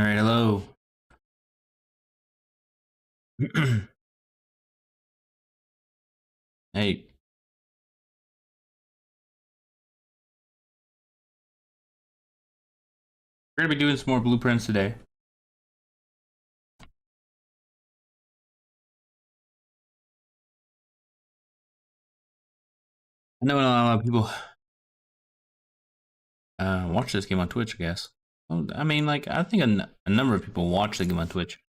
All right, hello. Hey, we're gonna be doing some more blueprints today. I know not a lot of people watch this game on Twitch, I guess. Well, I mean, like, I think a number of people watch the game on Twitch.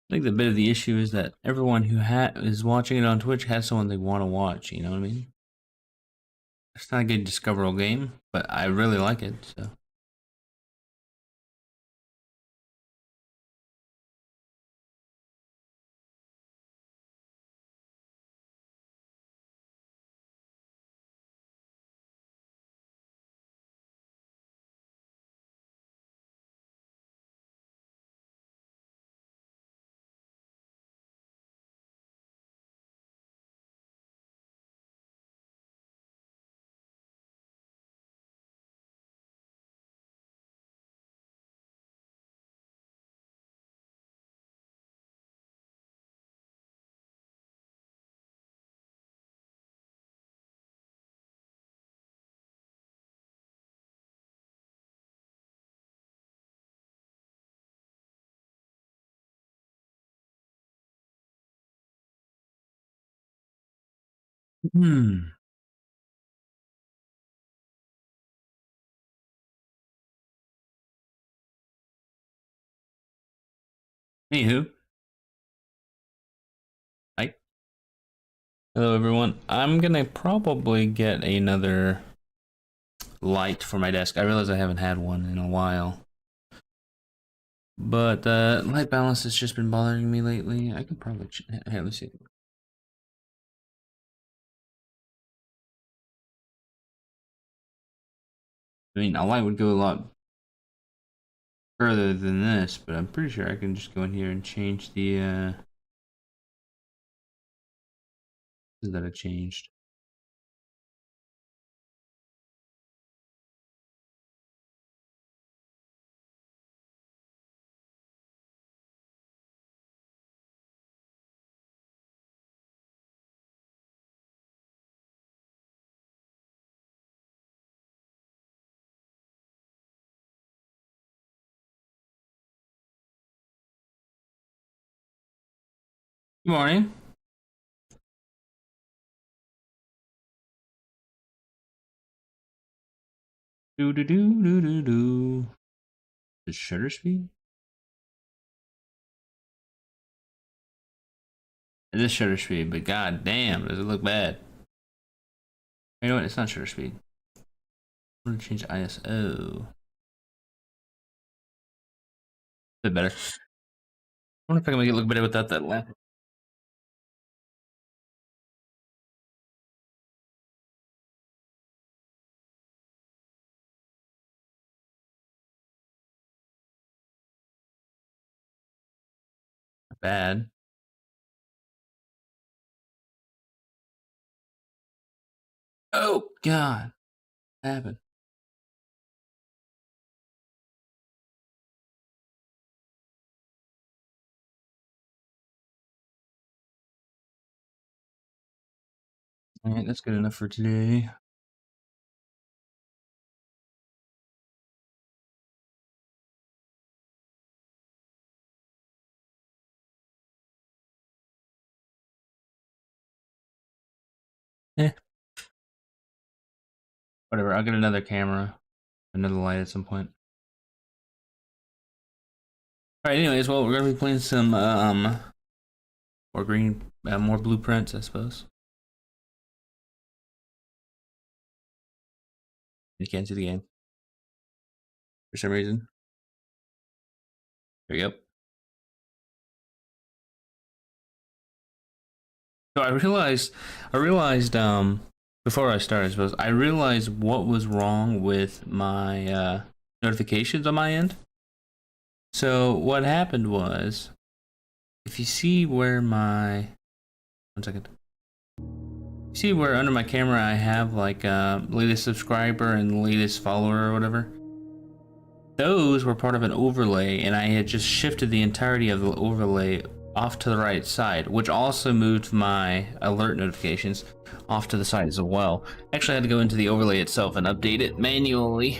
I think the bit of the issue is that everyone who is watching it on Twitch has someone they want to watch, you know what I mean? It's not a good discoverable game, but I really like it, so. Hmm. Anywho, hi. Hello, everyone. I'm gonna probably get another light for my desk. I realize I haven't had one in a while. But light balance has just been bothering me lately. I could probably here, let's see. I mean, a light would go a lot further than this, but I'm pretty sure I can just go in here and change the that I changed. Good morning. Do do do do do do. The shutter speed? It is shutter speed, but god damn, does it look bad? You know what? It's not shutter speed. I'm gonna change ISO. A bit better. I wonder if I can make it look better without that lamp. Not bad. Oh god. What happened? Alright, that's good enough for today. Eh, whatever. I'll get another camera, another light at some point. All right. Anyways, well, we're gonna be playing some more green, more blueprints, I suppose. You can't see the game for some reason. There you go. So I realized before I started, I suppose I realized what was wrong with my notifications on my end. So what happened was, if you see where my 1 second. See where under my camera I have like latest subscriber and latest follower or whatever? those were part of an overlay, and I had just shifted the entirety of the overlay off to the right side, which also moved my alert notifications off to the side as well. Actually, I had to go into the overlay itself and update it manually.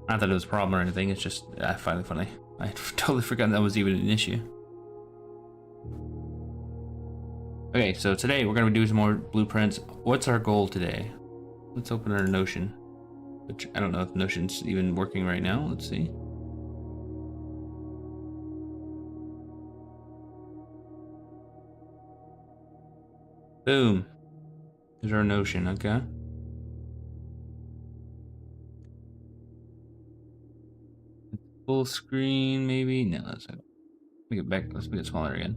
Not that it was a problem or anything, it's just I find it funny. I totally forgot that was even an issue. Okay, so today we're gonna do some more blueprints. What's our goal today? Let's open our Notion. Which I don't know if Notion's even working right now. Let's see. Boom. There's our Notion, okay. Full screen, maybe? No, that's it. Make it back. Let's make it smaller again.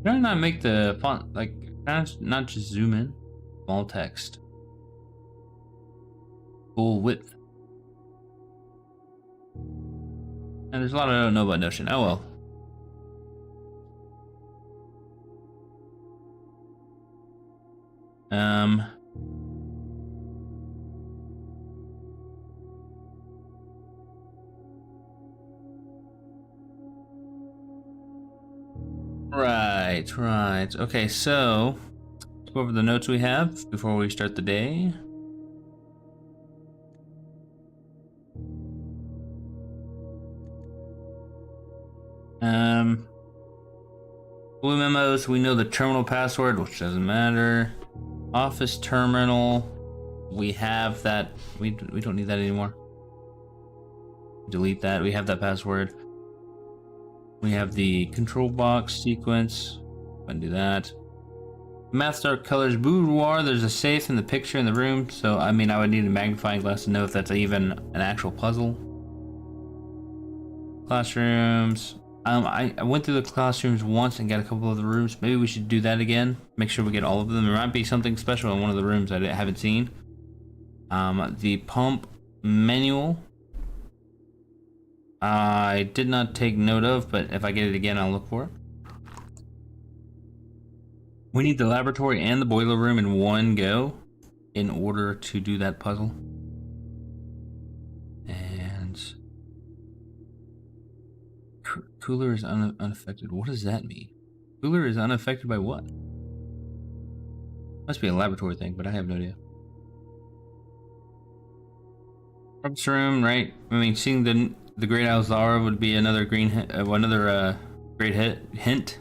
Can I not make the font like not just zoom in? Small text. Full width. And there's a lot I don't know about Notion. Oh well. Right. Okay, so let's go over the notes we have before we start the day. Blue memos, we know the terminal password, which doesn't matter. Office terminal, we have that. We don't need that anymore. Delete that. We have that password. We have the control box sequence. Undo that. Math Start Colors Boudoir. There's a safe in the picture in the room, so I mean I would need a magnifying glass to know if that's even an actual puzzle. Classrooms. I went through the classrooms once and got a couple of the rooms. Maybe we should do that again. Make sure we get all of them. There might be something special in one of the rooms I haven't seen. The pump manual. I did not take note of, but if I get it again, I'll look for it. We need the laboratory and the boiler room in one go in order to do that puzzle. And cooler is unaffected. What does that mean? Cooler is unaffected by what? Must be a laboratory thing, but I have no idea. Pumps room, right? I mean, seeing the Great Alzara would be another great hint.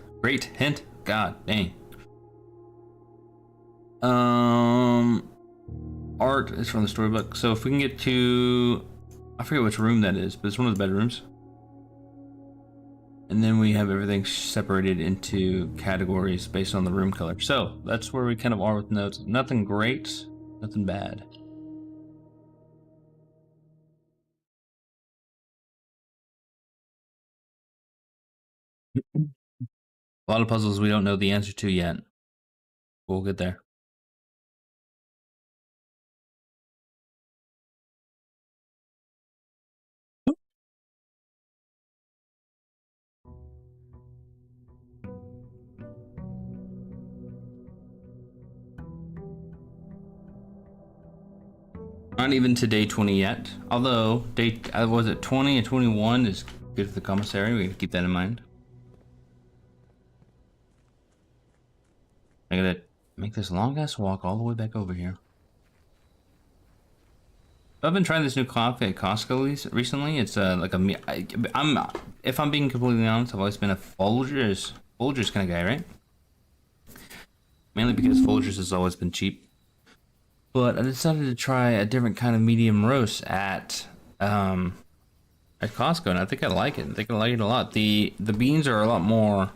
God dang. Art is from the storybook. So if we can get to, I forget which room that is, but it's one of the bedrooms. And then we have everything separated into categories based on the room color. So that's where we kind of are with notes. Nothing great, nothing bad. A lot of puzzles we don't know the answer to yet. We'll get there. Not even to day 20 yet. Although day was it 20 and 21 is good for the commissary. We gotta keep that in mind. I gotta make this long ass walk all the way back over here. I've been trying this new coffee at Costco recently. It's like if I'm being completely honest, I've always been a Folgers kind of guy, right? Mainly because Folgers has always been cheap. But I decided to try a different kind of medium roast at Costco, and I think I like it. I think I like it a lot. The beans are a lot more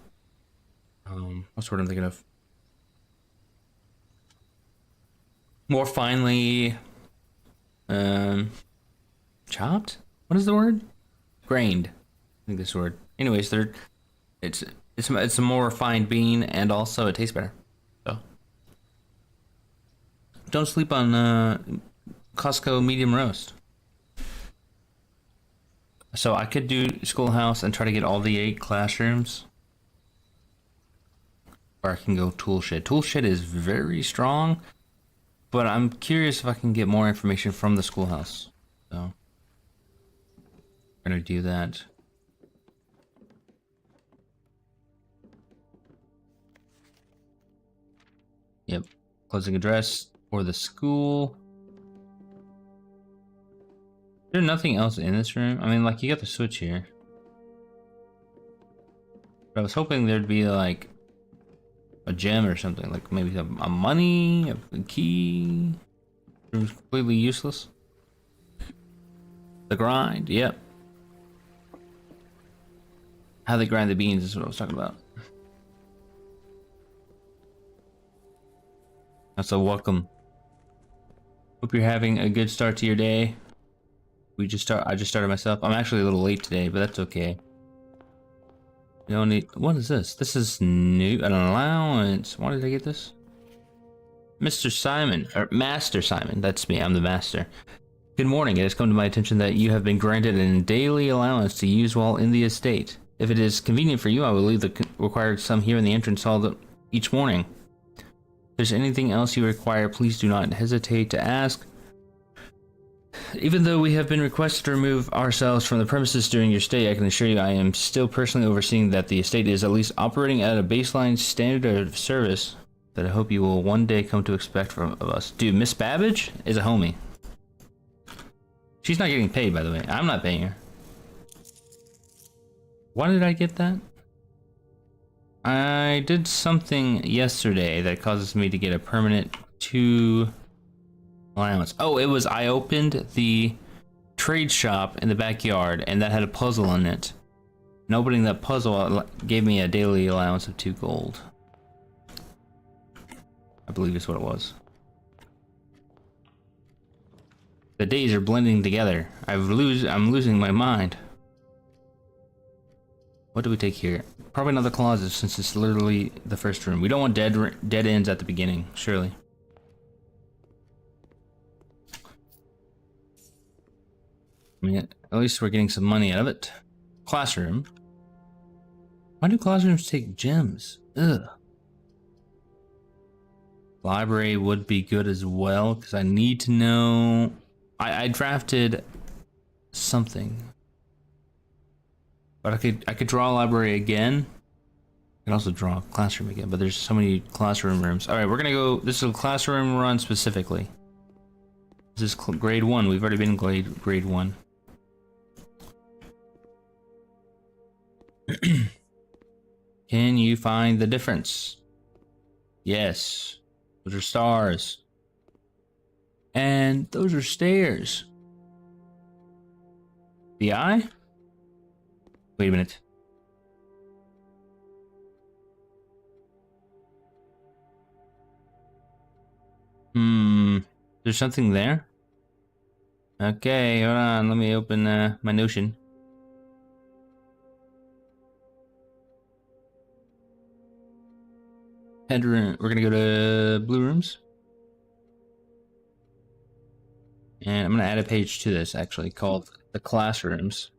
what's the word I'm thinking of? More finely chopped? What is the word? Grained. I think this word. Anyways, it's a more refined bean, and also it tastes better. So don't sleep on Costco medium roast. So I could do schoolhouse and try to get all the 8 classrooms. Or I can go tool shed. Tool shed is very strong, but I'm curious if I can get more information from the schoolhouse. So I'm gonna do that. Yep. Closing address for the school. Is there nothing else in this room? I mean, like, you got the switch here. But I was hoping there'd be, like, a gem or something. Like, maybe a money, a key. Room's completely useless. The grind, yep. How they grind the beans is what I was talking about. So welcome. Hope you're having a good start to your day. I just started myself. I'm actually a little late today, but that's okay. You don't need. What is this? This is new. An allowance. Why did I get this? Mr. Simon, or Master Simon. That's me. I'm the master. Good morning. It has come to my attention that you have been granted a daily allowance to use while in the estate. If it is convenient for you, I will leave the required sum here in the entrance hall each morning. If there's anything else you require, please do not hesitate to ask. Even though we have been requested to remove ourselves from the premises during your stay, I can assure you I am still personally overseeing that the estate is at least operating at a baseline standard of service that I hope you will one day come to expect of us. Dude, Miss Babbage is a homie. She's not getting paid, by the way. I'm not paying her. Why did I get that? I did something yesterday that causes me to get a permanent 2 allowance. Oh, it was I opened the trade shop in the backyard and that had a puzzle in it. And opening that puzzle gave me a daily allowance of 2 gold. I believe is what it was. The days are blending together. I'm losing my mind. What do we take here? Probably another closet since it's literally the first room. We don't want dead ends at the beginning, surely. I mean, at least we're getting some money out of it. Classroom. Why do classrooms take gems? Ugh. Library would be good as well, because I need to know... I drafted something. But I could draw a library again. I can also draw a classroom again, but there's so many classroom rooms. Alright, we're gonna go... This is a classroom run specifically. This is grade 1. We've already been in grade 1. Can you find the difference? Yes. Those are stars. And those are stairs. The eye? Wait a minute. There's something there? Okay, hold on. Let me open my Notion. Headroom. We're gonna go to blue rooms. And I'm gonna add a page to this actually called the classrooms,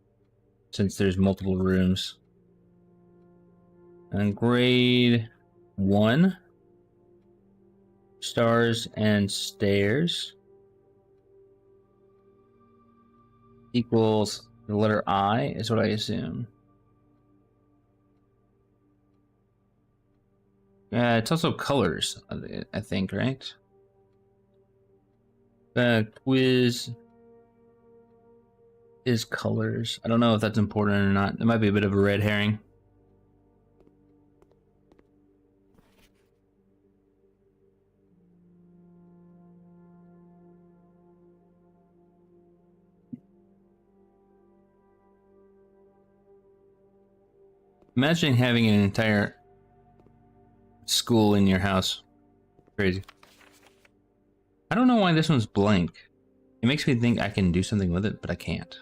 since there's multiple rooms. And grade 1, stars and stairs, equals the letter I, is what I assume. Yeah, it's also colors, I think, right? Quiz is colors. I don't know if that's important or not. It might be a bit of a red herring. Imagine having an entire school in your house. Crazy. I don't know why this one's blank. It makes me think I can do something with it, but I can't.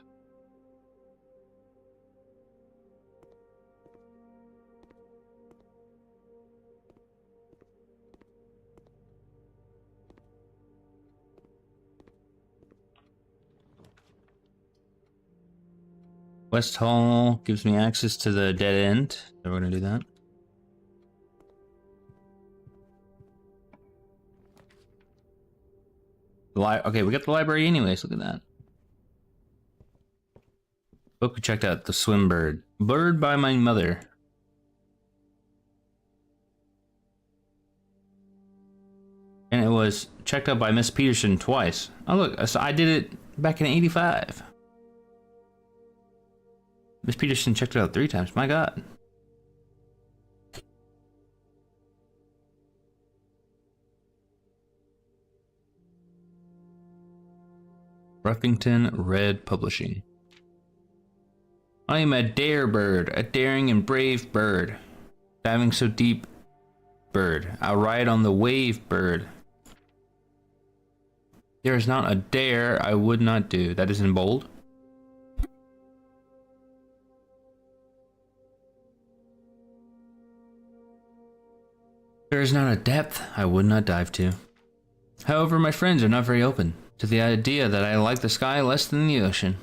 West Hall gives me access to the dead end, so we're gonna do that. Okay, we got the library anyways, look at that. Book we checked out, The Swim Bird. Bird by my mother. And it was checked out by Miss Peterson twice. Oh look, so I did it back in '85. Miss Peterson checked it out 3 times, my god. Ruffington Red Publishing. I am a dare bird, a daring and brave bird. Diving so deep, bird. I'll ride on the wave, bird. There is not a dare I would not do. That is in bold. There is not a depth I would not dive to. However, my friends are not very open to the idea that I like the sky less than the ocean.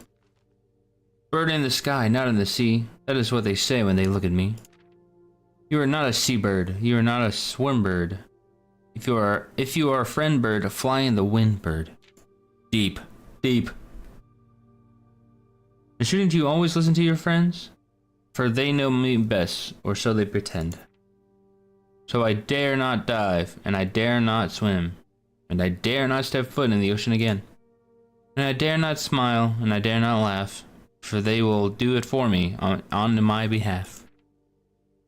Bird in the sky, not in the sea. That is what they say when they look at me. You are not a seabird. You are not a swim bird. If you are a friend bird, fly in the wind, bird. Deep, deep. And shouldn't you always listen to your friends? For they know me best, or so they pretend. So I dare not dive, and I dare not swim, and I dare not step foot in the ocean again. And I dare not smile, and I dare not laugh, for they will do it for me on my behalf.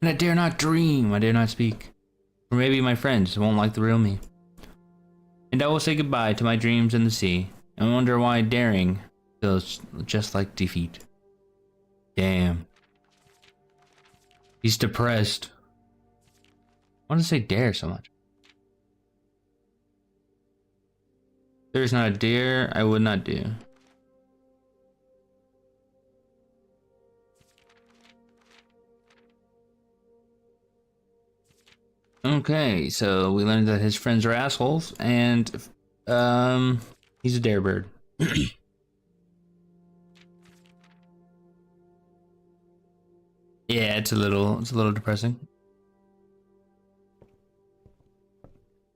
And I dare not dream, I dare not speak, for maybe my friends won't like the real me. And I will say goodbye to my dreams in the sea, and wonder why daring feels just like defeat. Damn. He's depressed. Why does it say dare so much? There is not a dare I would not do. Okay, so we learned that his friends are assholes, and he's a dare bird. Yeah, it's a little depressing.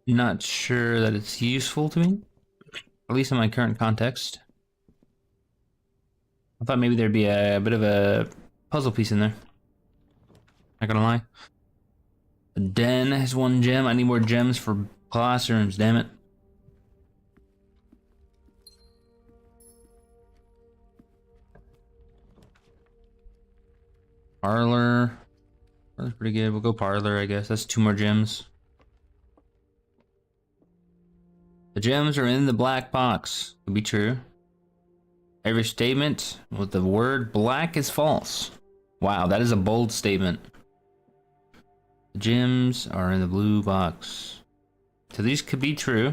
Not sure that it's useful to me, at least in my current context. I thought maybe there'd be a bit of a puzzle piece in there. Not gonna lie. The den has 1 gem. I need more gems for classrooms, damn it. Parlor. Parlor's pretty good. We'll go parlor, I guess. That's 2 more gems. The gems are in the black box. Could be true. Every statement with the word black is false. Wow, that is a bold statement. The gems are in the blue box. So these could be true.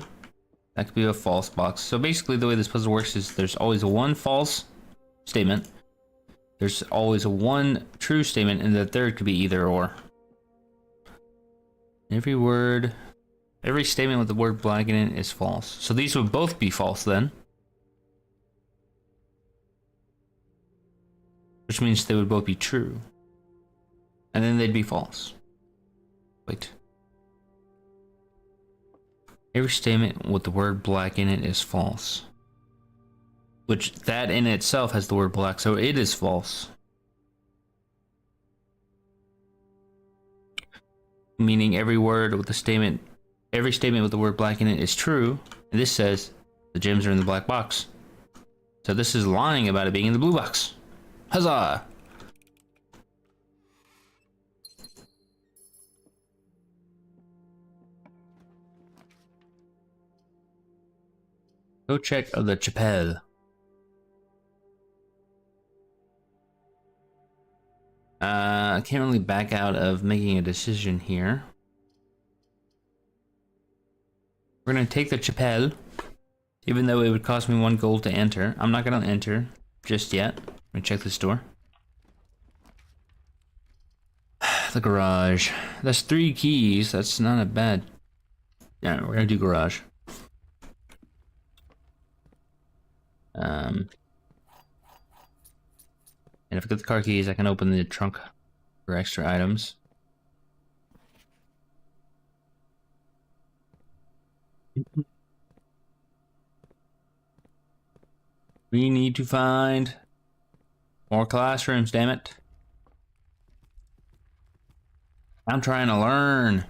That could be a false box. So basically the way this puzzle works is there's always 1 false statement. There's always 1 true statement, and the third could be either or. Every statement with the word black in it is false. So these would both be false then. Which means they would both be true. And then they'd be false. Wait. Every statement with the word black in it is false. Which, that in itself has the word black, so it is false. Meaning every statement with the word black in it is true. And this says the gems are in the black box. So this is lying about it being in the blue box. Huzzah! Go check the chapelle. I can't really back out of making a decision here. We're gonna take the chapelle, even though it would cost me 1 gold to enter. I'm not gonna enter just yet. I'm gonna check this door. The garage. That's 3 keys. That's not a bad. Yeah, we're gonna do garage. And if I get the car keys, I can open the trunk for extra items. We need to find more classrooms, damn it. I'm trying to learn.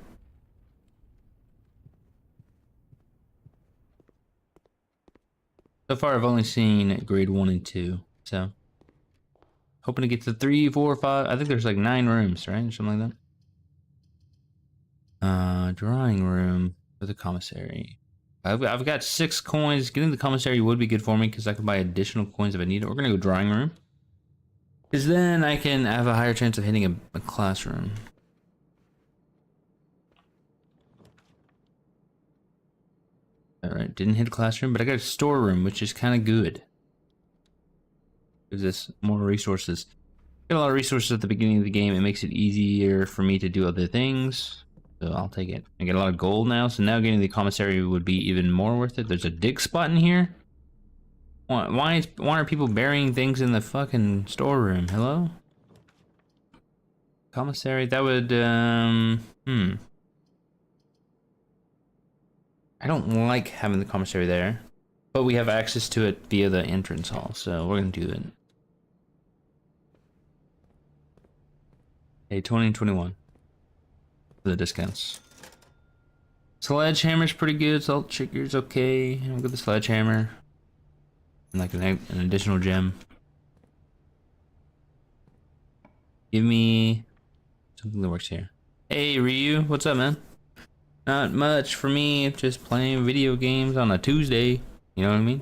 So far, I've only seen grade 1 and 2, so hoping to get to 3, 4, 5. I think there's like 9 rooms, right? Or something like that. Drawing room for the commissary. I've got 6 coins. Getting the commissary would be good for me because I could buy additional coins if I need it. We're gonna go drawing room, because then I can have a higher chance of hitting a classroom. Alright, didn't hit a classroom, but I got a storeroom, which is kind of good. Gives us more resources. Get a lot of resources at the beginning of the game. It makes it easier for me to do other things. So I'll take it. I get a lot of gold now, so now getting the commissary would be even more worth it. There's a dig spot in here. Why are people burying things in the fucking storeroom? Hello? Commissary, that would, I don't like having the commissary there, but we have access to it via the entrance hall, so we're gonna do it. Hey, 20 and 21 for the discounts. Sledgehammer's pretty good. Salt shaker's okay. I'll get the sledgehammer and like an additional gem. Give me something that works here. Hey Ryu, what's up, man? Not much for me, just playing video games on a Tuesday. You know what I mean?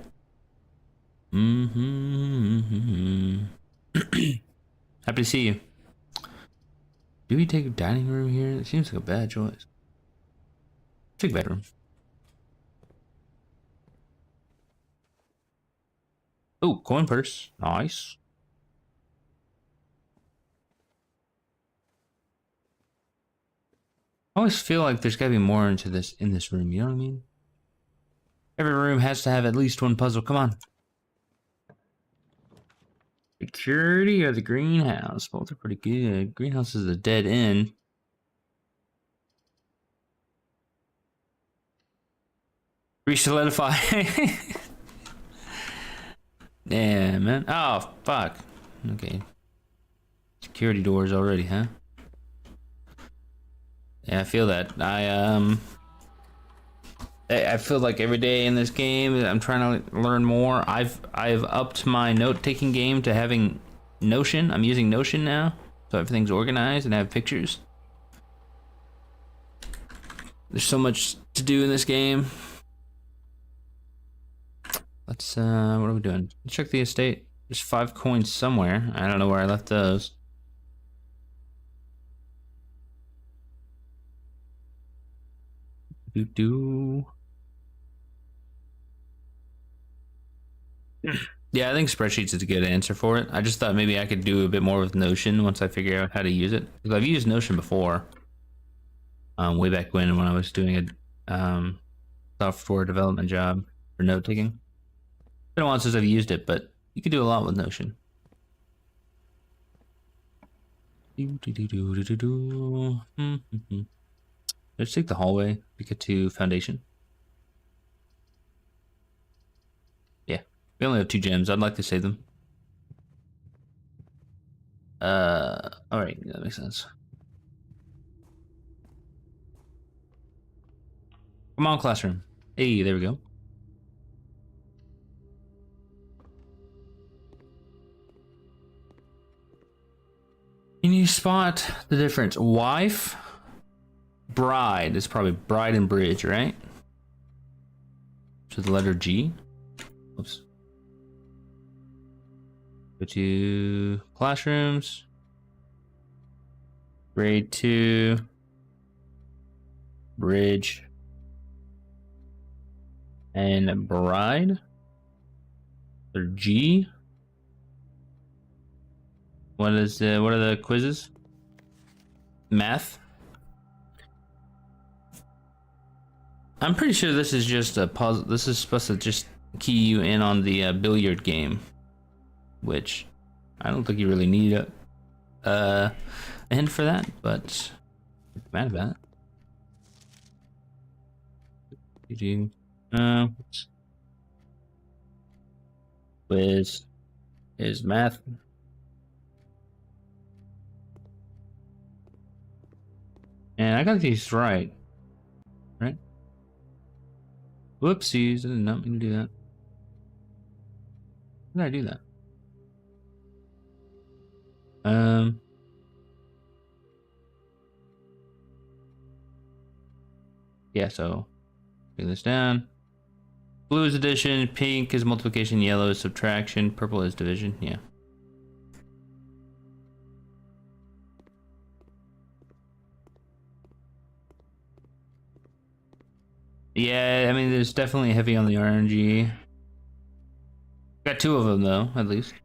Happy to see you. Do we take a dining room here? It seems like a bad choice. Take bedroom. Oh, coin purse. Nice. I always feel like there's gotta be more into this in this room, you know what I mean? Every room has to have at least one puzzle. Come on. Security or the greenhouse? Both are pretty good. Greenhouse is a dead end. Re-solidify. Yeah, man. Oh, fuck. Okay. Security doors already, huh? Yeah, I feel that. I feel like every day in this game I'm trying to learn more. I've upped my note-taking game to having Notion. I'm using Notion now, so everything's organized and I have pictures. There's so much to do in this game. Let's what are we doing? Let's check the estate. There's 5 coins somewhere. I don't know where I left those. Yeah, I think spreadsheets is a good answer for it. I just thought maybe I could do a bit more with Notion once I figure out how to use it. Because I've used Notion before. Way back when I was doing a software development job for note taking. Been a while since I've used it, but you can do a lot with Notion. Let's take the hallway to get to foundation. Yeah, we only have 2 gems. I'd like to save them. Alright, that makes sense. Come on, classroom. Hey, there we go. Can you spot the difference? Wife, bride is probably bride and bridge, right? So the letter G. Oops. Go to classrooms. Grade 2. Bridge. And bride. Or G. What are the quizzes? Math. I'm pretty sure this is just a puzzle. This is supposed to just key you in on the billiard game, which I don't think you really need a hint for that, but I'm mad about it. GG. Quiz is math. And I got these right. Right? Whoopsies, I did not mean to do that. How did I do that? Yeah, so bring this down. Blue is addition, pink is multiplication, yellow is subtraction, purple is division. Yeah. Yeah, I mean, there's definitely heavy on the RNG. Got 2 of them though, at least.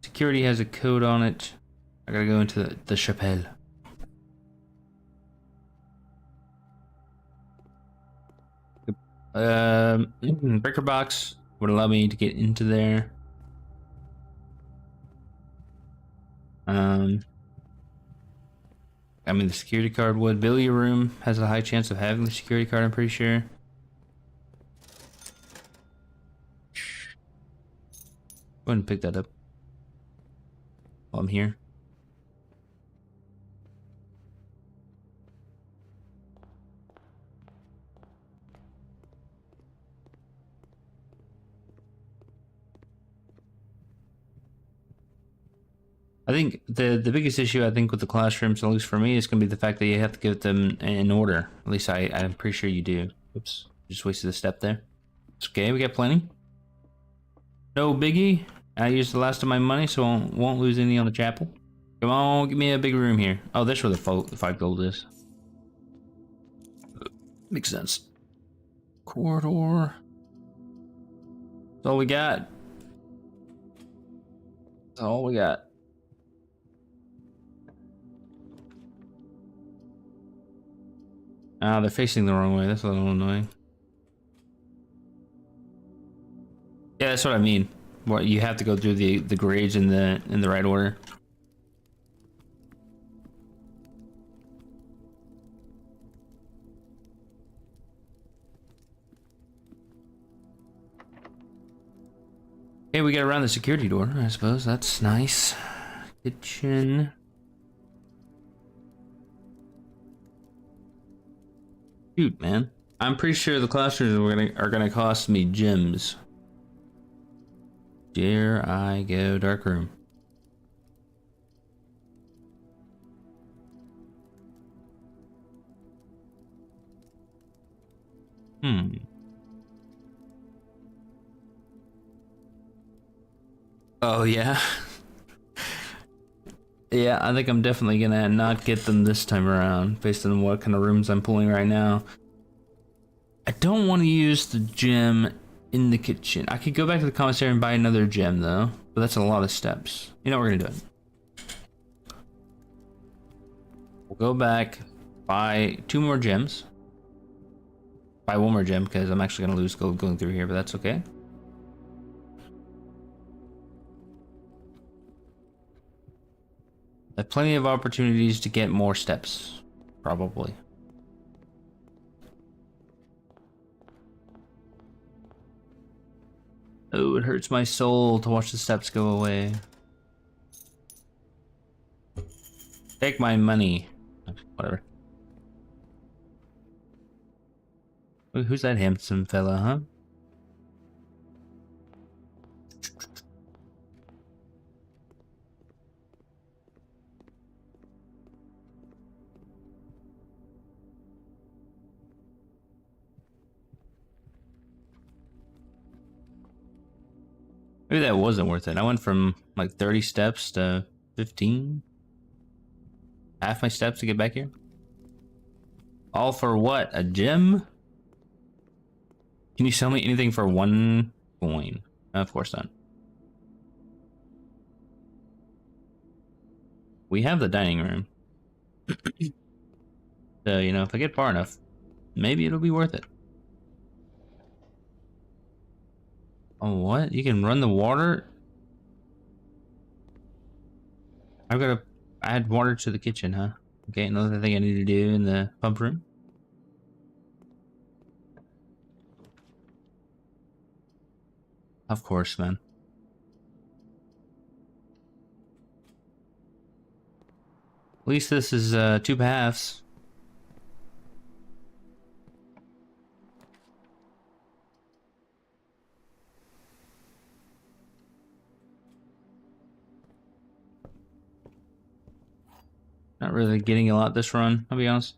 Security has a code on it. I gotta go into the chapelle. Breaker box would allow me to get into there. I mean, the security card would. Billiard room has a high chance of having the security card, I'm pretty sure. Go ahead and pick that up while I'm here. I think the biggest issue I think with the classrooms, at least for me, is going to be the fact that you have to get them in order. At least I'm pretty sure you do. Oops, just wasted a step there. It's okay, we got plenty. No biggie. I used the last of my money, so I won't lose any on the chapel. Come on, give me a big room here. Oh, that's where the 5 gold is. Makes sense. Corridor. That's all we got. That's all we got. Ah, they're facing the wrong way. That's a little annoying. Yeah, that's what I mean. What you have to go through the grades in the right order. Okay, we got around the security door, I suppose. That's nice. Kitchen. Shoot, man. I'm pretty sure the classrooms are gonna cost me gems. Dare I go dark room? Oh yeah. Yeah, I think I'm definitely gonna not get them this time around, based on what kind of rooms I'm pulling right now. I don't want to use the gem in the kitchen. I could go back to the commissary and buy another gem though, but that's a lot of steps. You know what we're gonna do it. We'll go back, buy 2 more gems. Buy 1 more gem, because I'm actually gonna lose gold going through here, but that's okay. I have plenty of opportunities to get more steps, probably. Oh, it hurts my soul to watch the steps go away. Take my money. Whatever. Who's that handsome fella, huh? Maybe that wasn't worth it. I went from like 30 steps to 15. Half my steps to get back here. All for what? A gem? Can you sell me anything for 1 coin? Of course not. We have the dining room. So, you know, if I get far enough, maybe it'll be worth it. Oh, what? You can run the water? I've got to add water to the kitchen, huh? Okay, another thing I need to do in the pump room. Of course, man. At least this is 2 paths. Not really getting a lot this run, I'll be honest.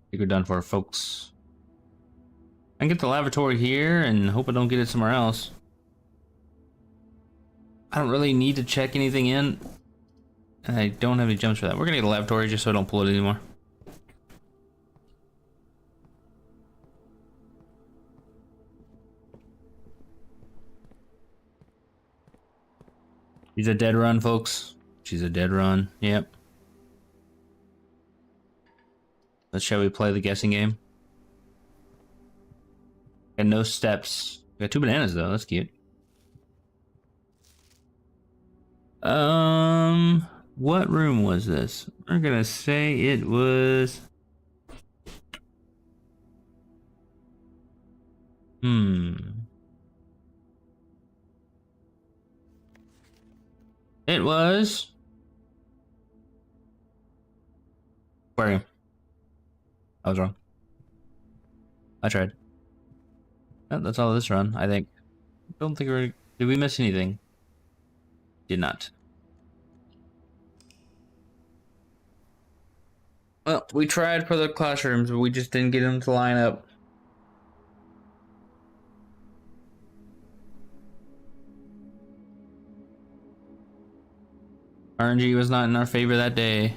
I think we're done for, folks. I can get the lavatory here and hope I don't get it somewhere else. I don't really need to check anything in. And I don't have any jumps for that. We're gonna get a lavatory just so I don't pull it anymore. She's a dead run, folks. She's a dead run. Yep. Shall we play the guessing game? And no steps. We got 2 bananas though. That's cute. What room was this? We're gonna say it was. It was. Aquarium. I was wrong. I tried. Oh, that's all this run, I think. Don't think we're... Did we miss anything? Did not. Well, we tried for the classrooms, but we just didn't get them to line up. RNG was not in our favor that day.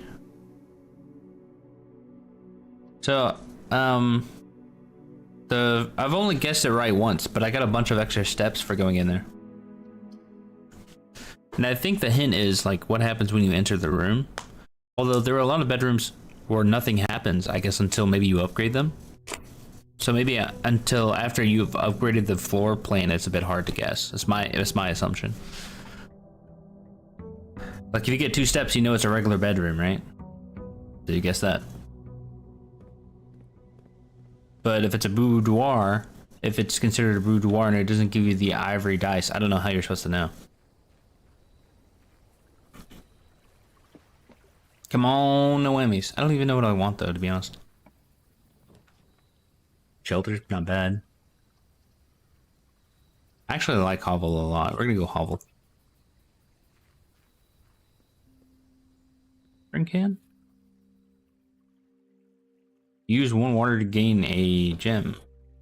So, I've only guessed it right once, but I got a bunch of extra steps for going in there. And I think the hint is like what happens when you enter the room. Although there are a lot of bedrooms where nothing happens, I guess, until maybe you upgrade them. So maybe until after you've upgraded the floor plan, it's a bit hard to guess. It's my assumption. Like if you get 2 steps, you know it's a regular bedroom, right? Did you guess that? But if it's a boudoir, if it's considered a boudoir and it doesn't give you the ivory dice, I don't know how you're supposed to know. Come on, no whammies. I don't even know what I want though, to be honest. Shelter's not bad. I actually like hovel a lot. We're gonna go hovel. Drink can? Use 1 water to gain a gem.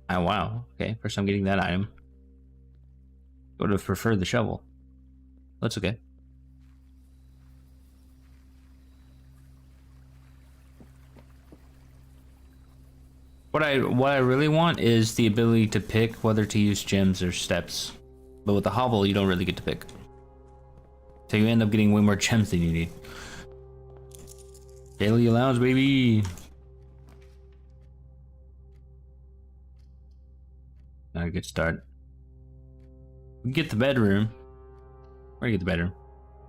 Oh wow, okay, first time getting that item. Would have preferred the shovel. That's okay. What I really want is the ability to pick whether to use gems or steps. But with the hovel, you don't really get to pick. So you end up getting way more gems than you need. Daily allowance, baby. Not a good start. We get the bedroom. We're gonna get the bedroom.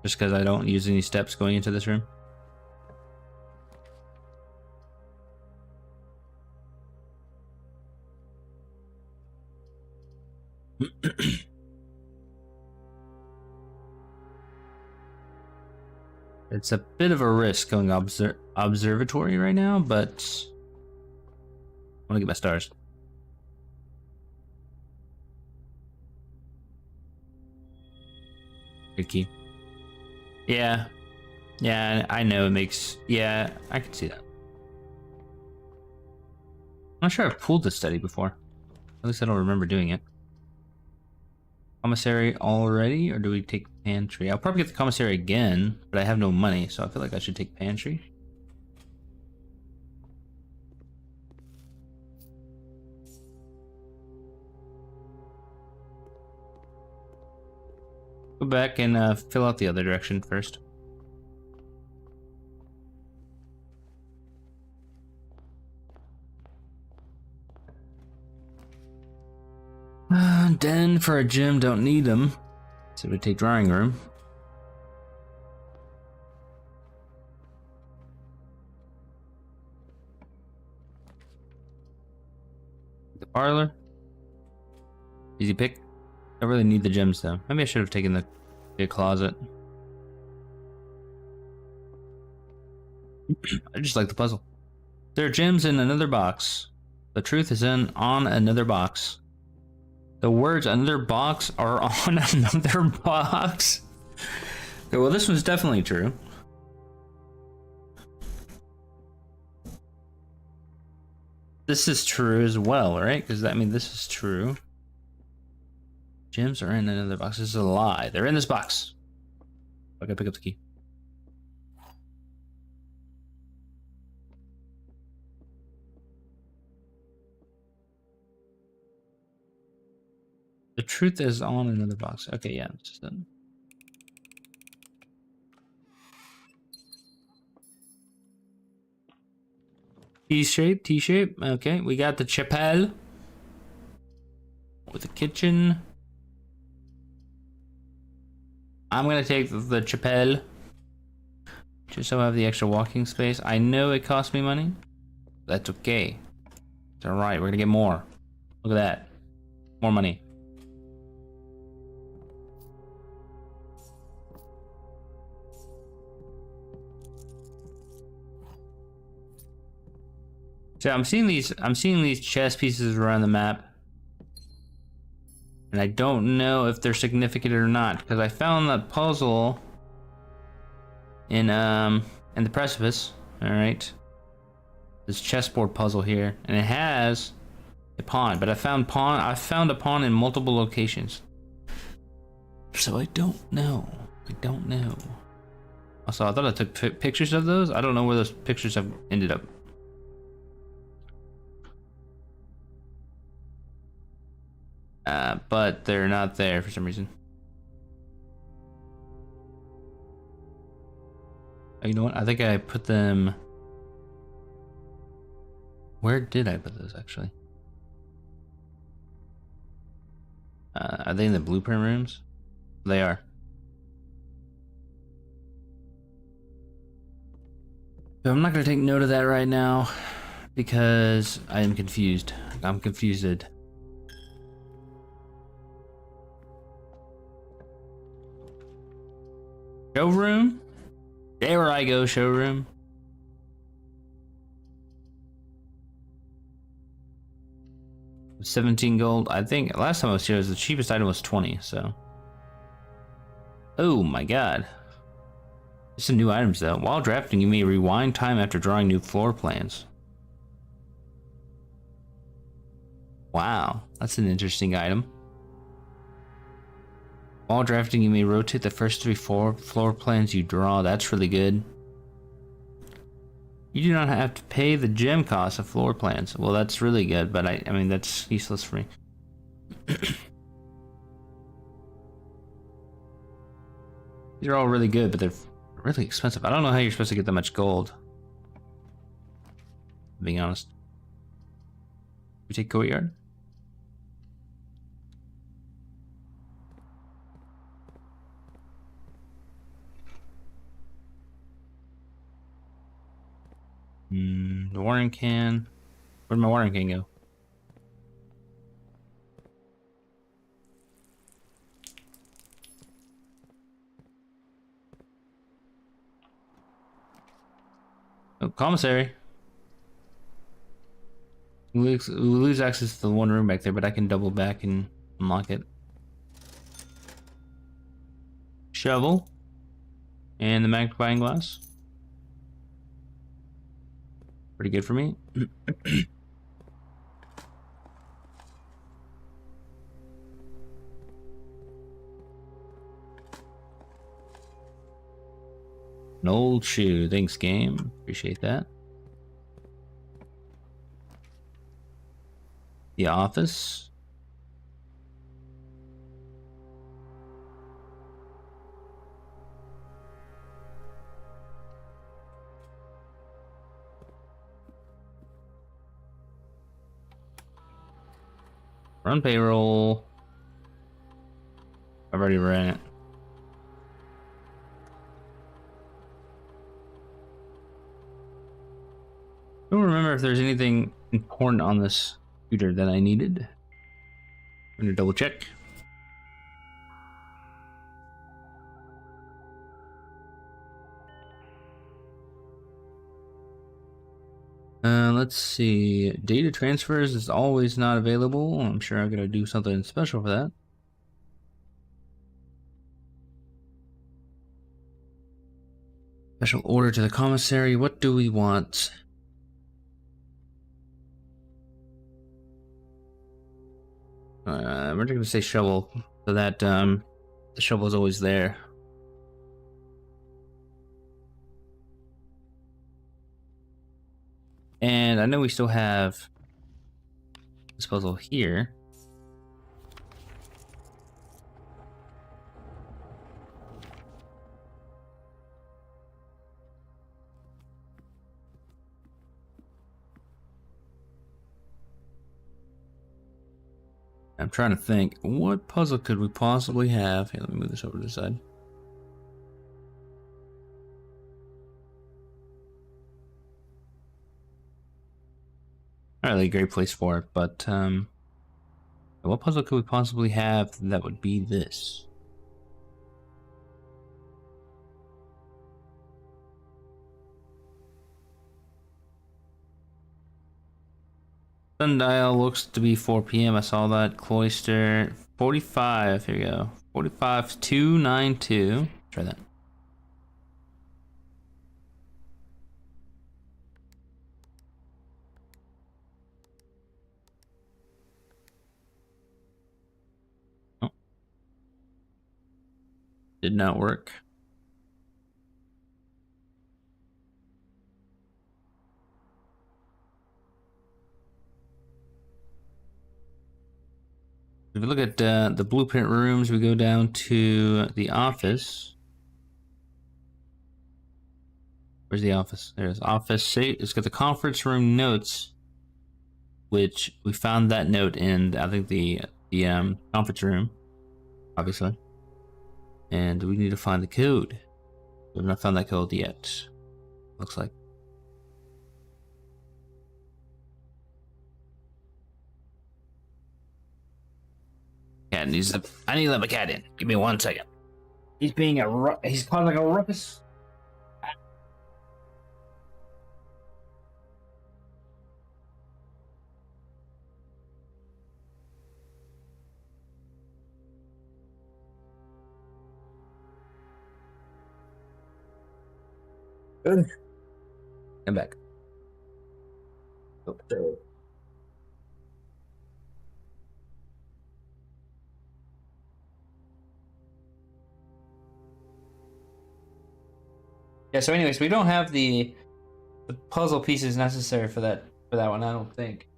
Just because I don't use any steps going into this room. It's a bit of a risk going observatory right now, but I want to get my stars. Good key. Yeah. Yeah, I know it makes... Yeah, I can see that. I'm not sure I've pulled this study before. At least I don't remember doing it. Commissary already, or do we take pantry? I'll probably get the commissary again, but I have no money, so I feel like I should take pantry. Go back and fill out the other direction first. Den for a gym, don't need them. So we take drawing room. The parlor. Easy pick. I really need the gems though. Maybe I should have taken the closet. I just like the puzzle. There are gems in another box. The truth is on another box. The words another box are on another box. Okay, well, this one's definitely true. This is true as well, right? Because I mean, this is true. Gems are in another box. This is a lie. They're in this box. I gotta pick up the key. The truth is on another box. Okay, yeah, it's just done. T-shape, T-shape. Okay, we got the chapelle with the kitchen. I'm gonna take the chapelle just so I have the extra walking space. I know it cost me money. That's okay. It's all right. We're gonna get more. Look at that. More money. So I'm seeing these chess pieces around the map, and I don't know if they're significant or not because I found that puzzle in the precipice. All right, this chessboard puzzle here, and it has a pawn, but I found a pawn in multiple locations. So I don't know. Also, I thought I took pictures of those. I don't know where those pictures have ended up. But they're not there for some reason. Oh, you know what? I think I put them... Where did I put those, actually? Are they in the blueprint rooms? They are. But I'm not going to take note of that right now because I am confused. I'm confused. Showroom? There I go, showroom. $17 gold. I think last time I was here, the cheapest item was 20, so. Oh my god. There's some new items though. While drafting, you may rewind time after drawing new floor plans. Wow, that's an interesting item. While drafting, you may rotate the first 3 floor plans you draw. That's really good. You do not have to pay the gem cost of floor plans. Well, that's really good, but I mean, that's useless for me. These are all really good, but they're really expensive. I don't know how you're supposed to get that much gold. Being honest. We take courtyard. The watering can. Where'd my watering can go? Oh, commissary. We lose access to the one room back there, but I can double back and unlock it. Shovel. And the magnifying glass. Pretty good for me. An old shoe. Thanks, game. Appreciate that. The office. Run payroll. I've already ran it. I don't remember if there's anything important on this computer that I needed. I'm gonna double check. Let's see. Data transfers is always not available. I'm sure I'm gonna do something special for that. Special order to the commissary. What do we want? We're just gonna say shovel, so that the shovel is always there. And I know we still have this puzzle here. I'm trying to think, what puzzle could we possibly have? Here, let me move this over to the side. Not really a great place for it, but what puzzle could we possibly have that would be this? Sundial looks to be 4 p.m. I saw that. Cloister 45. Here we go. 45292. Try that. Oh. Did not work. If we look at the blueprint rooms, we go down to the office. Where's the office? There's office. It's got the conference room notes, which we found that note in, I think, the conference room, obviously. And we need to find the code. We've not found that code yet. Looks like. Cat needs to. I need to let my cat in. Give me 1 second. He's being he's causing a ruckus. Come back. Okay. Yeah, so anyways, we don't have the puzzle pieces necessary for that one, I don't think.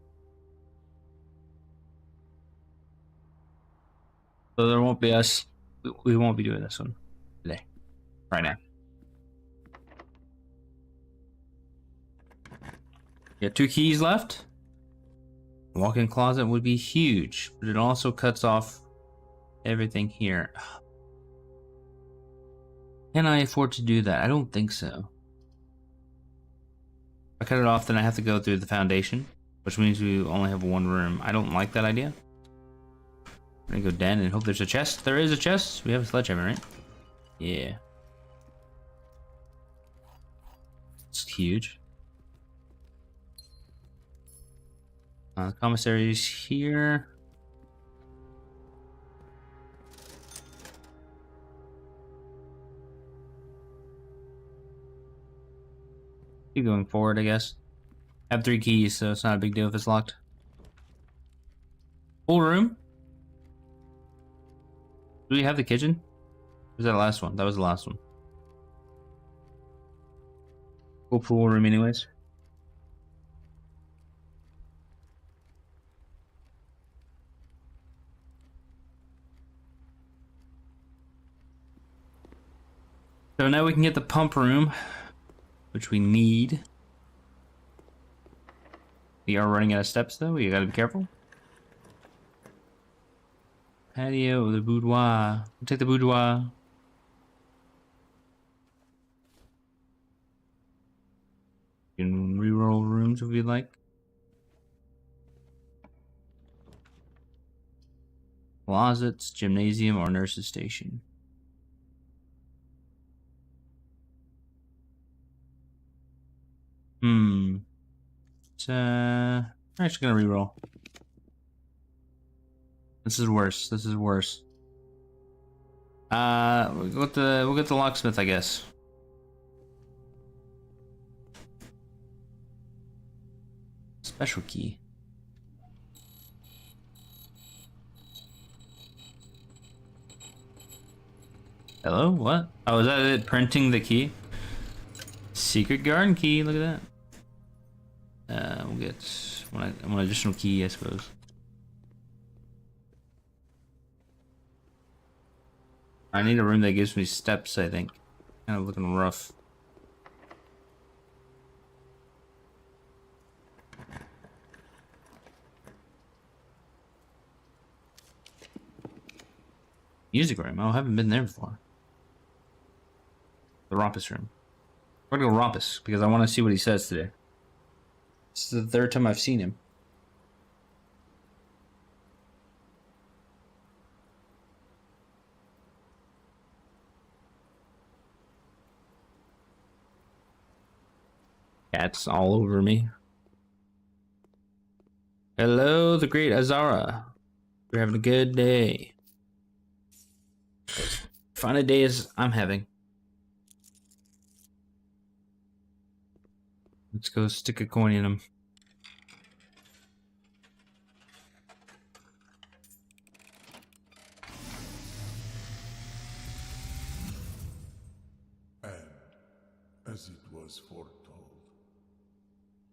So there won't be us. We won't be doing this one today. Right now. You have 2 keys left. Walk-in closet would be huge, but it also cuts off everything here. Can I afford to do that? I don't think so. If I cut it off, then I have to go through the foundation, which means we only have 1 room. I don't like that idea. I'm gonna go down and hope there's a chest. There is a chest. We have a sledgehammer, right? Yeah. It's huge. Commissary's here. Keep going forward, I guess. I have 3 keys, so it's not a big deal if it's locked. Full room. Do we have the kitchen? Or was that the last one? That was the last one. Full room anyways. So now we can get the pump room, which we need. We are running out of steps though, you gotta be careful. Patio, the boudoir. We'll take the boudoir. You can reroll rooms if you'd like. Closets, gymnasium, or nurse's station. It's, I'm actually gonna reroll. This is worse. This is worse. We'll get the locksmith, I guess. Special key. Hello? What? Oh, is that it? Printing the key? Secret garden key. Look at that. We'll get one additional key, I suppose. I need a room that gives me steps, I think. Kind of looking rough. Music room. Oh, I haven't been there before. The Rompus room. We're gonna go Rompus because I want to see what he says today. This is the third time I've seen him. Cats all over me. Hello, the great Azara. We're having a good day. Fine a day as I'm having. Let's go stick a coin in him. And as it was foretold,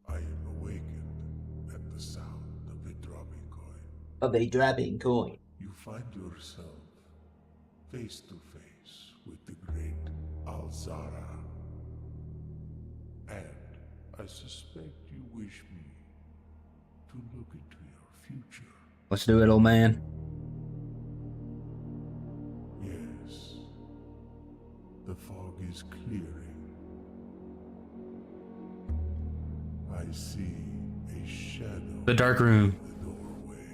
I am awakened at the sound of a dropping coin. Of a dropping coin. You find yourself face to face with the great Alzara. And I suspect you wish me to look into your future. Let's do it, old man. Yes. The fog is clearing. I see a shadow. The dark room. In the doorway.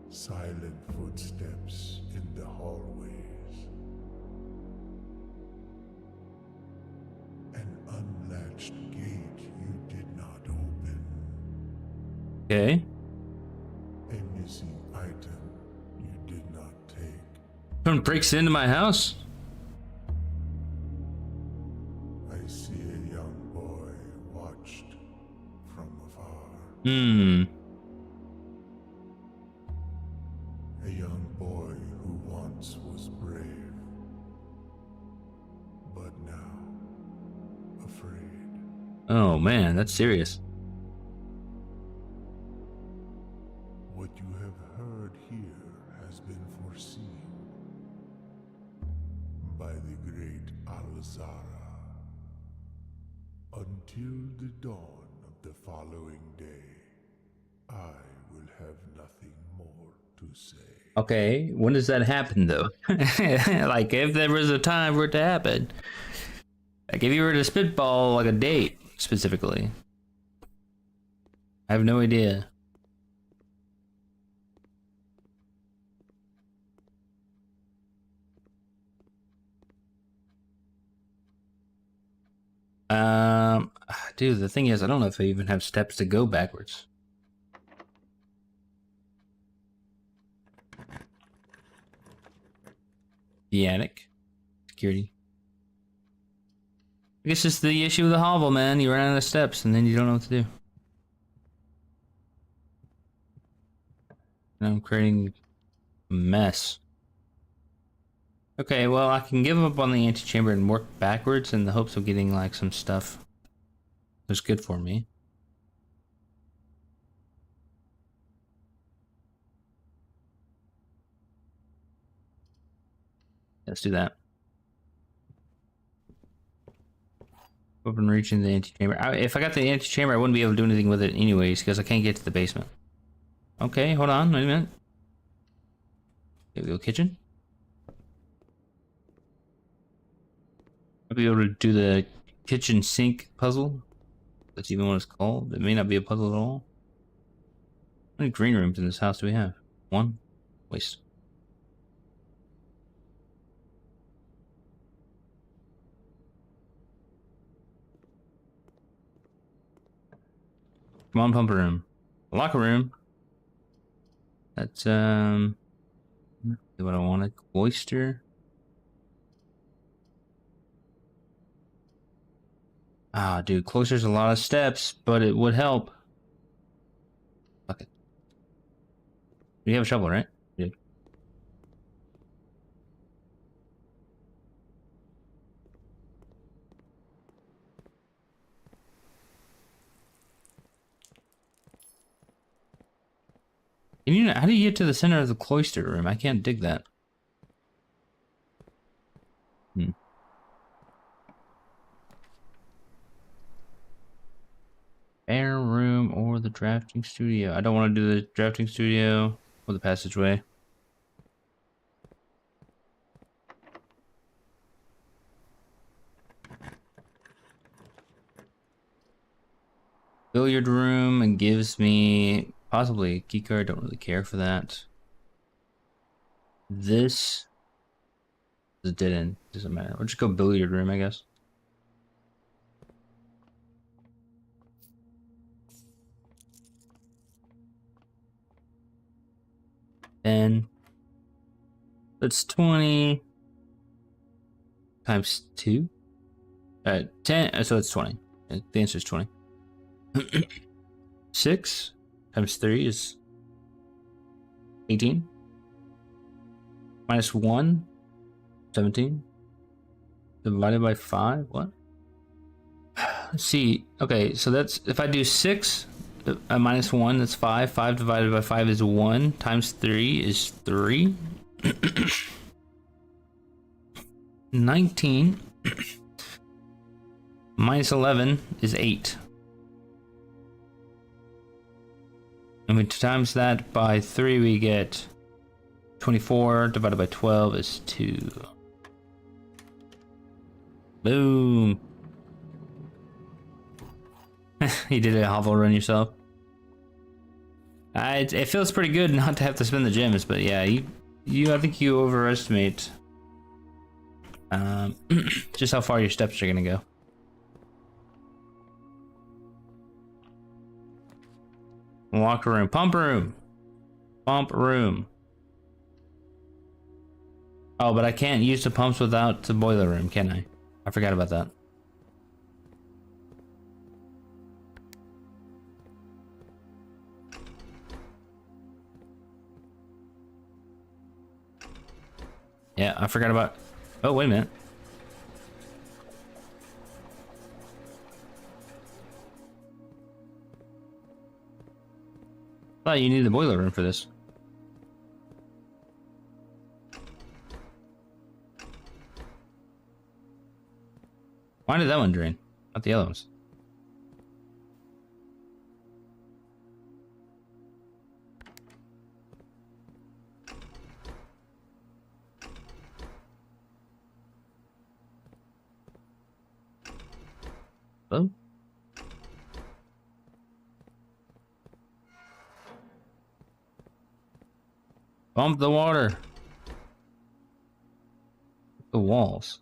Silent footsteps in the hallways. An unlatched gate you did not open. Okay. A missing item you did not take. Someone breaks into my house? I see a young boy watched from afar. A young boy who once was brave, but now afraid. Oh man, that's serious. What you have heard here has been foreseen by the great Alzara. Until the dawn of the following day, I will have nothing more to say. Okay, when does that happen though? Like if there was a time for it to happen. Like if you were to spitball like a date specifically. I have no idea. Dude, the thing is, I don't know if I even have steps to go backwards. The attic. Security. I guess it's the issue of the hovel, man. You run out of steps and then you don't know what to do. And I'm creating a mess. Okay, well, I can give up on the antechamber and work backwards in the hopes of getting, like, some stuff that's good for me. Let's do that. Open reaching the antechamber. If I got the antechamber, I wouldn't be able to do anything with it anyways, because I can't get to the basement. Okay, hold on, wait a minute. Here we go, kitchen. I'll be able to do the kitchen sink puzzle. That's even what it's called. It may not be a puzzle at all. How many green rooms in this house do we have? One? Waste. Come on, pumper room. Locker room. That's, what I wanted. Cloister. Ah, dude, cloister's a lot of steps, but it would help. Fuck it. You have a shovel, right? Dude. How do you get to the center of the cloister room? I can't dig that. Air room or the drafting studio. I don't want to do the drafting studio or the passageway. Billiard room and gives me possibly a key card. Don't really care for that. This is a dead end. Doesn't matter. We'll just go billiard room, I guess. And that's 20 times 2. 10. So it's 20. The answer is 20. 6 times 3 is 18. Minus 1, 17. Divided by 5, what? Let's see. Okay, so that's, if I do 6 minus 1, that's 5. 5 divided by 5 is 1. Times 3 is 3. 19 minus 11 is 8. And we times that by 3, we get 24 divided by 12 is 2. Boom. You did a hovel run yourself. It feels pretty good not to have to spin the gems, but yeah, I think you overestimate just how far your steps are gonna go. Locker room, pump room, pump room. Oh, but I can't use the pumps without the boiler room, can I? I forgot about that. Yeah, I forgot about... Oh, wait a minute. I thought you needed the boiler room for this. Why did that one drain? Not the other ones. Hello? Pump the water. The walls.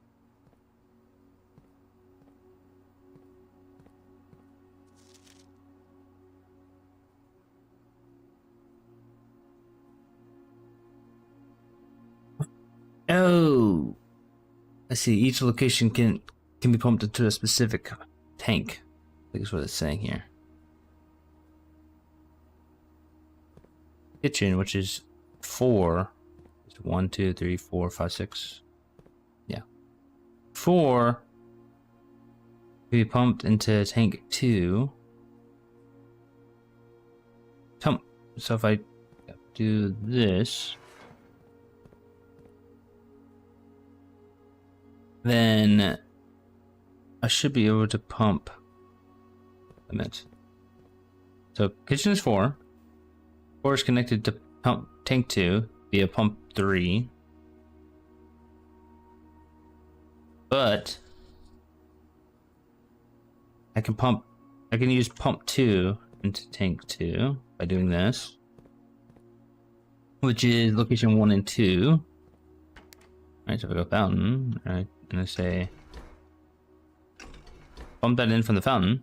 Oh, I see. Each location can be pumped into a specific tank. I think is what it's saying here. Kitchen, which is 4. 1, 2, 3, 4, 5, 6. Yeah. 4 can be pumped into tank 2. So if I do this, then I should be able to pump limit. So kitchen is 4. Core is connected to pump tank 2 via pump 3. But I can use pump 2 into tank 2 by doing this, which is location 1 and 2. Alright, so if I go fountain, alright, and I say pump that in from the fountain.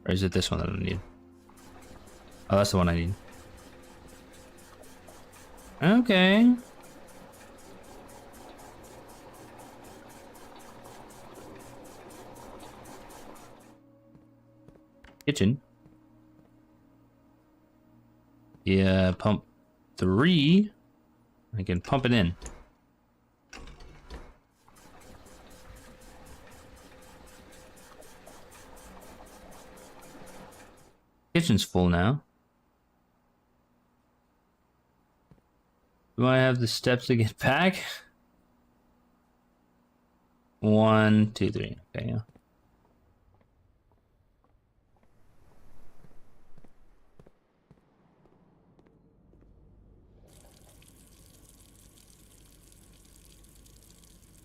Or is it this one that I need? Oh, that's the one I need. Okay. Kitchen. Yeah, pump 3. I can pump it in. Kitchen's full now. Do I have the steps to get back? 1, 2, 3. Okay, yeah.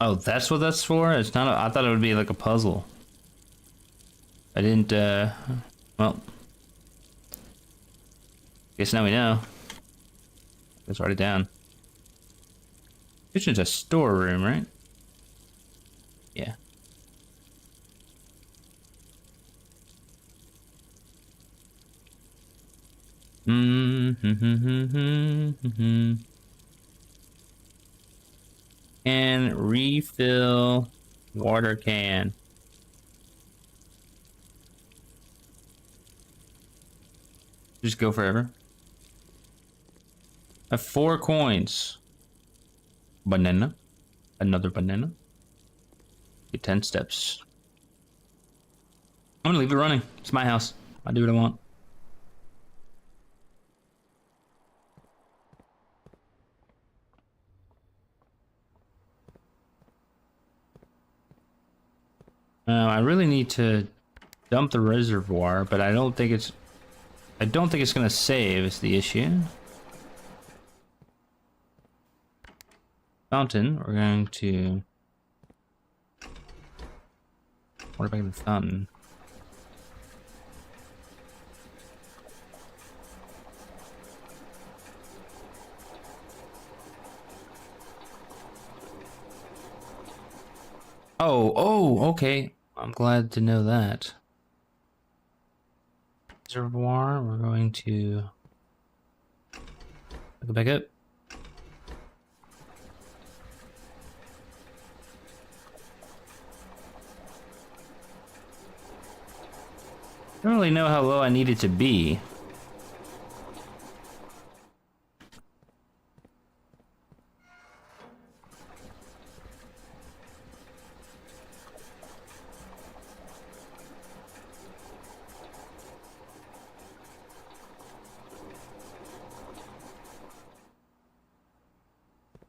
Oh, that's what that's for? It's not I thought it would be like a puzzle. I didn't, well. Guess now we know. Let's write it down. Kitchen's a storeroom, right? Yeah. And refill water can. Just go forever. I have 4 coins. Banana. Another banana. Get 10 steps. I'm gonna leave it running. It's my house. I do what I want. I really need to dump the reservoir, but I don't think it's gonna save is the issue. Fountain, we're going to water back in the fountain. Oh, okay. I'm glad to know that. Reservoir, we're going to go back up. I don't really know how low I need it to be.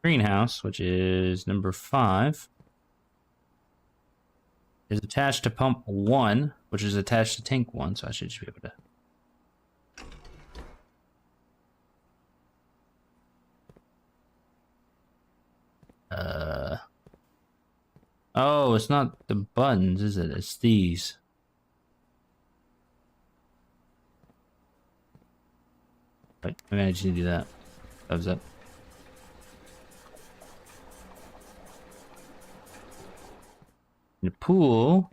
Greenhouse, which is number 5, is attached to pump 1, which is attached to tank 1, so I should just be able to... Oh, it's not the buttons, is it? It's these. Right, maybe I just need to do that. Thumbs up. The pool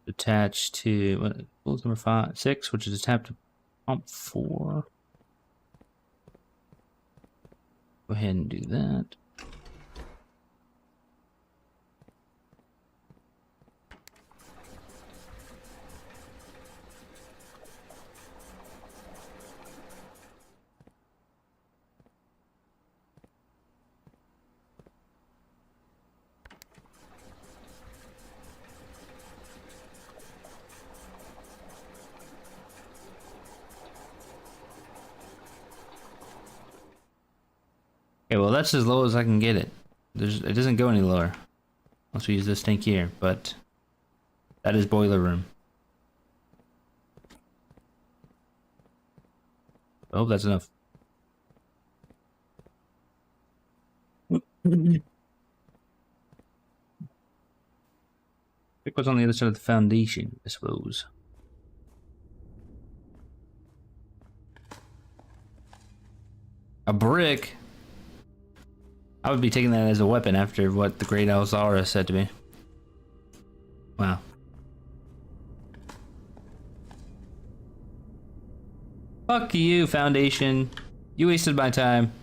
attached to what pool's number 6, which is attached to pump 4. Go ahead and do that. Okay, well that's as low as I can get it. It doesn't go any lower once we use this tank here, but that is boiler room. I hope that's enough. Pick what's on the other side of the foundation, I suppose. A brick? I would be taking that as a weapon after what the Great Alzara said to me. Wow. Fuck you, Foundation. You wasted my time.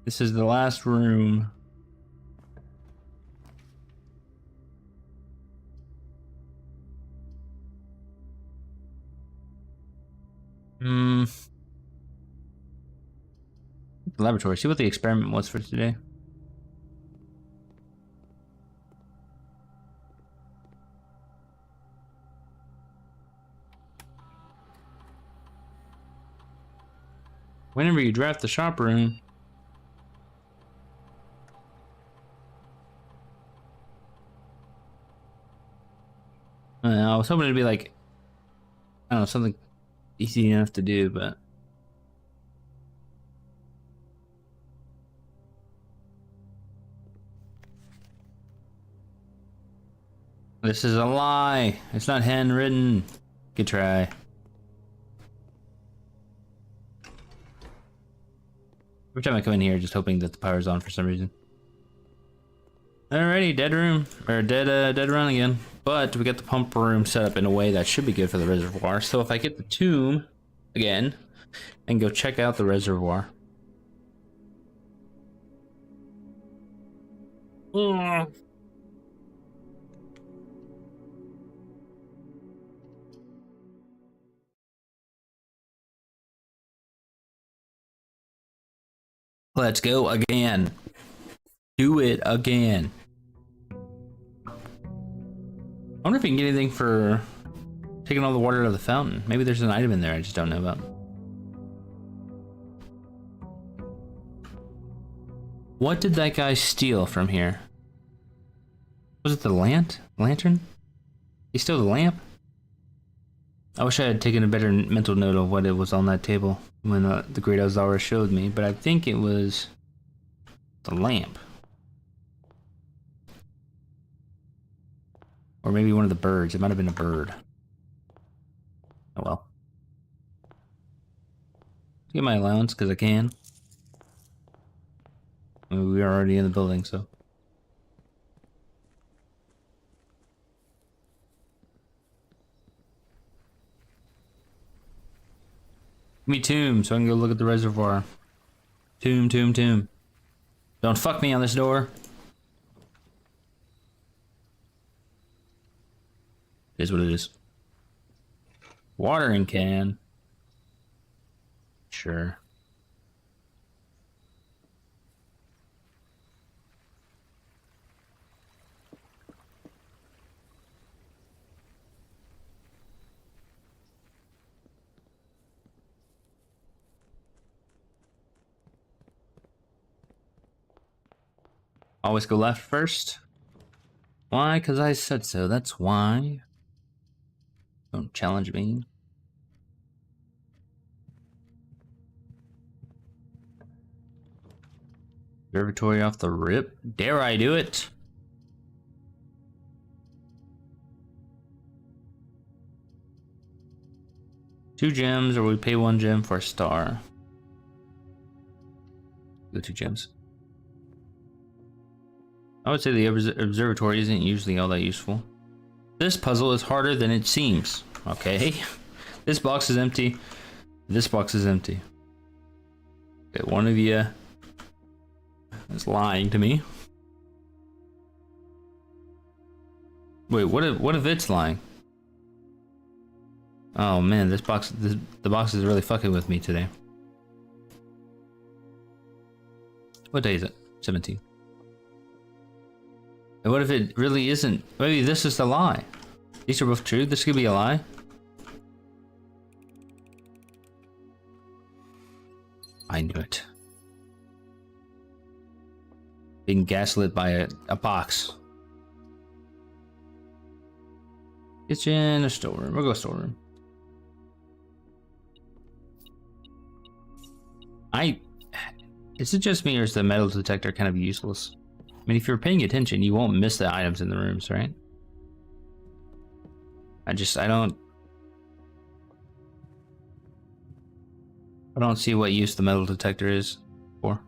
This is the last room. Laboratory. See what the experiment was for today. Whenever you draft the shop room. I was hoping it'd be like, I don't know, something easy enough to do, but. This is a lie. It's not handwritten. Good try. Every time I come in here, just hoping that the power's on for some reason. Alrighty, dead room, or dead run again. But we got the pump room set up in a way that should be good for the reservoir. So if I get the tomb again, and go check out the reservoir. Let's go again. Do it again. I wonder if we can get anything for taking all the water out of the fountain. Maybe there's an item in there I just don't know about. What did that guy steal from here? Was it the lantern? He stole the lamp? I wish I had taken a better mental note of what it was on that table when the Great Alzara showed me, but I think it was the lamp. Or maybe one of the birds. It might have been a bird. Oh well. Get my allowance because I can. I mean, we are already in the building, so. Give me tomb so I can go look at the reservoir. Tomb. Don't fuck me on this door. It is what it is. Watering can. Sure. Always go left first. Why? Because I said so. That's why. Don't challenge me. Observatory off the rip. Dare I do it? Two gems, or we pay 1 gem for a star. Go 2 gems. I would say the observatory isn't usually all that useful. This puzzle is harder than it seems. Okay. This box is empty. This box is empty. Okay, one of you is lying to me. Wait, what if it's lying? Oh man, this box, the box is really fucking with me today. What day is it? 17. And what if it really isn't? Maybe this is the lie. These are both true. This could be a lie. I knew it. Being gaslit by a box. Kitchen or storeroom? We'll go storeroom. Is it just me or is the metal detector kind of useless? I mean, if you're paying attention, you won't miss the items in the rooms, right? I don't see what use the metal detector is for.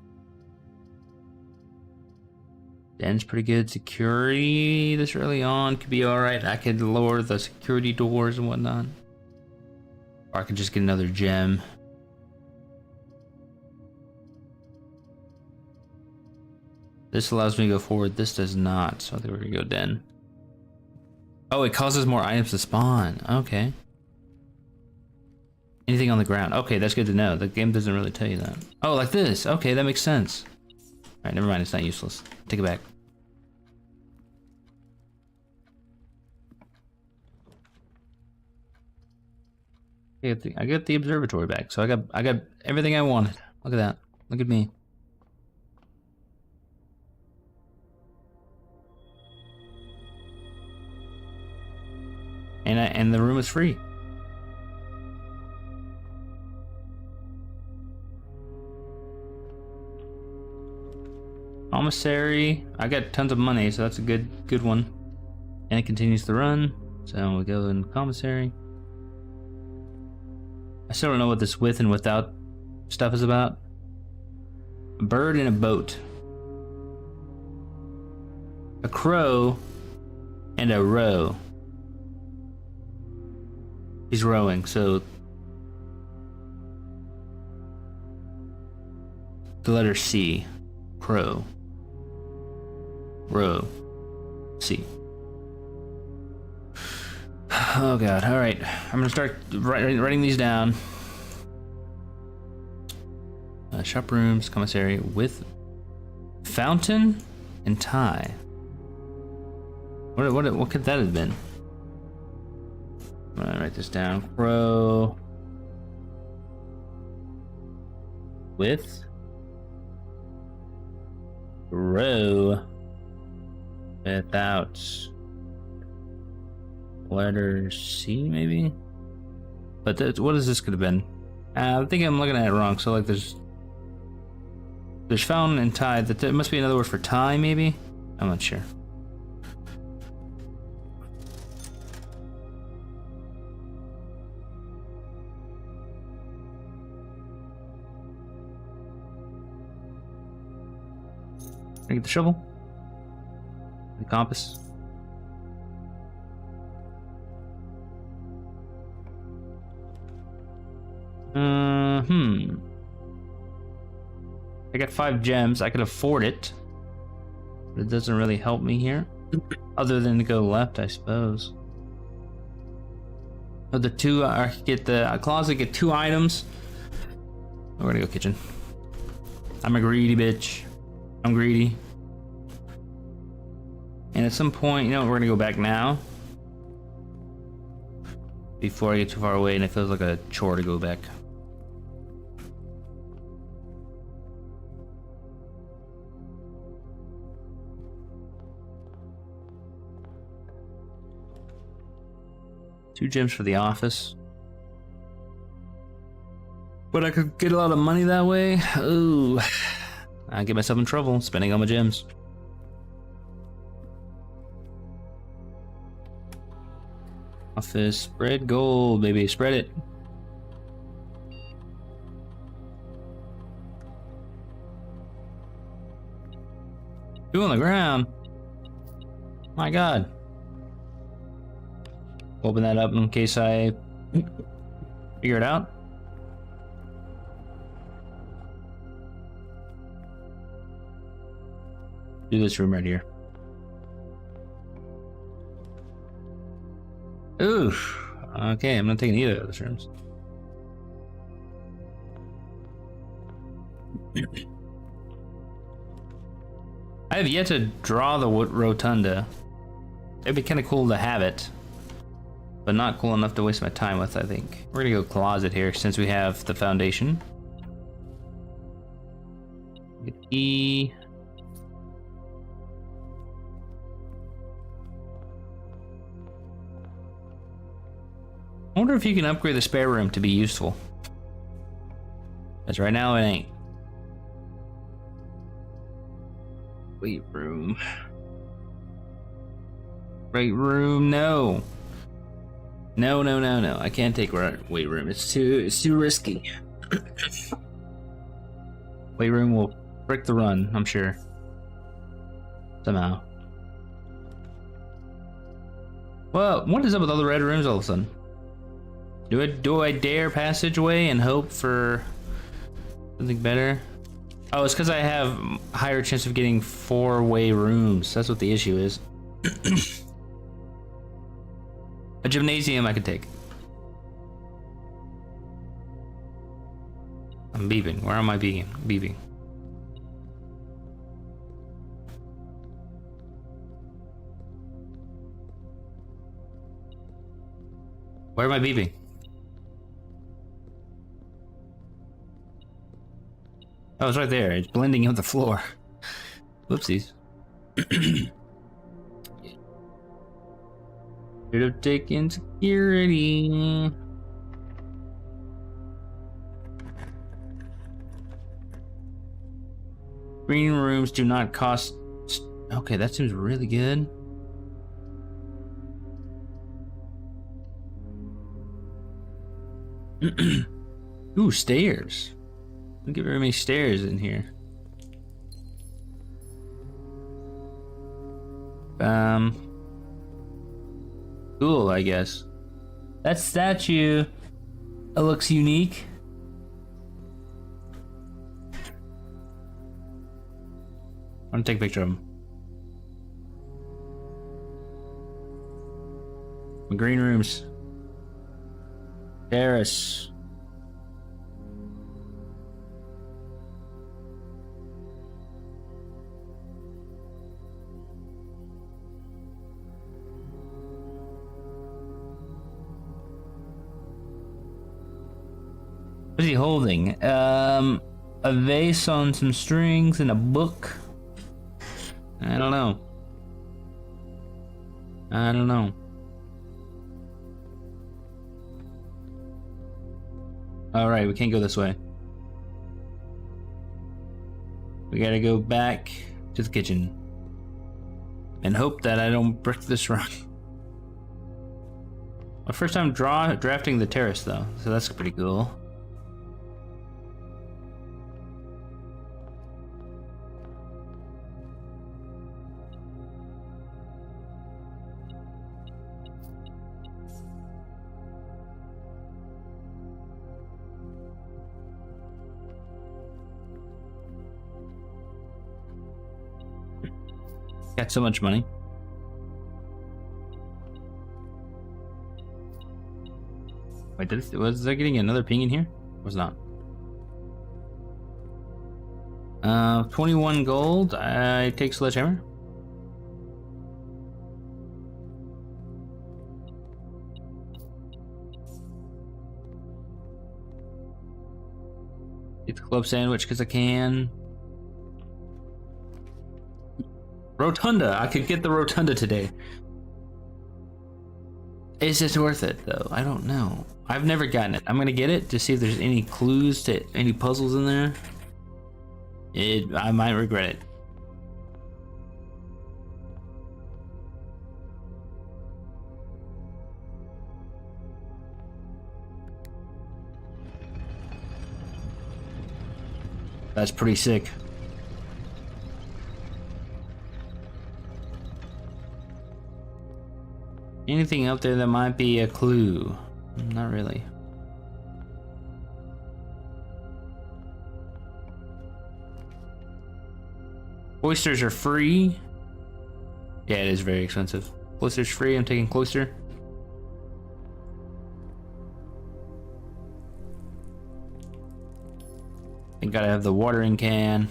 Den's pretty good. Security this early on could be alright. I could lower the security doors and whatnot. Or I could just get another gem. This allows me to go forward. This does not. So I think we're gonna go Den. Oh, it causes more items to spawn. Okay. Anything on the ground. Okay, that's good to know. The game doesn't really tell you that. Oh, like this. Okay, that makes sense. Alright, never mind. It's not useless. Take it back. I get the observatory back. So I got everything I wanted. Look at that. Look at me. And the room is free. Commissary. I got tons of money, so that's a good one. And it continues to run. So we go in commissary. I still don't know what this with and without stuff is about. A bird in a boat. A crow and a row. He's rowing, so the letter C. Crow. Row. C. Oh god, alright. I'm gonna start writing these down. Shop rooms, commissary with fountain and tie. What could that have been? I'm gonna write this down. Crow with row without letter C, maybe. But what is this could have been? I think I'm looking at it wrong. So like there's fountain and tie. That must be another word for tie, maybe. I'm not sure. Can I get the shovel? The compass? I got 5 gems. I could afford it. But it doesn't really help me here. Other than to go left, I suppose. Oh, the 2, I could get the closet, get 2 items. We're gonna go kitchen. I'm a greedy bitch. I'm greedy. And at some point, you know, we're gonna go back now. Before I get too far away and it feels like a chore to go back. Two gems for the office. But I could get a lot of money that way. Ooh. I get myself in trouble spending all my gems. Office, spread gold, baby, spread it. Two on the ground. My God. Open that up in case I figure it out. Do this room right here. Oof. Okay, I'm not taking either of those rooms. I have yet to draw the rotunda. It'd be kind of cool to have it, but not cool enough to waste my time with, I think. We're gonna go closet here since we have the foundation. Get E. I wonder if you can upgrade the spare room to be useful. Because right now it ain't. Weight room. Weight room, no. No, no, no, no. I can't take weight room. It's too risky. Weight room will break the run, I'm sure. Somehow. Well, what is up with all the red rooms all of a sudden? Do I dare passageway and hope for something better? Oh, it's because I have higher chance of getting 4-way rooms. That's what the issue is. A gymnasium I could take. I'm beeping. Where am I beeping? Where am I beeping? Oh, it's right there. It's blending in with the floor. Whoopsies. Should have taken security. Green rooms do not cost. Okay, that seems really good. Ooh, stairs. Don't get very many stairs in here. Cool, I guess. That statue, it looks unique. I want to take a picture of him. The green rooms. Terrace. What is he holding? A vase on some strings and a book. I don't know. Alright, we can't go this way. We gotta go back to the kitchen. And hope that I don't brick this run. My first time drafting the terrace though, so that's pretty cool. Got so much money. Wait, was I getting another ping in here? Was not. 21 gold. I take sledgehammer. Get the club sandwich because I can. Rotunda. I could get the rotunda today. Is it worth it though? I don't know. I've never gotten it. I'm gonna get it to see if there's any clues to any puzzles in there. I might regret it. That's pretty sick. Anything up there that might be a clue? Not really. Oysters are free. Yeah, it is very expensive. Cloister's free. I'm taking cloister. I gotta have the watering can.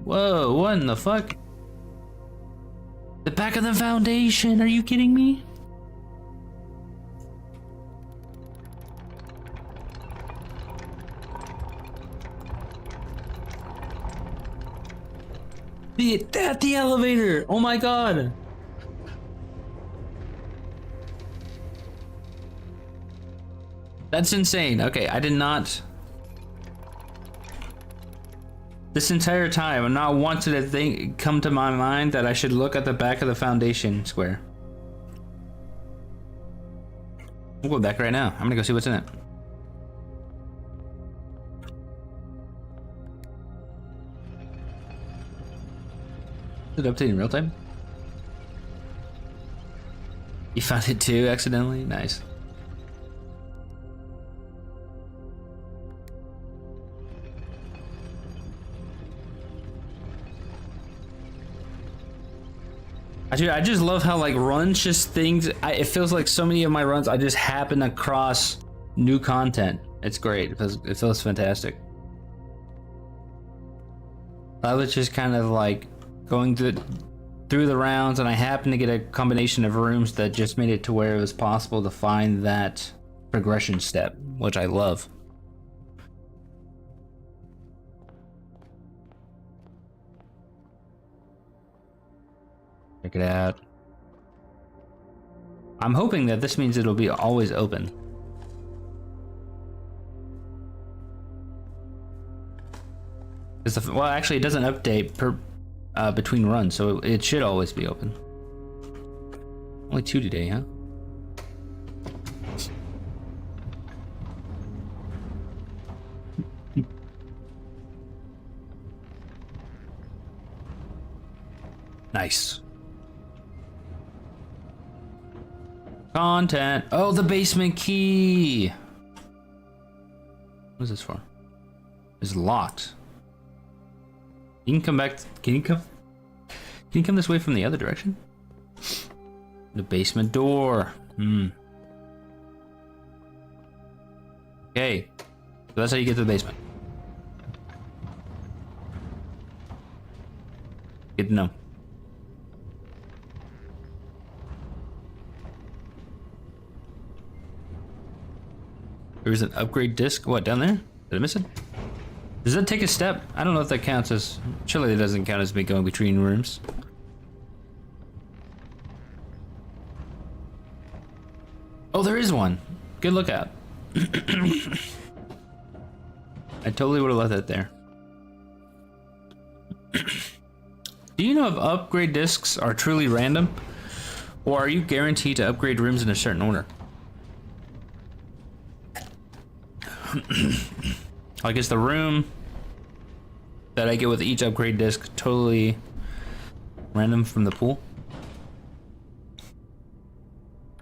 Whoa, what in the fuck? The back of the foundation, are you kidding me? The elevator! Oh my god! That's insane. Okay, I did not. This entire time, I'm not wanting to think come to my mind that I should look at the back of the foundation square. We'll go back right now. I'm gonna go see what's in it. Is it updating in real time? You found it too accidentally? Nice. I just love how like runs just things. It feels like so many of my runs I just happen across new content. It's great. It feels fantastic. I was just kind of like going through the rounds, and I happened to get a combination of rooms that just made it to where it was possible to find that progression step, which I love. Check it out. I'm hoping that this means it'll be always open. Well, actually, it doesn't update between runs, so it should always be open. Only 2 today, huh? Nice. Content. Oh, the basement key. What is this for? It's locked. You can come back. Can you come this way from the other direction? The basement door. Okay. So that's how you get to the basement. Good to know. There's an upgrade disc. What, down there? Did I miss it? Does that take a step? I don't know if that counts as... Surely it doesn't count as me going between rooms. Oh, there is one. Good lookout. I totally would have left that there. Do you know if upgrade discs are truly random? Or are you guaranteed to upgrade rooms in a certain order? I guess the room that I get with each upgrade disc totally random from the pool.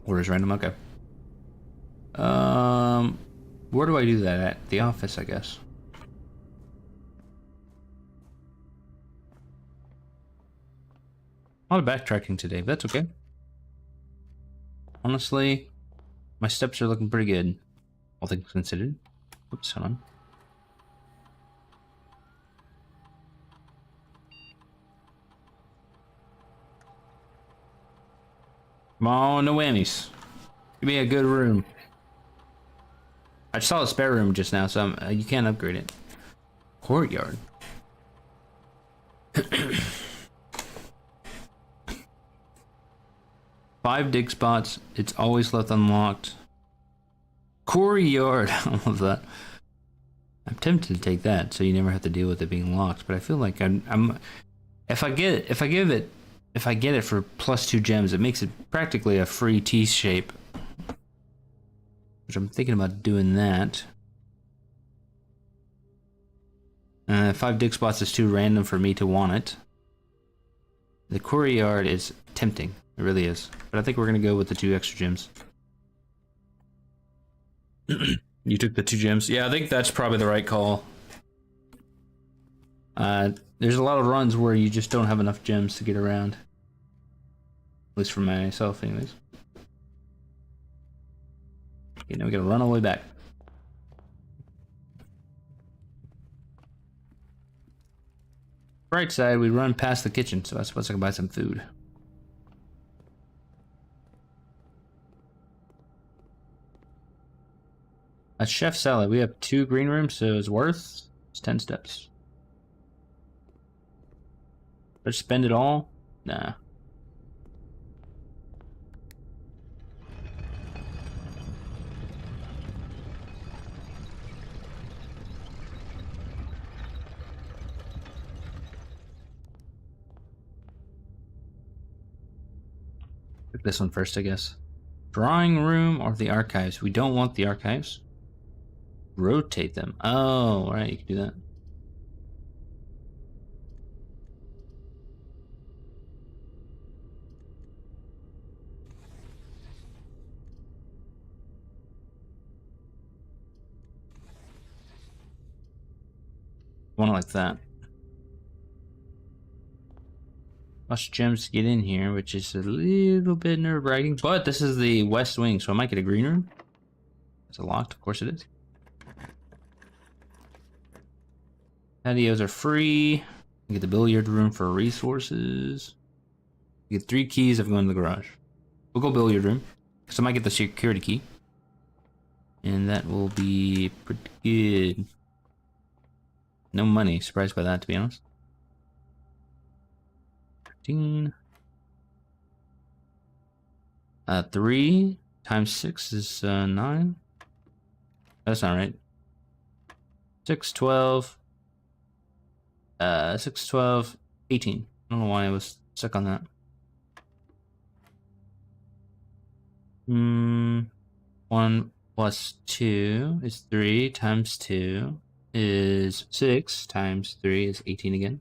Or is random? Okay. Where do I do that at? The office, I guess. A lot of backtracking today, but that's okay. Honestly, my steps are looking pretty good, all things considered. Oops, hold on. Come on, no whammies. Give me a good room. I saw a spare room just now, so you can't upgrade it. Courtyard. 5 dig spots. It's always left unlocked. Courtyard. I love that. I'm tempted to take that, so you never have to deal with it being locked. But I feel like if I get it for +2 gems, it makes it practically a free T shape. Which I'm thinking about doing that. 5 dig spots is too random for me to want it. The courtyard is tempting. It really is. But I think we're gonna go with the 2 extra gems. You took the 2 gems? Yeah, I think that's probably the right call. There's a lot of runs where you just don't have enough gems to get around. At least for myself, anyways. Okay, now we gotta run all the way back. Right side, we run past the kitchen, so I suppose I can buy some food. A chef salad. We have 2 green rooms, so it's 10 steps. Let's spend it all? Nah. Pick this one first, I guess. Drawing room or the archives? We don't want the archives. Rotate them. Oh, right, you can do that. Want it like that. Lots of gems to get in here, which is a little bit nerve-wracking. But this is the west wing, so I might get a green room. Is it locked? Of course it is. Patios are free. You get the billiard room for resources. You get 3 keys of going to the garage. We'll go billiard room, because I might get the security key. And that will be pretty good. No money. Surprised by that, to be honest. 13. 3 times 6 is 9. That's not right. 6, 12. 6, 12, 18. I don't know why I was stuck on that. 1 plus 2 is 3 times 2 is 6 times 3 is 18 again.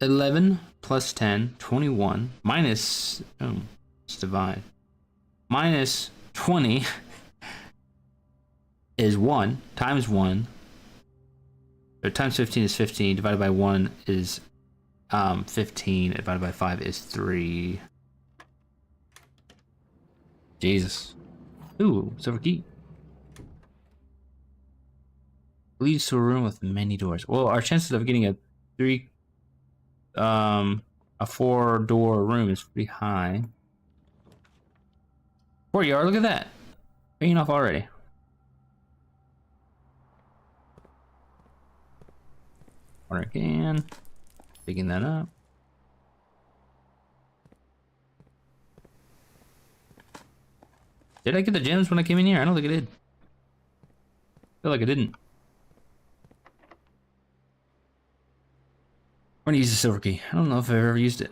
11 plus 10, 21 minus, let's divide. Minus 20 is 1 times 1. Or times 15 is 15, divided by 1 is 15, divided by 5 is 3. Jesus. Ooh, silver key. Leads to a room with many doors. Well, our chances of getting a 4-door room is pretty high. Courtyard, look at that. Paying off already. Water again. Picking that up. Did I get the gems when I came in here? I don't think I did. I feel like I didn't. I'm gonna use the silver key. I don't know if I've ever used it.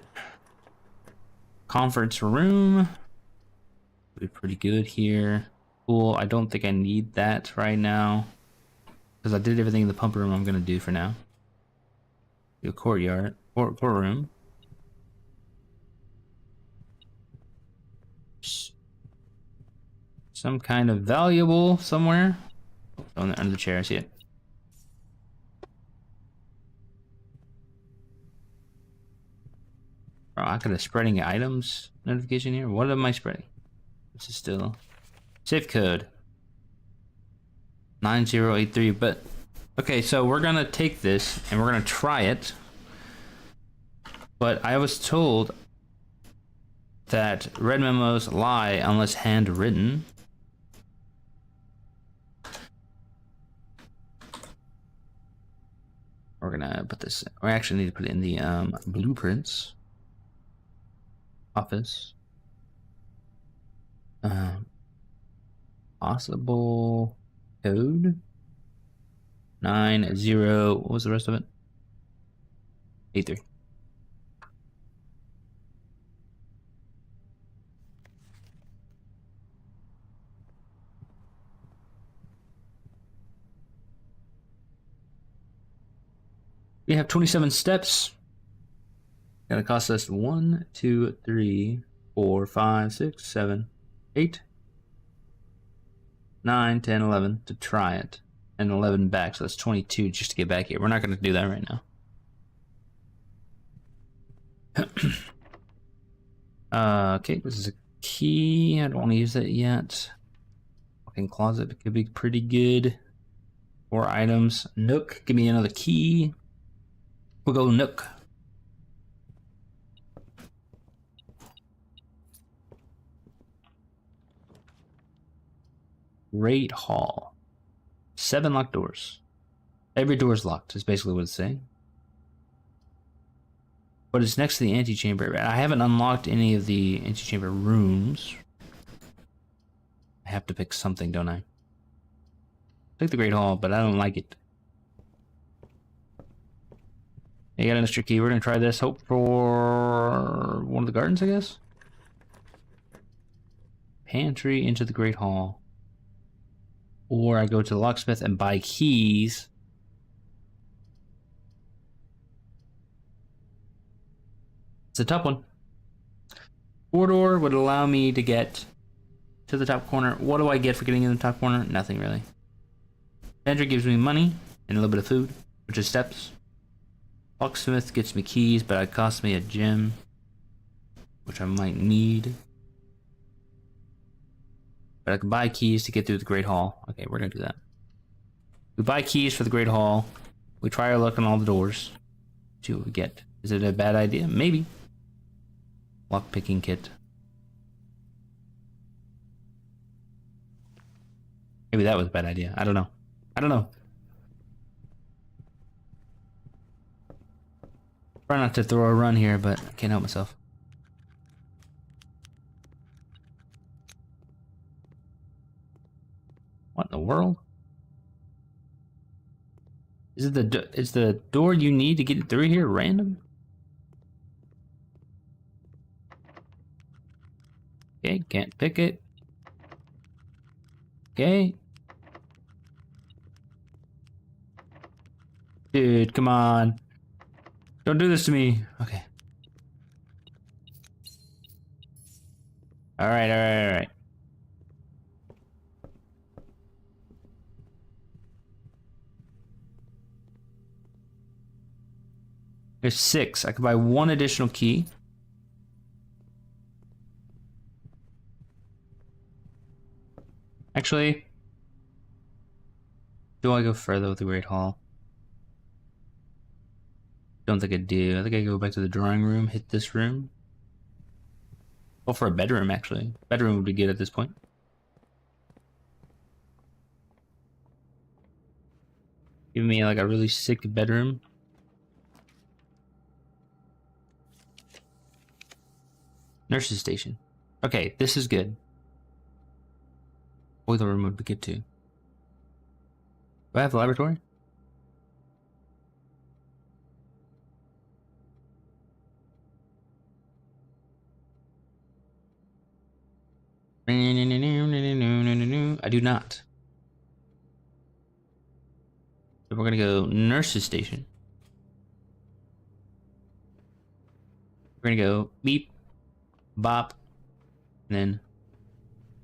Conference room. Be pretty good here. Cool. I don't think I need that right now, because I did everything in the pump room I'm gonna do for now. Do a courtyard. Courtroom. Some kind of valuable somewhere. Oh, under the chair, I see it. Oh, I could have spreading items notification here. What am I spreading? This is still safe code 9083. But okay, so we're gonna take this and we're gonna try it. But I was told that red memos lie unless handwritten. We're gonna put this. We actually need to put it in the blueprints office. Possible code 90. What was the rest of it? 83. We have 27 steps. Gonna cost us 1, 2, 3, 4, 5, 6, 7, 8, 9, 10, 11 to try it. And 11 back, so that's 22 just to get back here. We're not gonna do that right now. Okay, this is a key. I don't want to use that yet. Walk-in closet could be pretty good. 4 items. Nook, give me another key. We'll go Nook. Great Hall. 7 locked doors. Every door is locked, is basically what it's saying. But it's next to the antechamber. I haven't unlocked any of the antechamber rooms. I have to pick something, don't I? Take the Great Hall, but I don't like it. You got an extra key. We're gonna try this. Hope for one of the gardens, I guess. Pantry into the Great Hall. Or I go to the locksmith and buy keys. It's a tough one. Corridor would allow me to get to the top corner. What do I get for getting in the top corner? Nothing really. Pantry gives me money and a little bit of food, which is steps. Locksmith gets me keys, but it costs me a gem, which I might need. But I can buy keys to get through the Great Hall. Okay, we're gonna do that. We buy keys for the Great Hall. We try our luck on all the doors. See what we get. Is it a bad idea? Maybe. Lock-picking kit. Maybe that was a bad idea. I don't know. I don't know. Try not to throw a run here, but I can't help myself. What in the world? Is the door you need to get through here random? Okay, can't pick it. Okay. Dude, come on. Don't do this to me. Okay. Alright. There's 6. I could buy 1 additional key. Actually, do I go further with the Great Hall? Don't think I do. I think I go back to the drawing room, hit this room. Well, for a bedroom, actually. Bedroom would be good at this point. Give me like a really sick bedroom. Nurse's station. Okay, this is good. Boiler room would be good too. Do I have a laboratory? I do not. So we're gonna go nurse's station. We're gonna go beep, bop, and then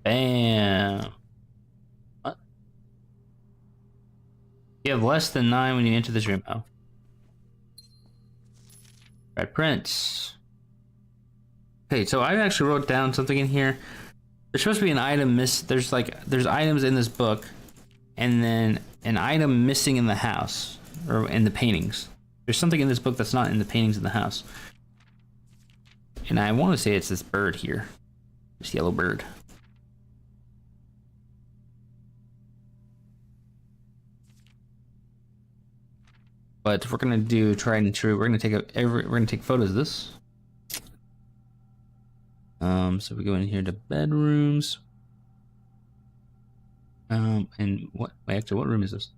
bam. What? You have less than 9 when you enter this room. Oh. Red prints. Okay, so I actually wrote down something in here. There's supposed to be an item there's items in this book, and then an item missing in the house, or in the paintings. There's something in this book that's not in the paintings in the house. And I want to say it's this bird here. This yellow bird. But if we're gonna do tried and true, we're gonna take photos of this. So we go in here to bedrooms. And what? Wait, actually, what room is this?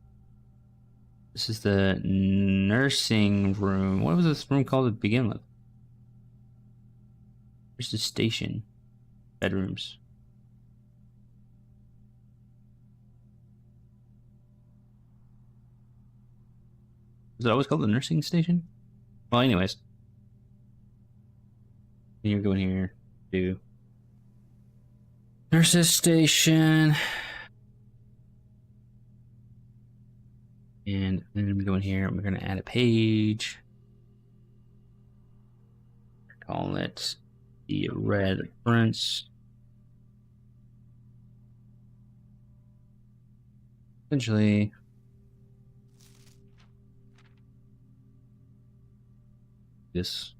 This is the nursing room. What was this room called to begin with? Where's the station? Bedrooms. Is it always called the nursing station? Well, anyways. You're going here to nurses station. And then we go in here and we're going to add a page. Call it the Red Prince. Essentially, this.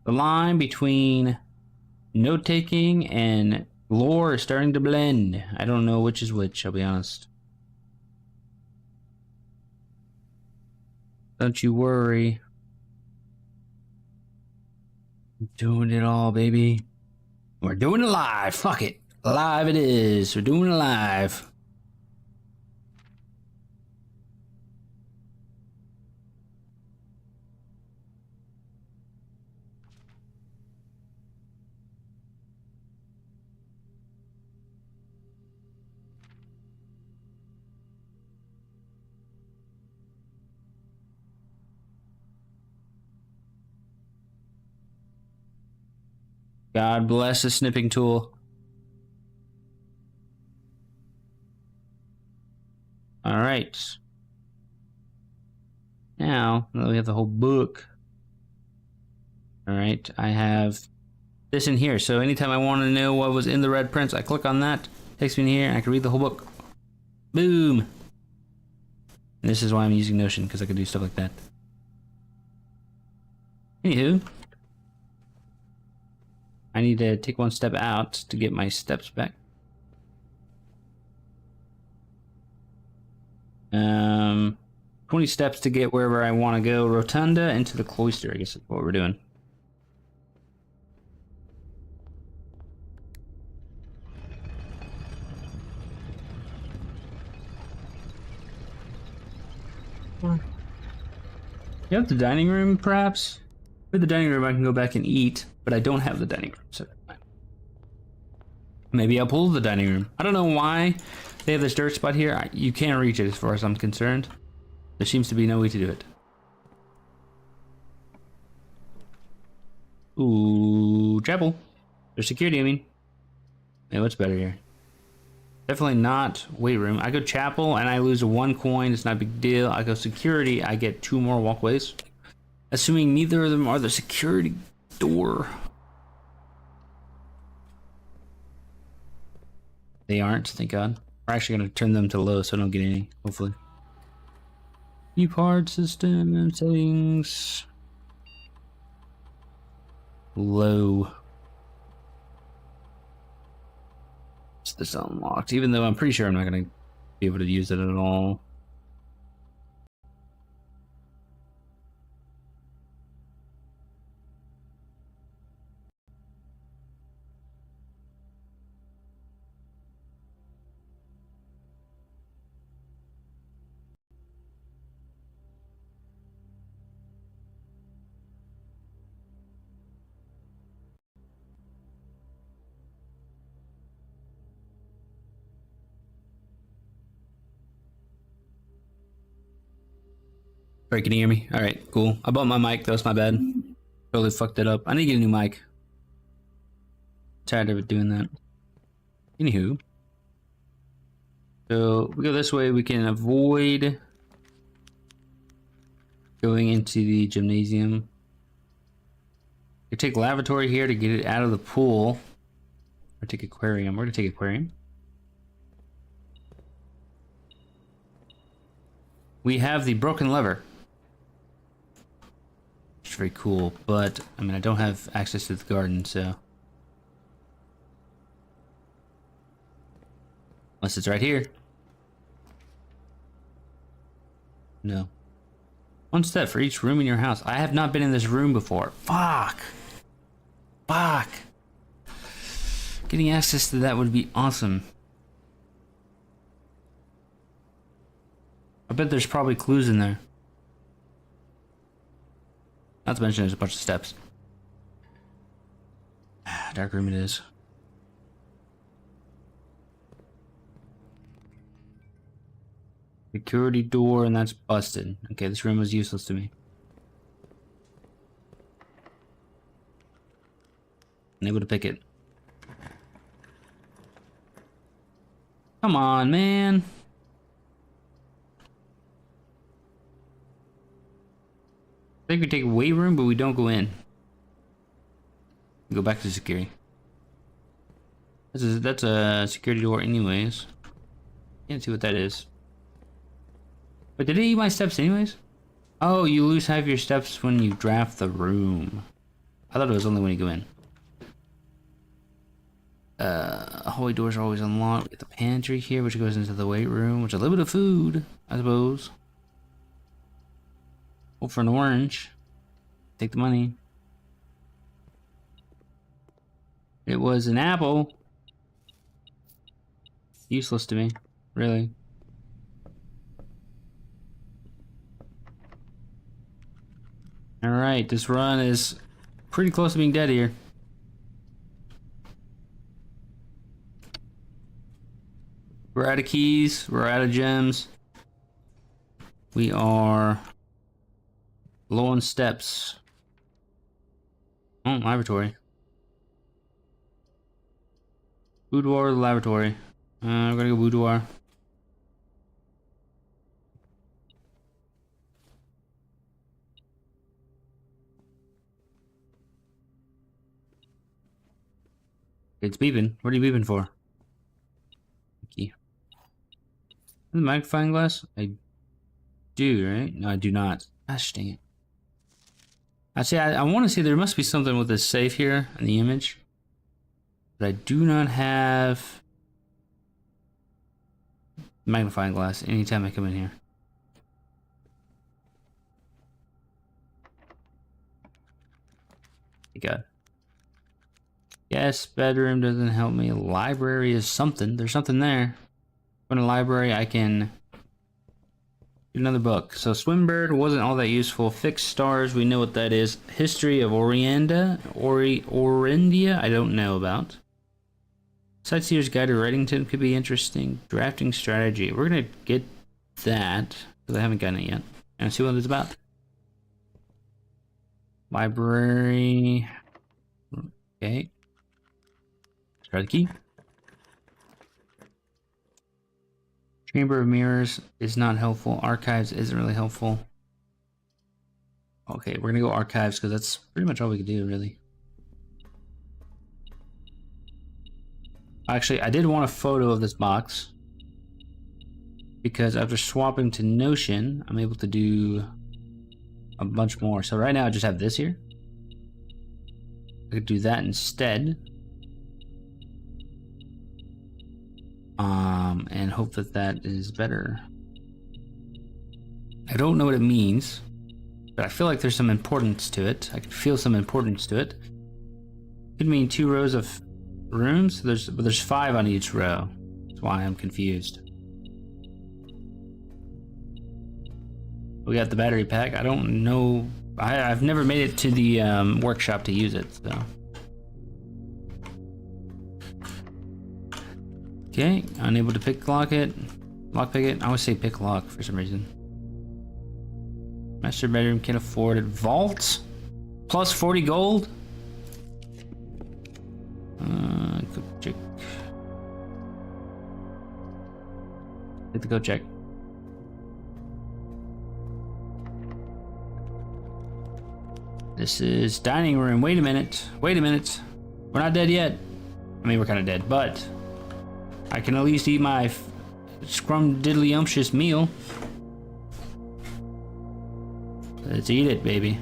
The line between note-taking and Lore is starting to blend. I don't know which is which, I'll be honest. Don't you worry. I'm doing it all, baby. We're doing it live. Fuck it. Live it is. We're doing it live. God bless the snipping tool. All right. Now that we have the whole book. All right, I have this in here. So anytime I want to know what was in the Red Prince, I click on that, takes me in here, and I can read the whole book. Boom. And this is why I'm using Notion, because I can do stuff like that. Anywho, I need to take one step out to get my steps back. 20 steps to get wherever I want to go. Rotunda into the cloister, I guess that's what we're doing. You have the dining room, perhaps? With the dining room, I can go back and eat, but I don't have the dining room, so maybe I'll pull the dining room. I don't know why they have this dirt spot here. You can't reach it as far as I'm concerned. There seems to be no way to do it. Ooh, chapel. There's security, I mean. Hey, what's better here? Definitely not weight room. I go chapel and I lose 1 coin. It's not a big deal. I go security. I get 2 more walkways. Assuming neither of them are the security door. They aren't, thank God. We're actually going to turn them to low so I don't get any, hopefully. View card system settings. Low. Is this unlocked? Even though I'm pretty sure I'm not going to be able to use it at all. Alright, can you hear me? Alright, cool. I bought my mic, that was my bad. Totally fucked it up. I need to get a new mic. Tired of it doing that. Anywho. So, we go this way, we can avoid going into the gymnasium. You take lavatory here to get it out of the pool. Or take aquarium. We're gonna take aquarium. We have the broken lever. It's very cool, but I mean I don't have access to the garden, so unless it's right here. No. 1 step for each room in your house. I have not been in this room before. Fuck. Fuck. Getting access to that would be awesome. I bet there's probably clues in there. Not to mention there's a bunch of steps. Dark room it is. Security door, and that's busted. Okay, this room was useless to me. Unable to pick it. Come on, man. I think we take weight room, but we don't go in. We go back to security. That's a security door anyways. Can't see what that is. But did it eat my steps anyways? Oh, you lose half your steps when you draft the room. I thought it was only when you go in. Hallway doors are always unlocked. We get the pantry here, which goes into the weight room, which is a little bit of food, I suppose. Hope for an orange. Take the money. It was an apple. Useless to me, really. Alright, this run is pretty close to being dead here. We're out of keys, we're out of gems. We are low on steps. Oh, laboratory. Boudoir, laboratory. We're gonna go boudoir. It's beeping. What are you beeping for? Key. The magnifying glass? I do, right? No, I do not. Gosh dang it. Actually, I want to see, there must be something with this safe here in the image. But I do not have magnifying glass anytime I come in here. Thank God. Yes, bedroom doesn't help me. Library is something. There's something there. Go to the library, I can get another book. So Swimbird wasn't all that useful. Fixed stars, we know what that is. History of Orindia, I don't know about. Sightseer's Guide to Reddington could be interesting. Drafting strategy. We're gonna get that because I haven't gotten it yet. And see what it's about. Library. Okay. Try the key. Chamber of Mirrors is not helpful. Archives isn't really helpful. Okay, we're gonna go archives because that's pretty much all we can do, really. Actually, I did want a photo of this box because after swapping to Notion, I'm able to do a bunch more. So right now I just have this here. I could do that instead. And hope that that is better. I don't know what it means, but I feel like there's some importance to it. I can feel some importance to it. Could mean 2 rows of rooms. But there's 5 on each row. That's why I'm confused. We got the battery pack. I don't know. I've never made it to the workshop to use it, so. Okay, unable to lockpick it. I always say pick lock for some reason. Master bedroom, can't afford it. Vault? Plus 40 gold? Go check. Hit the go check. This is dining room. Wait a minute. Wait a minute. We're not dead yet. I mean, we're kind of dead, but I can at least eat my scrum-diddly-umptious meal. Let's eat it, baby.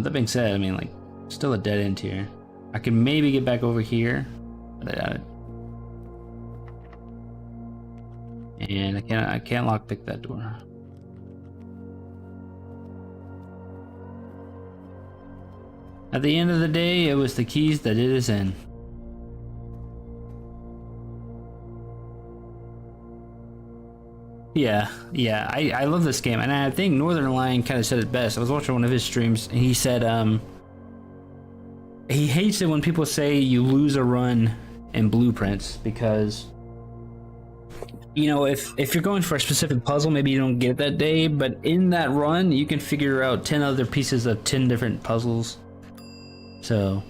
That being said, I mean, like, still a dead end here. I can maybe get back over here, but I doubt it. And I can't lockpick that door. At the end of the day, it was the keys that did us in. Yeah, I love this game, and I think Northern Lion kind of said it best. I was watching one of his streams, and he said he hates it when people say you lose a run in Blueprints because, you know, if you're going for a specific puzzle, maybe you don't get it that day, but in that run, you can figure out 10 other pieces of 10 different puzzles. So,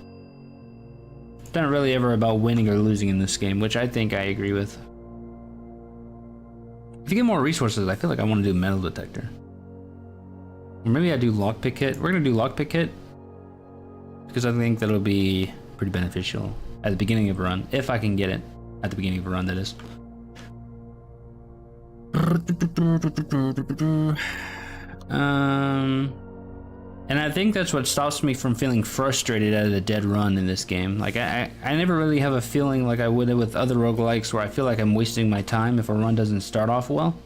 it's not really ever about winning or losing in this game, which I think I agree with. If you get more resources, I feel like I want to do metal detector. Or maybe I do lockpick kit. We're going to do lockpick kit because I think that'll be pretty beneficial at the beginning of a run, if I can get it at the beginning of a run, that is. And I think that's what stops me from feeling frustrated at a dead run in this game. Like, I never really have a feeling like I would with other roguelikes where I feel like I'm wasting my time if a run doesn't start off well.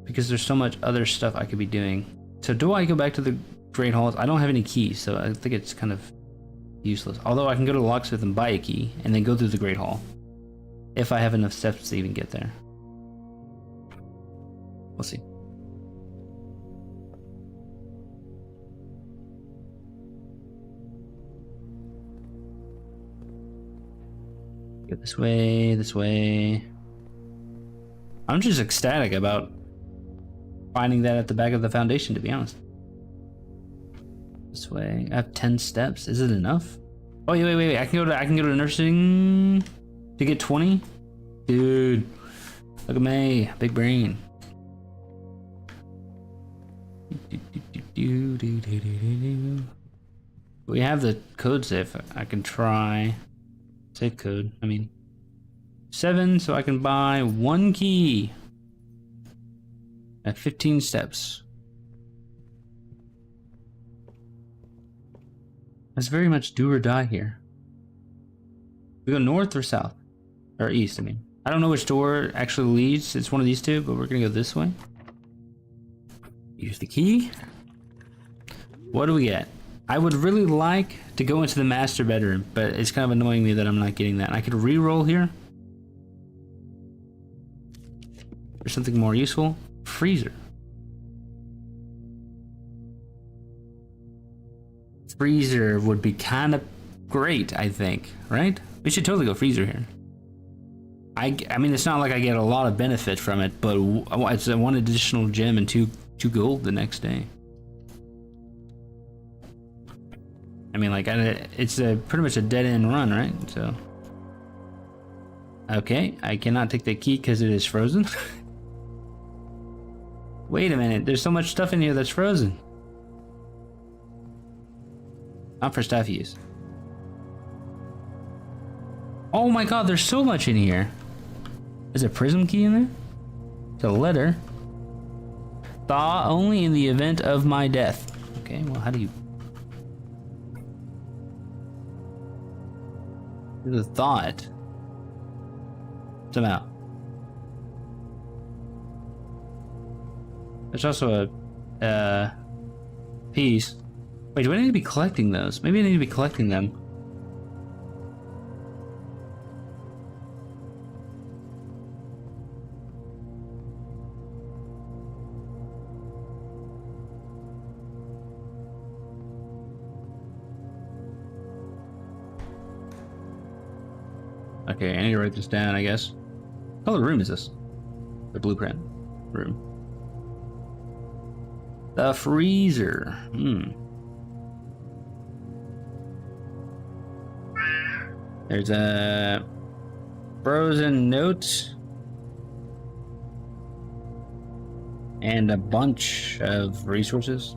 Because there's so much other stuff I could be doing. So do I go back to the Great Halls? I don't have any keys, so I think it's kind of useless. Although I can go to the locksmith and buy a key, and then go through the Great Hall. If I have enough steps to even get there. We'll see. Go this way, this way. I'm just ecstatic about finding that at the back of the foundation, to be honest. This way. I have 10 steps. Is it enough? Oh, wait. I can go to nursing to get 20? Dude. Look at me. Big brain. We have the code safe. I can try. Safe code. I mean, 7, so I can buy 1 key at 15 steps. That's very much do or die here. We go north or south? Or east, I mean. I don't know which door actually leads. It's one of these two, but we're gonna go this way. Use the key. What do we get? I would really like to go into the master bedroom, but it's kind of annoying me that I'm not getting that. I could re-roll here. For something more useful. Freezer. Freezer would be kind of great, I think, right? We should totally go freezer here. I mean, it's not like I get a lot of benefit from it, but it's a 1 additional gem and 2 gold the next day. I mean, like, it's pretty much a dead-end run, right? So, okay, I cannot take the key because it is frozen. Wait a minute, there's so much stuff in here that's frozen. Not for stuff use. Oh my god, there's so much in here. Is a prism key in there? It's a letter. Thaw only in the event of my death. Okay, well, how do you... The thought. Somehow. There's also a piece. Wait, do I need to be collecting those? Maybe I need to be collecting them. Okay, I need to write this down, I guess. What color room is this? The blueprint room. The freezer. There's a frozen note and a bunch of resources.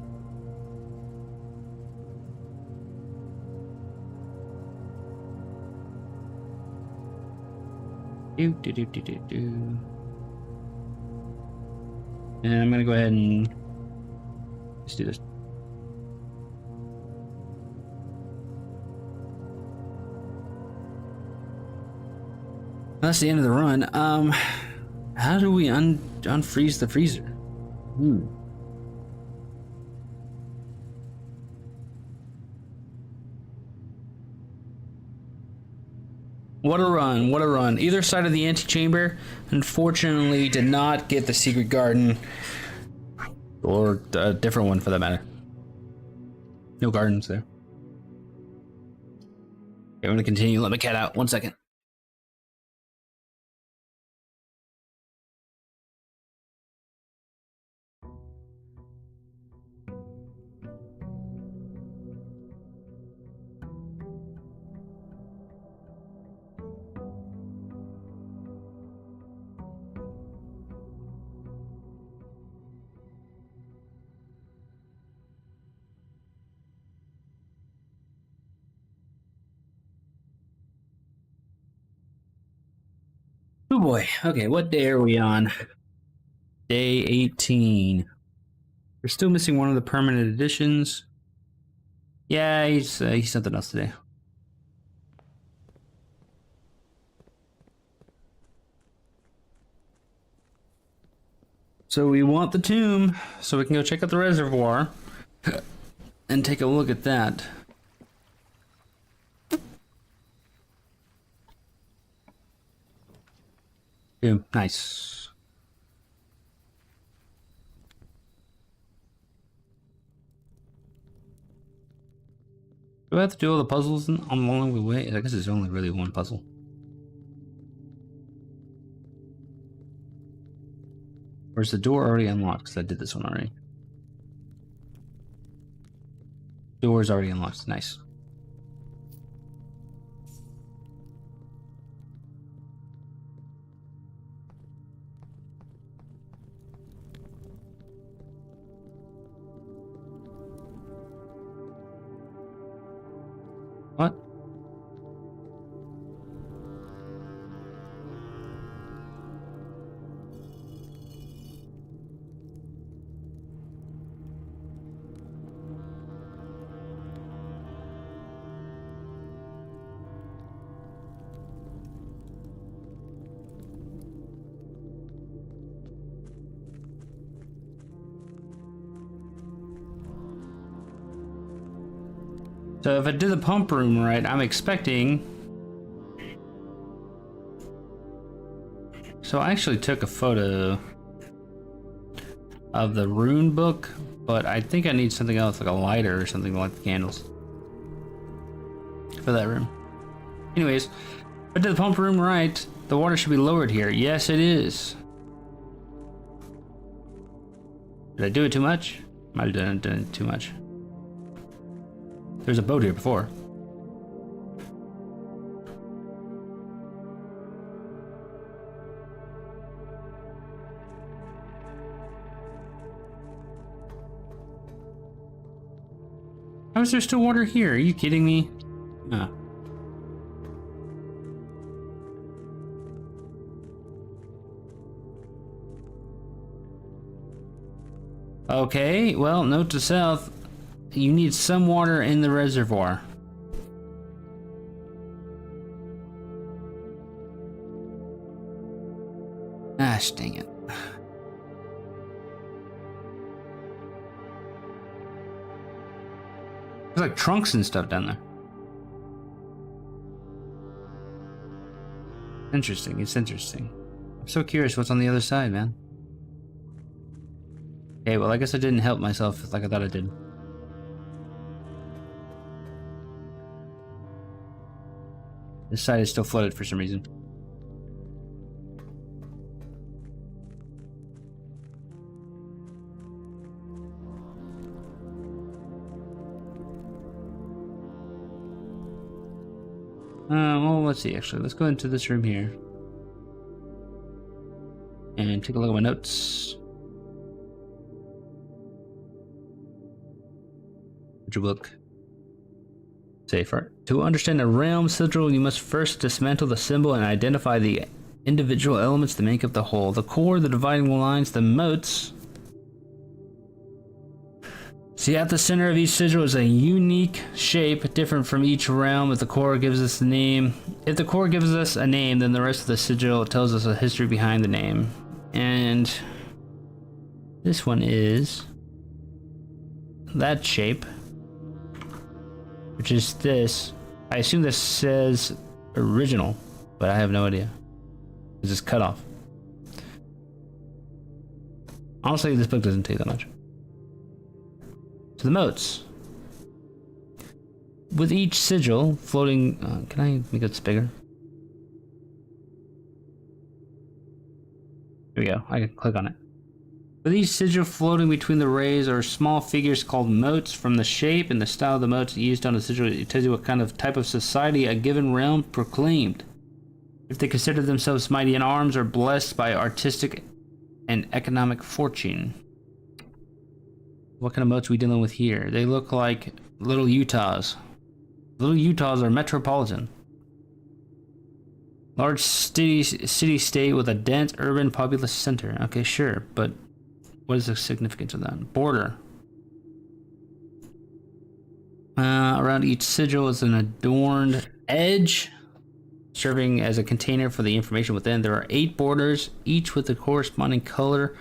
And I'm gonna go ahead and let's do this. That's the end of the run. How do we unfreeze the freezer? What a run, what a run. Either side of the antechamber, unfortunately, did not get the secret garden. Or a different one for that matter. No gardens there. Okay, I'm gonna continue. Let my cat out. 1 second. Oh boy. Okay, what day are we on? Day 18. We're still missing one of the permanent additions. Yeah, he's something else today. So we want the tomb, so we can go check out the reservoir and take a look at that. Boom, nice. Do I have to do all the puzzles along the way? I guess it's only really one puzzle. Or is the door already unlocked? Because I did this one already. Door is already unlocked. Nice. What? So if I did the pump room right, I'm expecting... So I actually took a photo of the rune book, but I think I need something else, like a lighter or something like the candles for that room. Anyways, if I did the pump room right, the water should be lowered here. Yes, it is. Did I do it too much? Might have done it too much. There's a boat here before. How is there still water here? Are you kidding me? Huh. Okay, well, note to self. You need some water in the reservoir. Gosh, dang it. There's like trunks and stuff down there. Interesting, it's interesting. I'm so curious what's on the other side, man. Okay, well, I guess I didn't help myself like I thought I did. This side is still flooded for some reason. Well, let's see, actually. Let's go into this room here. And take a look at my notes. What's your book? Safer. To understand a realm sigil, you must first dismantle the symbol and identify the individual elements that make up the whole. The core, the dividing lines, the motes. See, at the center of each sigil is a unique shape, different from each realm. If the core gives us a name, then the rest of the sigil tells us a history behind the name. And this one is that shape, which is this. I assume this says original, but I have no idea. It's just cut off. Honestly, this book doesn't take that much. So the motes. With each sigil floating... can I make this bigger? Here we go. I can click on it. With each sigil floating between the rays are small figures called motes. From the shape and the style of the motes used on the sigil, it tells you what kind of type of society a given realm proclaimed. If they consider themselves mighty in arms or blessed by artistic and economic fortune. What kind of motes are we dealing with here? They look like little Utahs. Little Utahs are metropolitan. Large city-state with a dense urban populous center. Okay, sure, but what is the significance of that? Border. Around each sigil is an adorned edge, serving as a container for the information within. There are 8 borders, each with a corresponding color.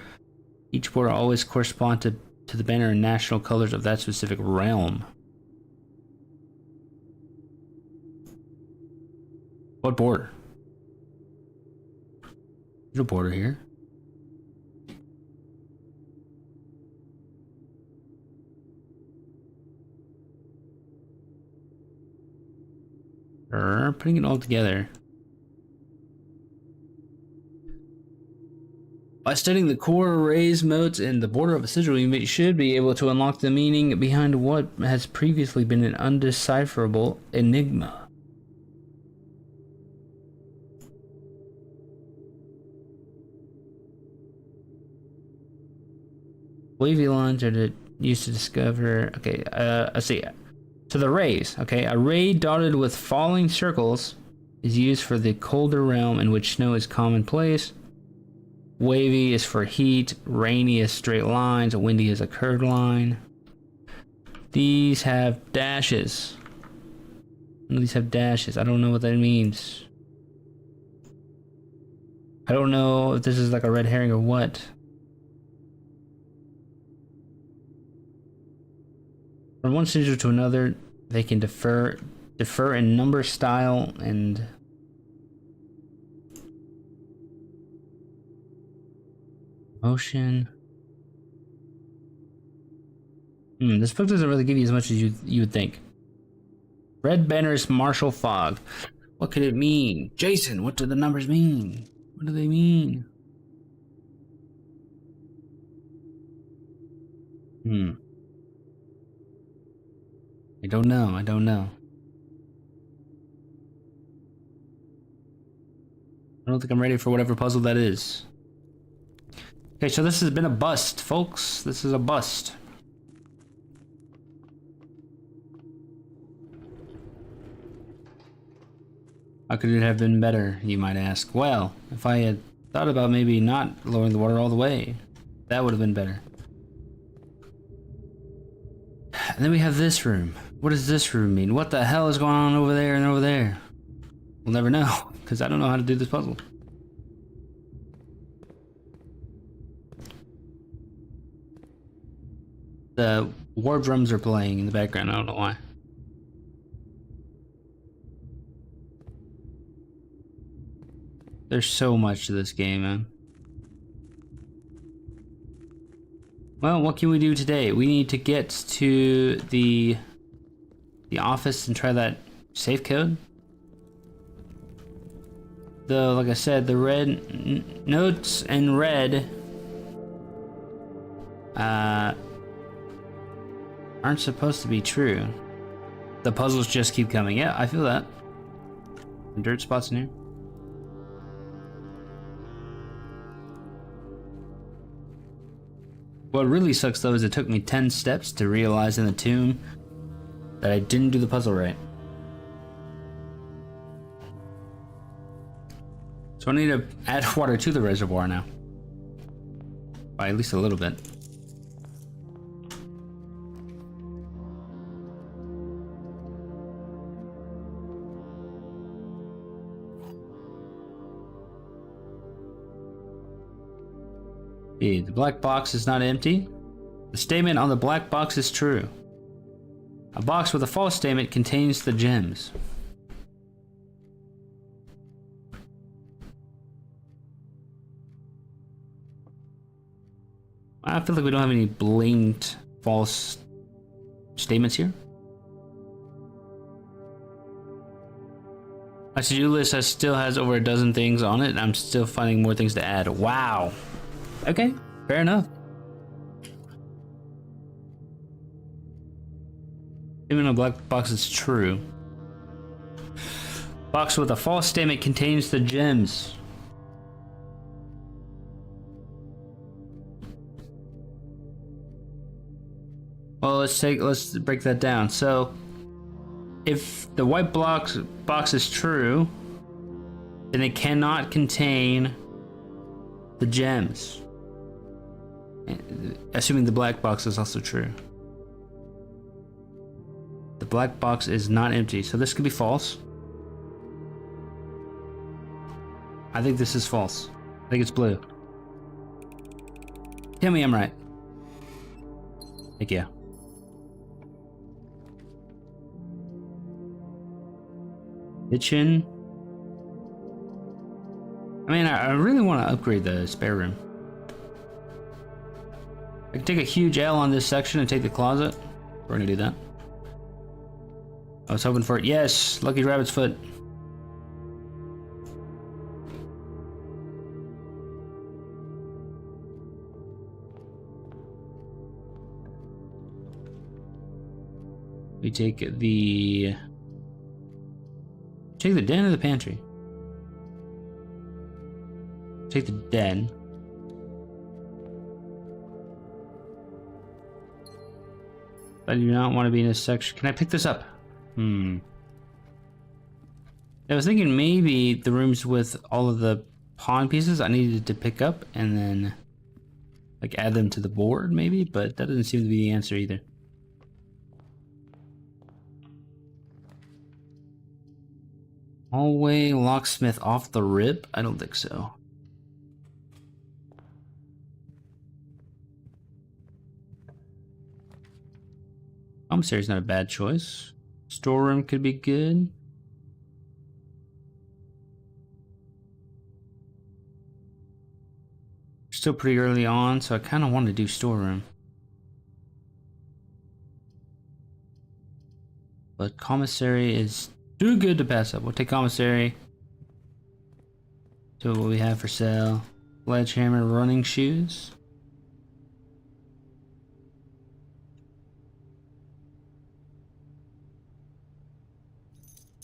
Each border always corresponds to the banner and national colors of that specific realm. What border? There's a border here. Putting it all together. By studying the core arrays, modes, and the border of a sigil, you should be able to unlock the meaning behind what has previously been an undecipherable enigma. Wavy lines are used to discover. Okay, let's see. So the rays. Okay, a ray dotted with falling circles is used for the colder realm in which snow is commonplace. Wavy is for heat. Rainy is straight lines. Windy is a curved line. These have dashes. None of these have dashes. I don't know what that means. I don't know if this is like a red herring or what. From one sigil to another, they can differ in number, style, and motion. This book doesn't really give you as much as you would think. Red banners, martial fog. What could it mean? Jason, what do the numbers mean? What do they mean? I don't know. I don't think I'm ready for whatever puzzle that is. Okay, so this has been a bust, folks. This is a bust. How could it have been better, you might ask? Well, if I had thought about maybe not lowering the water all the way, that would have been better. And then we have this room. What does this room mean? What the hell is going on over there and over there? We'll never know, because I don't know how to do this puzzle. The war drums are playing in the background, I don't know why. There's so much to this game, man. Well, what can we do today? We need to get to the office and try that safe code. Though, like I said, the red notes in red aren't supposed to be true. The puzzles just keep coming. Yeah, I feel that. Some dirt spots in here. What really sucks though is it took me 10 steps to realize in the tomb that I didn't do the puzzle right. So I need to add water to the reservoir now. By at least a little bit. The black box is not empty. The statement on the black box is true. A box with a false statement contains the gems. I feel like we don't have any blatant false statements here. My to-do list still has over a dozen things on it, and I'm still finding more things to add. Wow. Okay, fair enough. Even a black box is true. Box with a false statement contains the gems. Well, let's break that down. So, if the white box is true, then it cannot contain the gems. Assuming the black box is also true. The black box is not empty, so this could be false. I think this is false. I think it's blue. Tell me I'm right. Thank you. Kitchen. I mean, I really want to upgrade the spare room. I can take a huge L on this section and take the closet. We're gonna do that. I was hoping for it. Yes! Lucky rabbit's foot. We take the den or the pantry? Take the den. I do not want to be in this section. Can I pick this up? I was thinking maybe the rooms with all of the pawn pieces I needed to pick up and then like add them to the board maybe, but that doesn't seem to be the answer either. Hallway locksmith off the rip? I don't think so. Commissary's not a bad choice. Storeroom could be good. Still pretty early on, so I kind of want to do storeroom. But commissary is too good to pass up. We'll take commissary. So what we have for sale. Sledgehammer running shoes.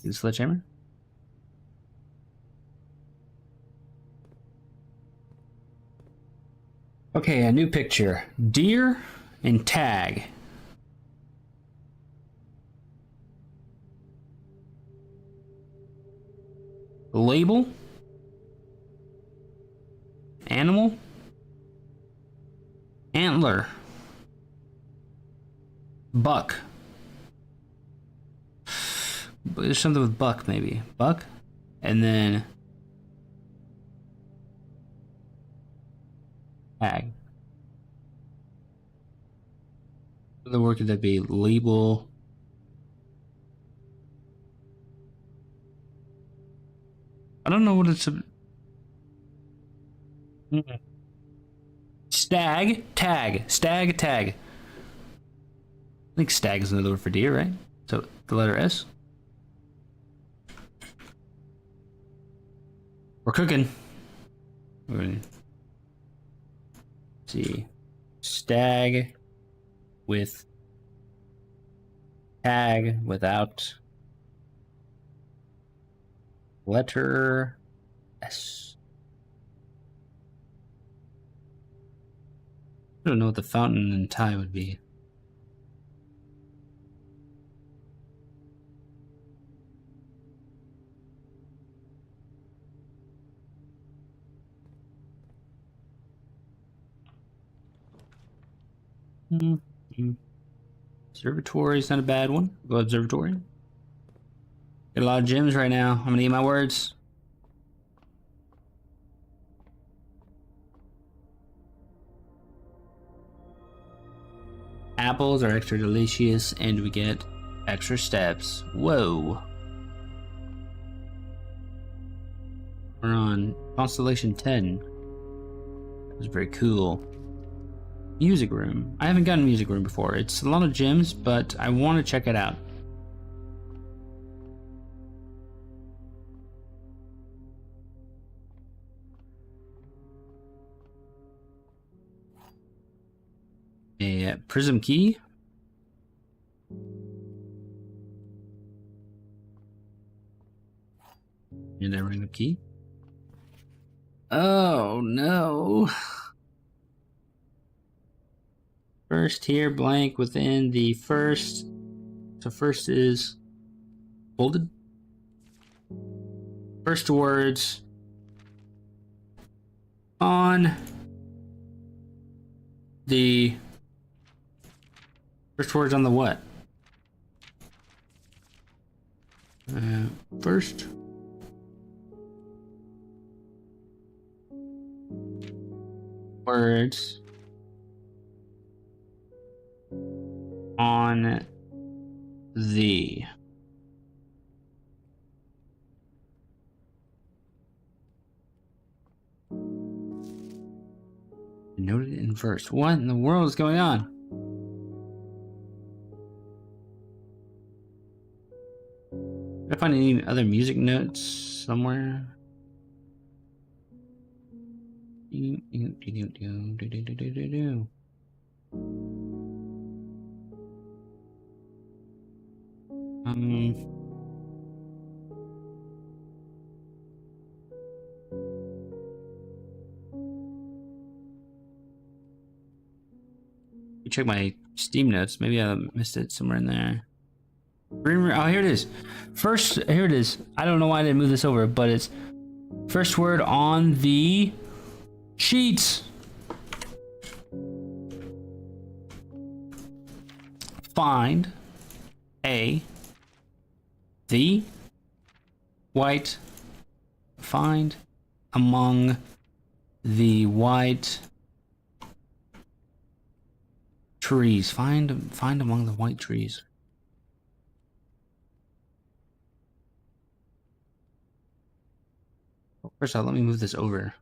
The sledgehammer. Okay, a new picture. Deer and tag. Label. Animal. Antler. Buck. There's something with buck, maybe. Buck? And then tag. The word could that be? Label. I don't know what it's. Stag, tag, stag, tag. I think stag is another word for deer, right? So the letter S. We're cooking. We're gonna see. Stag with tag without letter S. I don't know what the fountain and tie would be. Observatory is not a bad one. Go observatory. Get a lot of gems right now. I'm gonna eat my words. Apples are extra delicious, and we get extra steps. Whoa. We're on Constellation 10. It was very cool. Music room. I haven't gotten music room before. It's a lot of gems, but I want to check it out. A prism key. And a ring of key. Oh no. First here, blank within the first. So first is folded. First words on the first words on the what? First words on the noted in verse. What in the world is going on? Did I find any other music notes somewhere? Check my Steam notes. Maybe I missed it somewhere in there. Oh, here it is. First, here it is. I don't know why I didn't move this over, but it's first word on the sheets. Find the white. Find among the white trees. Find among the white trees. First off, let me move this over.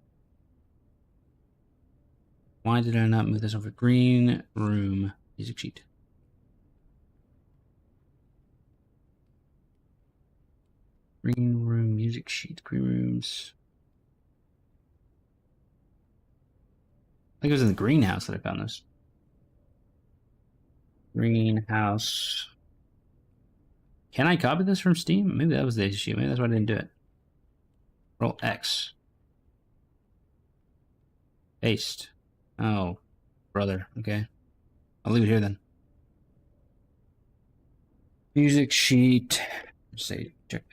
Why did I not move this over? Green room music sheet. Green room music sheet. Green rooms. I think it was in the greenhouse that I found this. Greenhouse. Can I copy this from Steam? Maybe that was the issue. Maybe that's why I didn't do it. Roll X. Paste. Oh, brother. Okay. I'll leave it here then. Music sheet. Say check.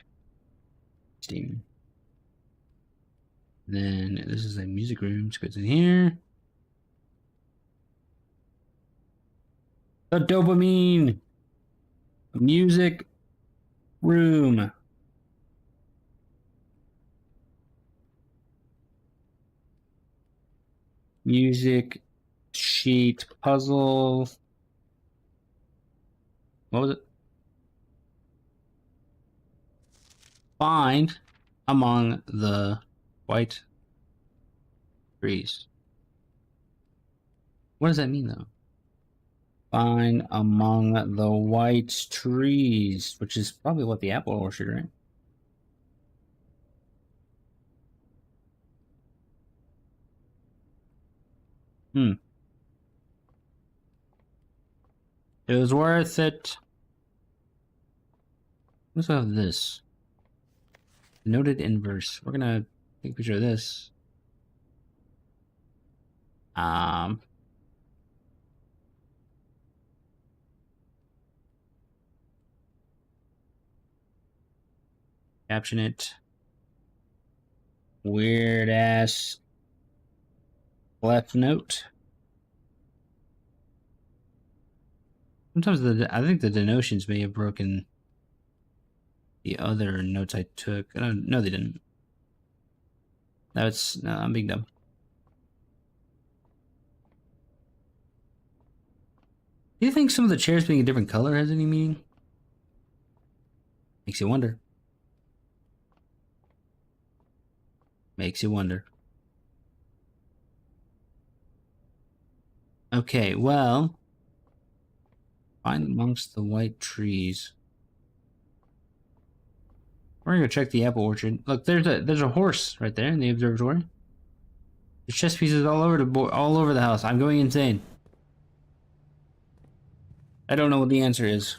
Steam. Then this is a music room. So it goes in here. The dopamine. Music room. Music sheet puzzle. What was it? Find among the white trees. What does that mean though? Find among the white trees, which is probably what the apple orchard, right? It was worth it. Let's have this. Noted inverse. We're gonna take a picture of this. Caption it. Weird ass left note. Sometimes I think the denotions may have broken the other notes I took. No, they didn't. No, I'm being dumb. Do you think some of the chairs being a different color has any meaning? Makes you wonder. Makes you wonder. Okay, well, find amongst the white trees. We're gonna go check the apple orchard. Look, there's a horse right there in the observatory. There's chess pieces all over the house. I'm going insane. I don't know what the answer is.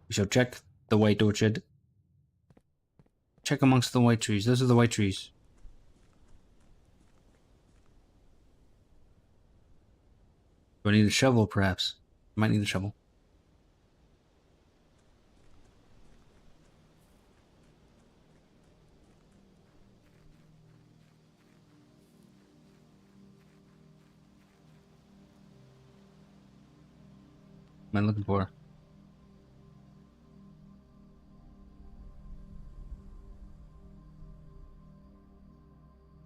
We shall check the white orchard. Check amongst the white trees. Those are the white trees. Do I need a shovel, perhaps? I might need a shovel. am I looking for?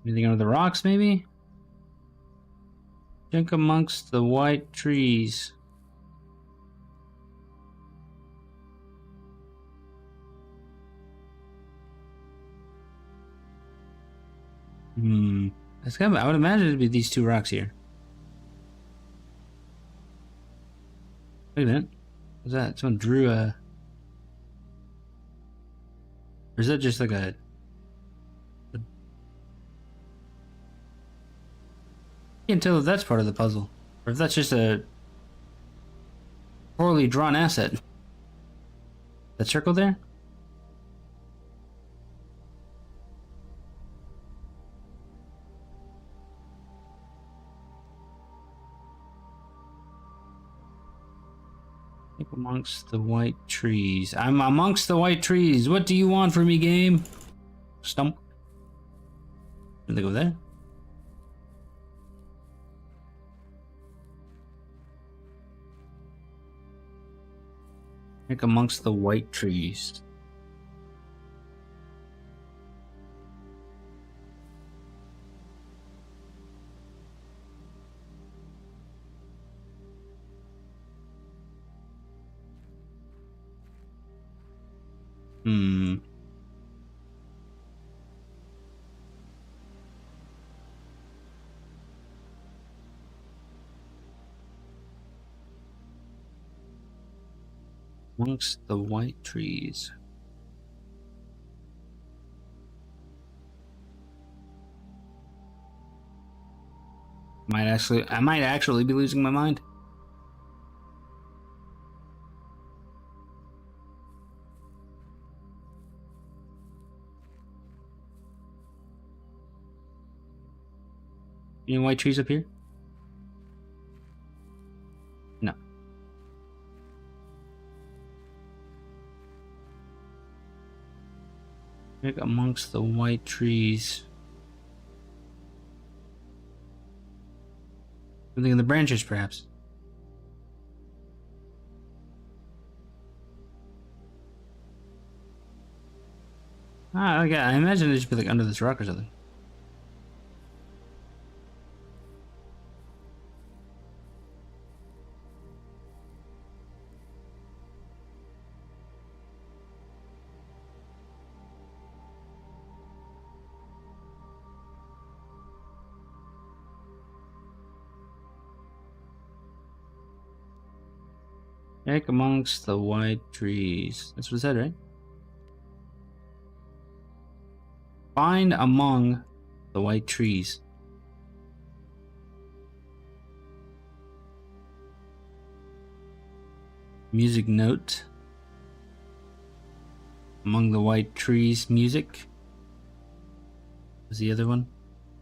Anything under the rocks, maybe? Think amongst the white trees. That's kind of, I would imagine it'd be these two rocks here. Wait a minute. What's that? Someone drew a... Or is that just like a... Can't tell if that's part of the puzzle, or if that's just a poorly drawn asset. That circle there? Think amongst the white trees. I'm amongst the white trees. What do you want from me, game? Stump. Did they go there? Like amongst the white trees. Amongst the white trees. I might actually be losing my mind. Any white trees up here? No. Like amongst the white trees. Something in the branches, perhaps. Ah, okay. I imagine it should be like under this rock or something. Like amongst the white trees. That's what it said, right? Find among the white trees. Music note. Among the white trees, music. Was the other one?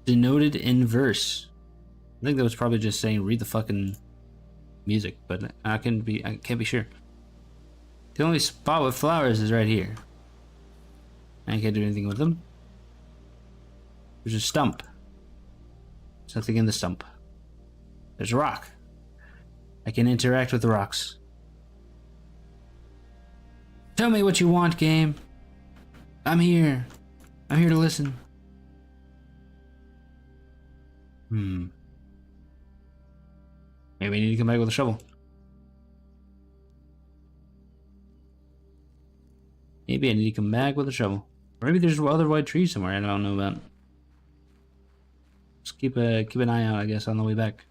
Denoted in verse. I think that was probably just saying read the fucking music, but I can't be sure. The only spot with flowers is right here. I can't do anything with them. There's a stump. There's nothing in the stump. There's a rock. I can interact with the rocks. Tell me what you want, game. I'm here. I'm here to listen. Maybe I need to come back with a shovel. Maybe I need to come back with a shovel. Or maybe there's other white trees somewhere I don't know about. Just keep an eye out, I guess, on the way back.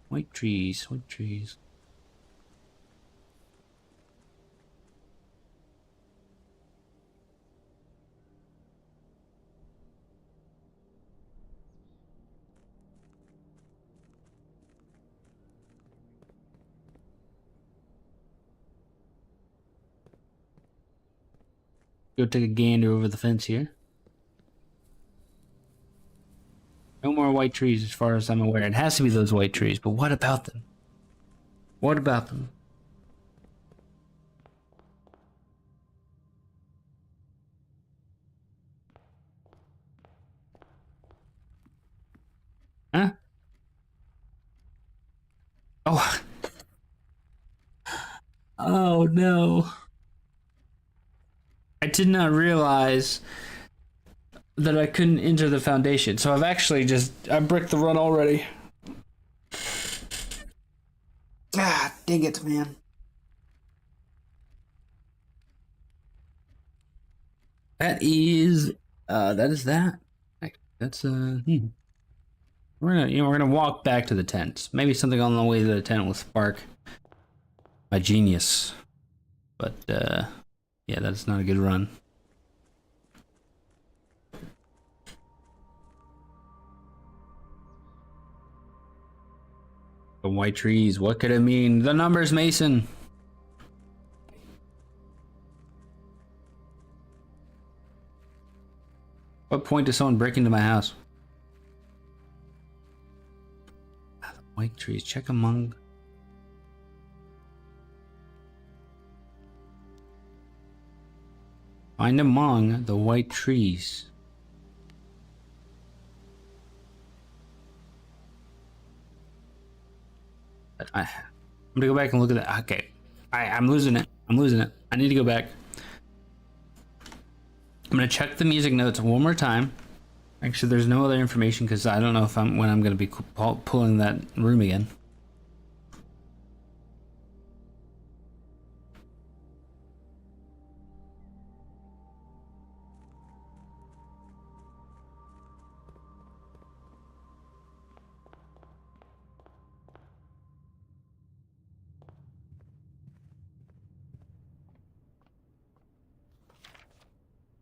White trees, white trees. Go take a gander over the fence here. No more white trees as far as I'm aware. It has to be those white trees, but what about them? What about them? Huh? Oh, Oh no. I did not realize that I couldn't enter the foundation. So I've actually I bricked the run already. Ah, dang it, man. That is that. That's we're gonna walk back to the tent. Maybe something on the way to the tent will spark my genius. But yeah, that's not a good run. The white trees, what could it mean? The numbers, Mason. What point does someone break into my house? Ah, the white trees, check among. Find among the white trees. I'm gonna go back and look at that. Okay, I'm losing it. I'm losing it. I need to go back. I'm gonna check the music notes one more time. Actually, there's no other information because I don't know if when I'm gonna be pulling that room again.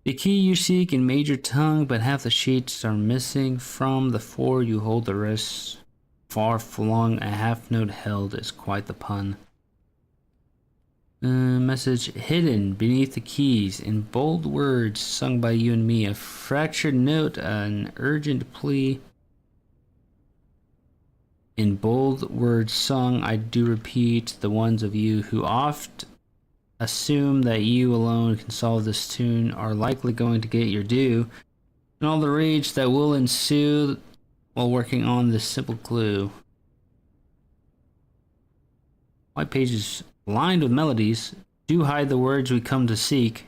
The key you seek in major tongue, but half the sheets are missing from the four you hold. The rest far flung, a half note held is quite the pun. Message hidden beneath the keys in bold words sung by you and me. A fractured note, an urgent plea. In bold words sung, I do repeat, the ones of you who oft assume that you alone can solve this tune are likely going to get your due, and all the rage that will ensue while working on this simple clue. White pages lined with melodies do hide the words we come to seek,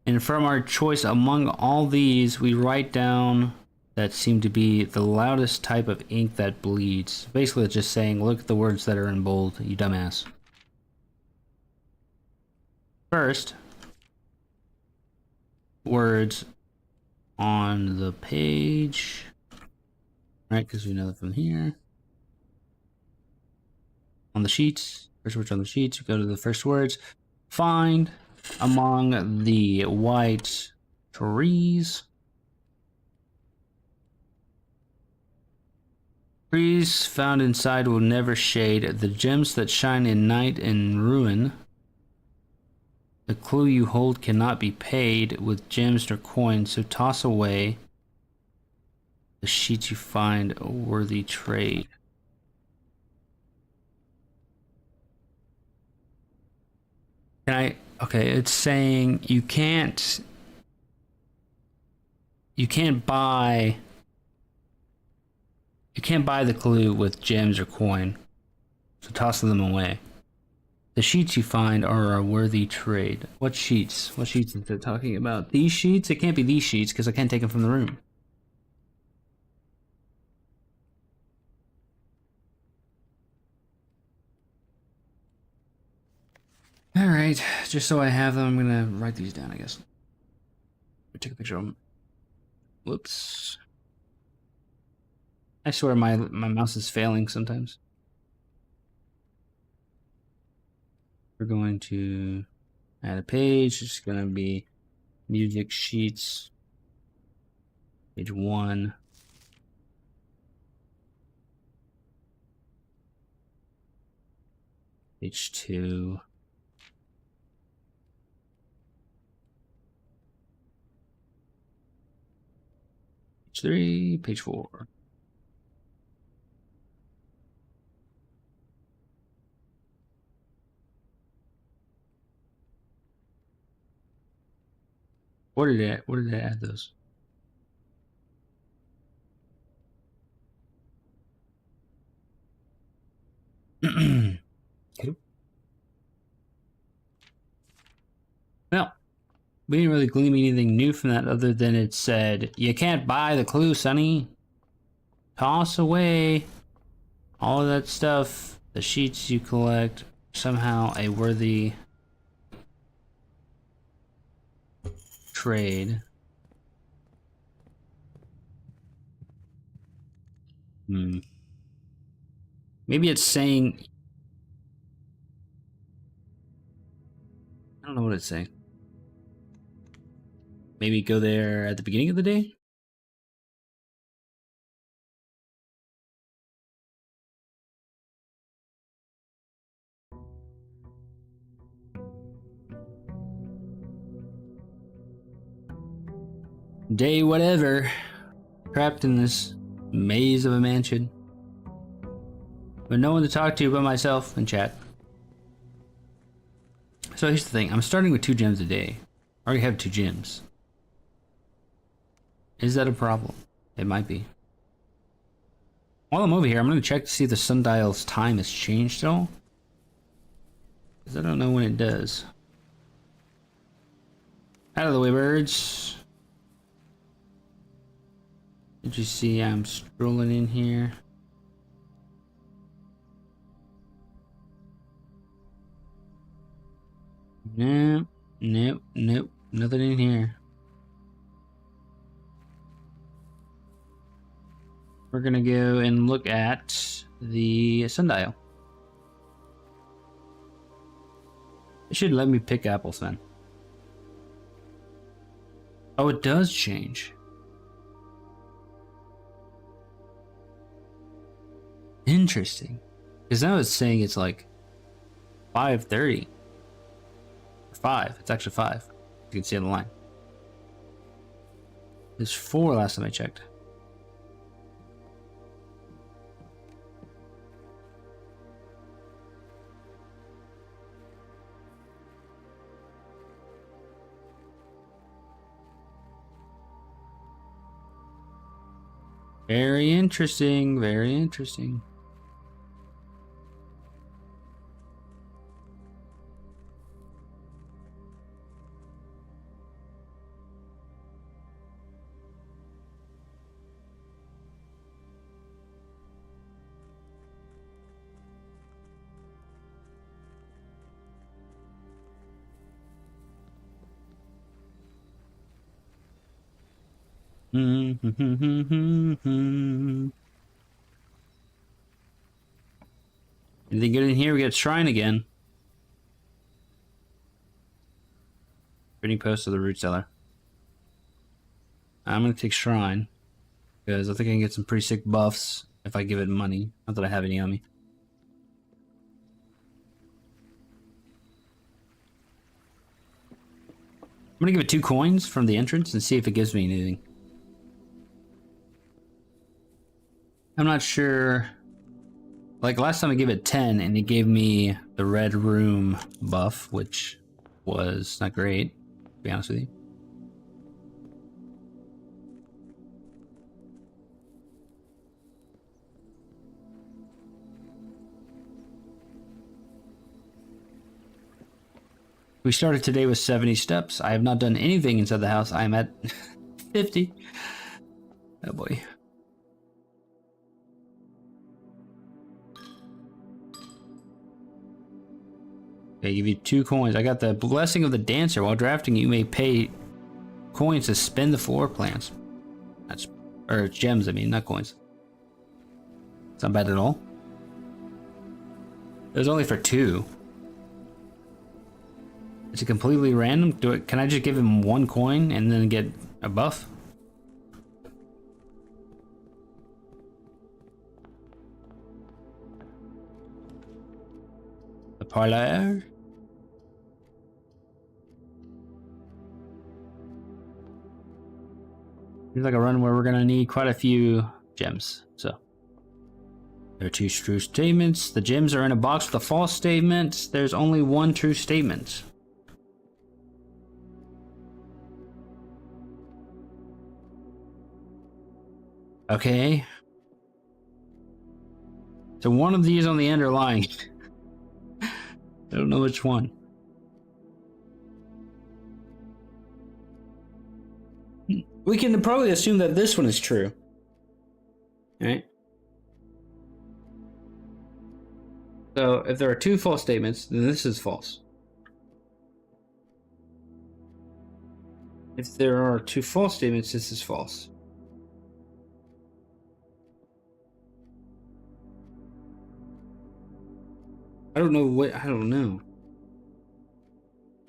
and from our choice among all these, we write down that seem to be the loudest type of ink that bleeds. Basically, it's just saying, look at the words that are in bold, you dumbass. First, words on the page, right? Because we know that from here. On the sheets, first words on the sheets, you go to the first words. Find among the white trees. Trees found inside will never shade the gems that shine in night and ruin. The clue you hold cannot be paid with gems nor coins, so toss away the sheets you find a worthy trade. Okay, it's saying you can't buy the clue with gems or coin, so toss them away. The sheets you find are a worthy trade. What sheets? What sheets is it talking about? These sheets? It can't be these sheets because I can't take them from the room. Alright, just so I have them, I'm gonna write these down, I guess. Take a picture of them. Whoops. I swear my mouse is failing sometimes. We're going to add a page. It's going to be music sheets. Page 1. Page 2. Page 3. Page 4. Where did I add those? we didn't really glean anything new from that other than it said, you can't buy the clue, Sonny. Toss away all of that stuff. The sheets you collect, somehow a worthy trade. Maybe it's saying... I don't know what it's saying. Maybe go there at the beginning of the day? Day whatever. Trapped in this maze of a mansion. But no one to talk to but myself and chat. So here's the thing. I'm starting with 2 gems a day. I already have 2 gems. Is that a problem? It might be. While I'm over here, I'm going to check to see if the sundial's time has changed at all. Because I don't know when it does. Out of the way, birds. Did you see I'm strolling in here? Nope, nope, nope, nothing in here. We're gonna go and look at the sundial. It should let me pick apples then. Oh, it does change. Interesting. Because now it's saying it's like 5:30. 5. It's actually 5. You can see on the line. There's 4 last time I checked. Very interesting. Very interesting. Anything good in here? We got shrine again. Trading post to the root cellar. I'm gonna take shrine because I think I can get some pretty sick buffs if I give it money. Not that I have any on me. I'm gonna give it 2 coins from the entrance and see if it gives me anything. I'm not sure. Like last time I gave it 10 and it gave me the red room buff, which was not great, to be honest with you. We started today with 70 steps. I have not done anything inside the house. I am at 50. Oh boy. They give you 2 coins. I got the blessing of the dancer. While drafting, you may pay coins to spin the floor plans. That's, or gems, I mean, not coins. It's not bad at all. It was only for 2. Is it completely random? Can I just give him 1 coin and then get a buff? The parlor. Seems like a run where we're gonna need quite a few gems. So there are 2 true statements. The gems are in a box with a false statement. There's only 1 true statement. Okay. So one of these on the end are lying. I don't know which one. We can probably assume that this one is true. Alright? So, if there are two false statements, then this is false. If there are two false statements, this is false. I don't know.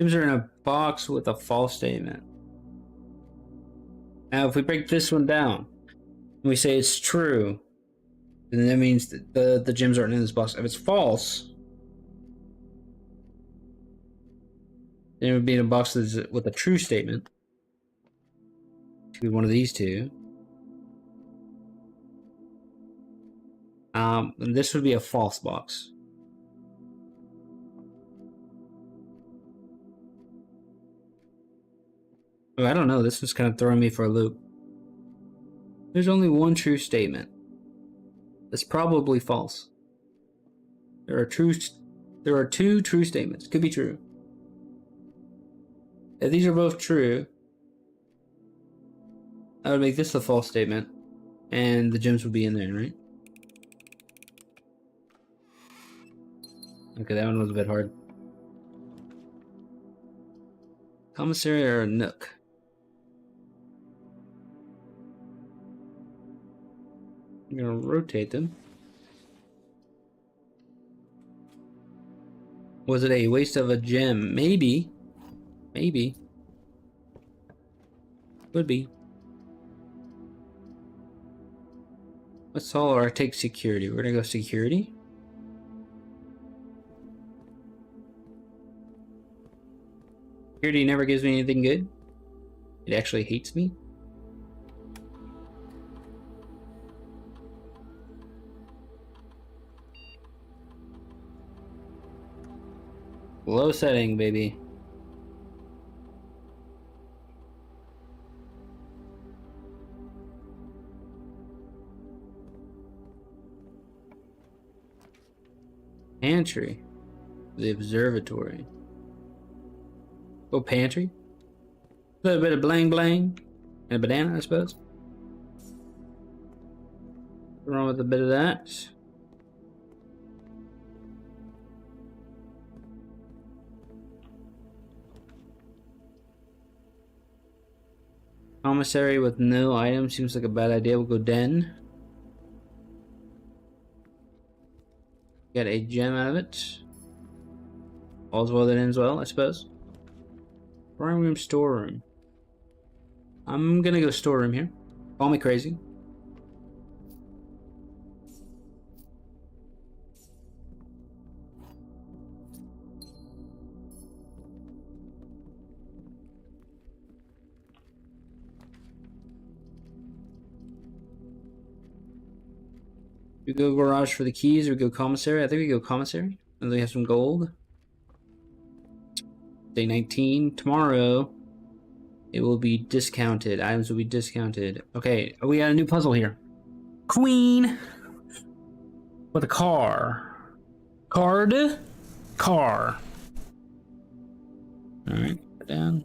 Gems are in a box with a false statement. Now, if we break this one down, and we say it's true, then that means that the gems aren't in this box. If it's false, then it would be in a box with a true statement. It could be one of these two. And this would be a false box. Oh, I don't know. This one's kind of throwing me for a loop. There's only one true statement. That's probably false. There are two true statements. Could be true. If these are both true, I would make this a false statement, and the gems would be in there, right? Okay, that one was a bit hard. Commissary or a nook? I'm gonna rotate them. Was it a waste of a gem? Maybe. Maybe. Could be. Let's all or take security. We're gonna go security. Security never gives me anything good. It actually hates me. Low setting, baby. Pantry. The observatory. Go pantry. A little bit of bling bling. And a banana, I suppose. What's wrong with a bit of that? Commissary with no item seems like a bad idea. We'll go den. Get a gem out of it. All's well that ends well, I suppose. Drawing room, storeroom. I'm gonna go storeroom here. Call me crazy. We go garage for the keys, or we go commissary. I think we go commissary. And then we have some gold. Day 19. Tomorrow, it will be discounted. Items will be discounted. Okay, we got a new puzzle here. Queen with a car. Card. Car. Alright, put it down.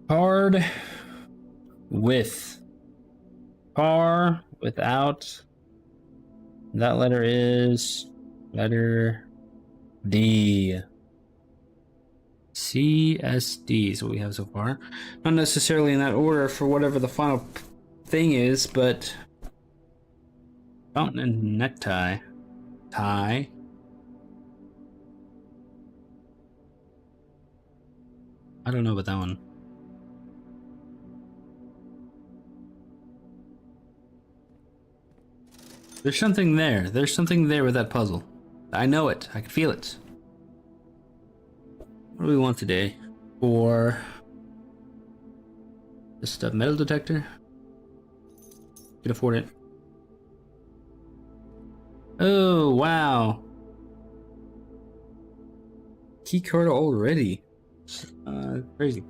Card with car without. That letter is letter D. CSD is what we have so far. Not necessarily in that order for whatever the final thing is, but fountain and necktie. Tie. I don't know about that one. There's something there. There's something there with that puzzle. I know it. I can feel it. What do we want today? For this stuff, metal detector. Can afford it. Oh wow! Key card already. Crazy.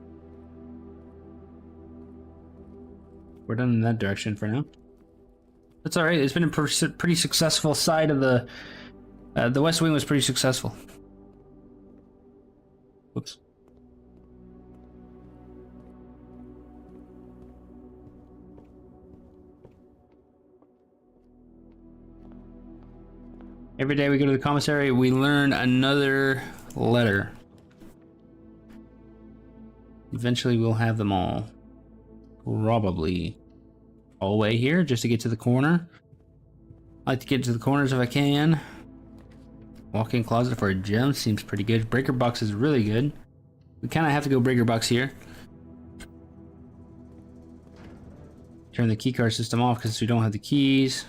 We're done in that direction for now. That's all right. It's been a pretty successful side of the West Wing was pretty successful. Whoops. Every day we go to the commissary, we learn another letter. Eventually we'll have them all. Probably all the way here just to get to the corner. I like to get to the corners if I can. Walk-in closet for a gem seems pretty good. Breaker box is really good. We kind of have to go breaker box here. Turn the keycard system off because we don't have the keys.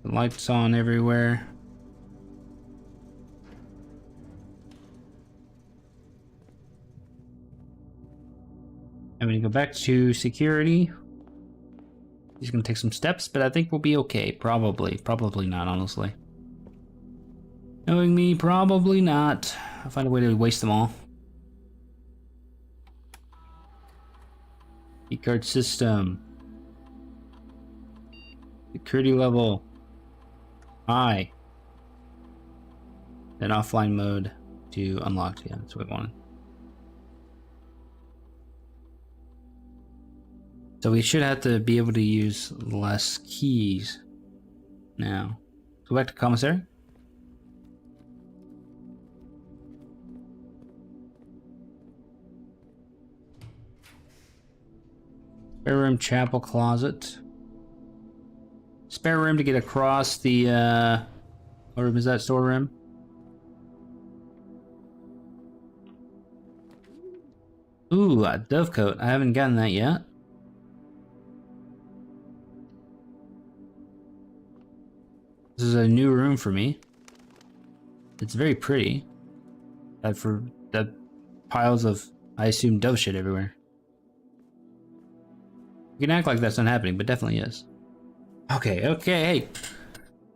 The lights on everywhere. I'm gonna go back to security. He's gonna take some steps, but I think we'll be okay. Probably not, honestly. Knowing me, probably not. I'll find a way to waste them all. Keycard system. Security level. High. Then offline mode to unlock. Yeah, that's what we wanted. So we should have to be able to use less keys now. Go back to commissary. Spare room, chapel, closet. Spare room to get across the, what room is that? Storeroom? Ooh, a dovecote. I haven't gotten that yet. This is a new room for me. It's very pretty. For that piles of, I assume, dove shit everywhere. You can act like that's not happening, but definitely is. Okay, hey.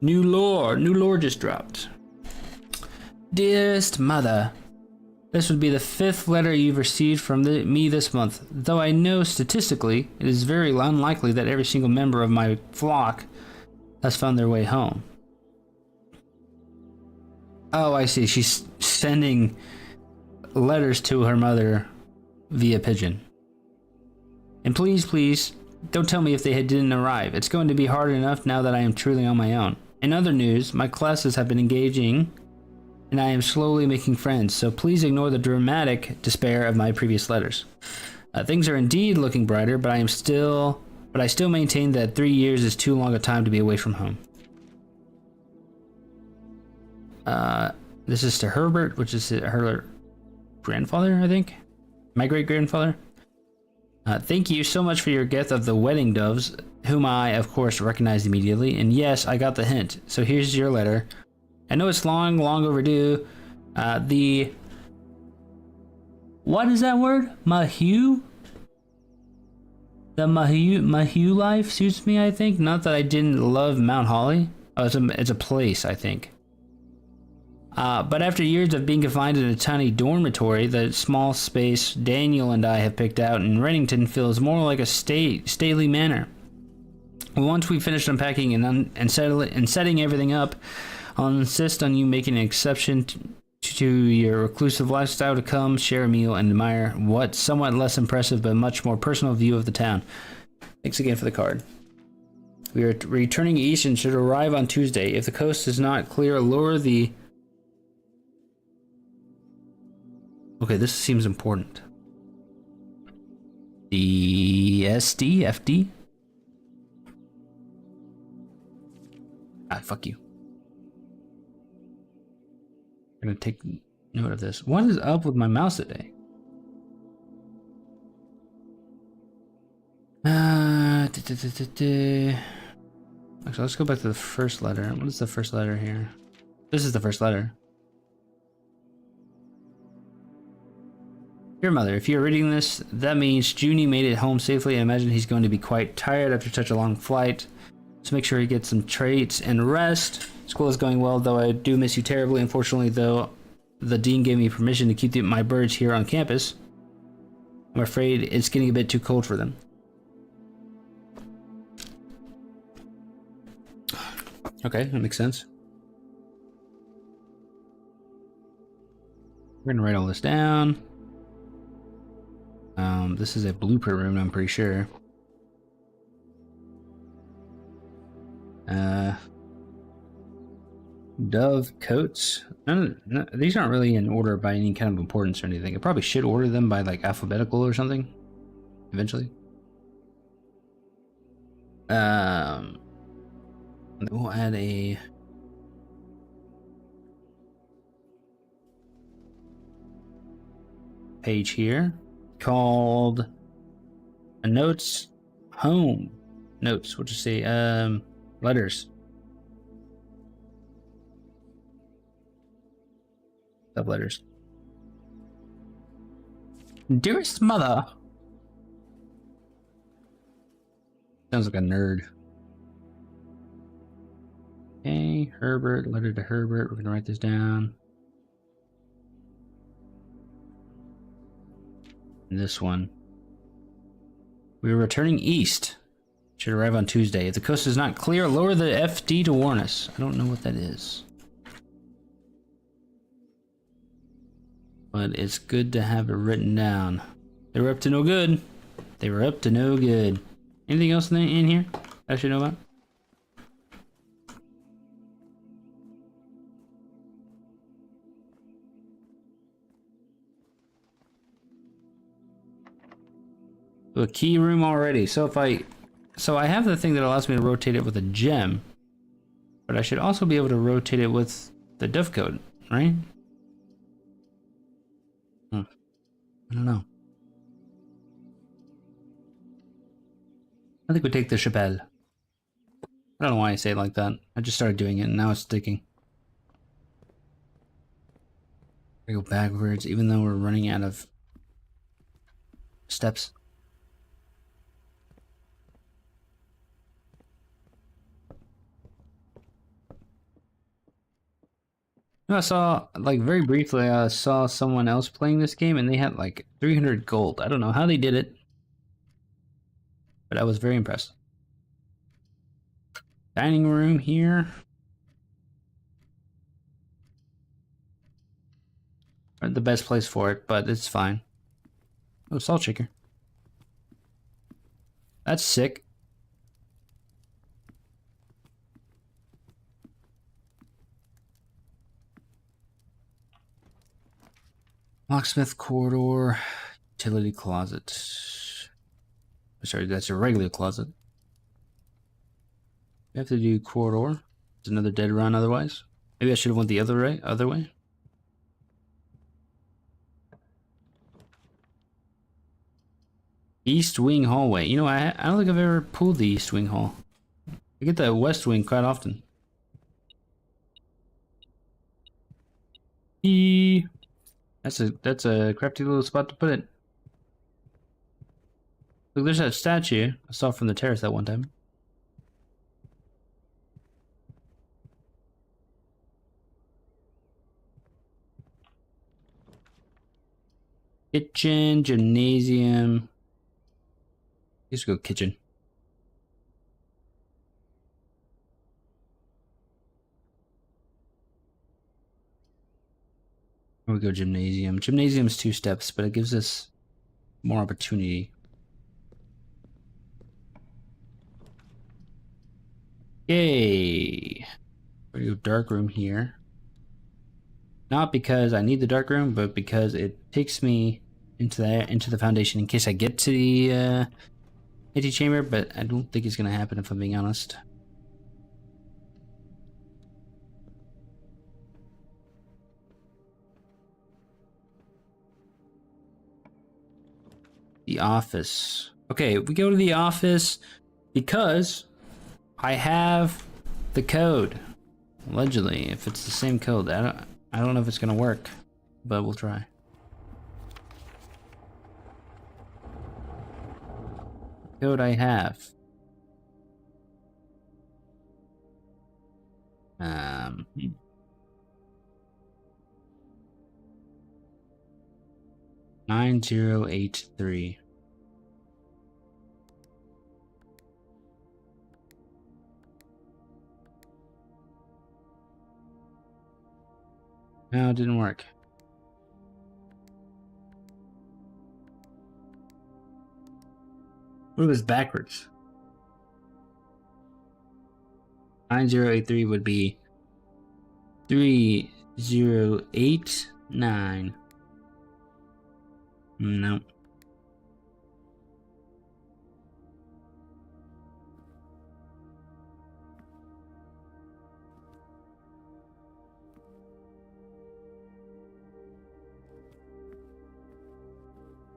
New lore just dropped. Dearest Mother, this would be the 5th letter you've received from me this month, though I know statistically it is very unlikely that every single member of my flock has found their way home. Oh, I see. She's sending letters to her mother via pigeon. And please, don't tell me if they didn't arrive. It's going to be hard enough now that I am truly on my own. In other news, my classes have been engaging, and I am slowly making friends, so please ignore the dramatic despair of my previous letters. Things are indeed looking brighter, but I still maintain that 3 years is too long a time to be away from home. This is to Herbert, which is her grandfather, I think? My great-grandfather? Thank you so much for your gift of the wedding doves, whom I, of course, recognized immediately. And yes, I got the hint. So here's your letter. I know it's long overdue. What is that word? Mahue? The Mahue life suits me, I think. Not that I didn't love Mount Holly. Oh, it's a place, I think. But after years of being confined in a tiny dormitory, the small space Daniel and I have picked out in Reddington feels more like a stately manor. Once we finish unpacking and setting everything up, I'll insist on you making an exception to your reclusive lifestyle to come share a meal and admire what's somewhat less impressive but much more personal view of the town. Thanks again for the card. We are returning east and should arrive on Tuesday. If the coast is not clear, lower the... Okay, this seems important. The FD? Ah, fuck you. I'm gonna take note of this. What is up with my mouse today? Actually, let's go back to the first letter. What is the first letter here? This is the first letter. Dear Mother, if you're reading this, that means Junie made it home safely. I imagine he's going to be quite tired after such a long flight. So make sure he gets some treats and rest. School is going well, though I do miss you terribly. Unfortunately, though, the dean gave me permission to keep my birds here on campus. I'm afraid it's getting a bit too cold for them. Okay, that makes sense. We're gonna write all this down. This is a blueprint room, I'm pretty sure. Dove coats. These aren't really in order by any kind of importance or anything. I probably should order them by like alphabetical or something eventually. We'll add a page here called a notes home notes. We'll just say letters. Love letters. Dearest mother. Sounds like a nerd. Okay, Herbert, letter to Herbert. We're gonna write this down. And this one. We are returning east. Should arrive on Tuesday. If the coast is not clear, lower the FD to warn us. I don't know what that is. But it's good to have it written down. They were up to no good. They were up to no good. Anything else in here I should know about? A key room already. So I have the thing that allows me to rotate it with a gem, but I should also be able to rotate it with the dove code, right? I don't know. I think we take the Chapelle. I don't know why I say it like that. I just started doing it and now it's sticking. I go backwards even though we're running out of steps. I saw, like, very briefly, I saw someone else playing this game and they had like 300 gold. I don't know how they did it, but I was very impressed. Dining room here. Not the best place for it, but it's fine. Oh, salt shaker. That's sick. Locksmith corridor, utility closet. Sorry, that's a regular closet. We have to do corridor. It's another dead run otherwise. Maybe I should have went the other way. East wing hallway. You know, I don't think I've ever pulled the east wing hall. I get the west wing quite often. That's a crafty little spot to put it. Look, there's that statue I saw from the terrace that one time. Kitchen, gymnasium. Let's go kitchen. We go gymnasium. Gymnasium's 2 steps, but it gives us more opportunity. Yay! We go dark room here. Not because I need the dark room, but because it takes me into the foundation in case I get to the antechamber, but I don't think it's gonna happen if I'm being honest. The office. Okay, we go to the office because I have the code. Allegedly, if it's the same code, I don't know if it's gonna work, but we'll try. Code I have. 9083. No, it didn't work. What was backwards? 9083 would be 3089. No.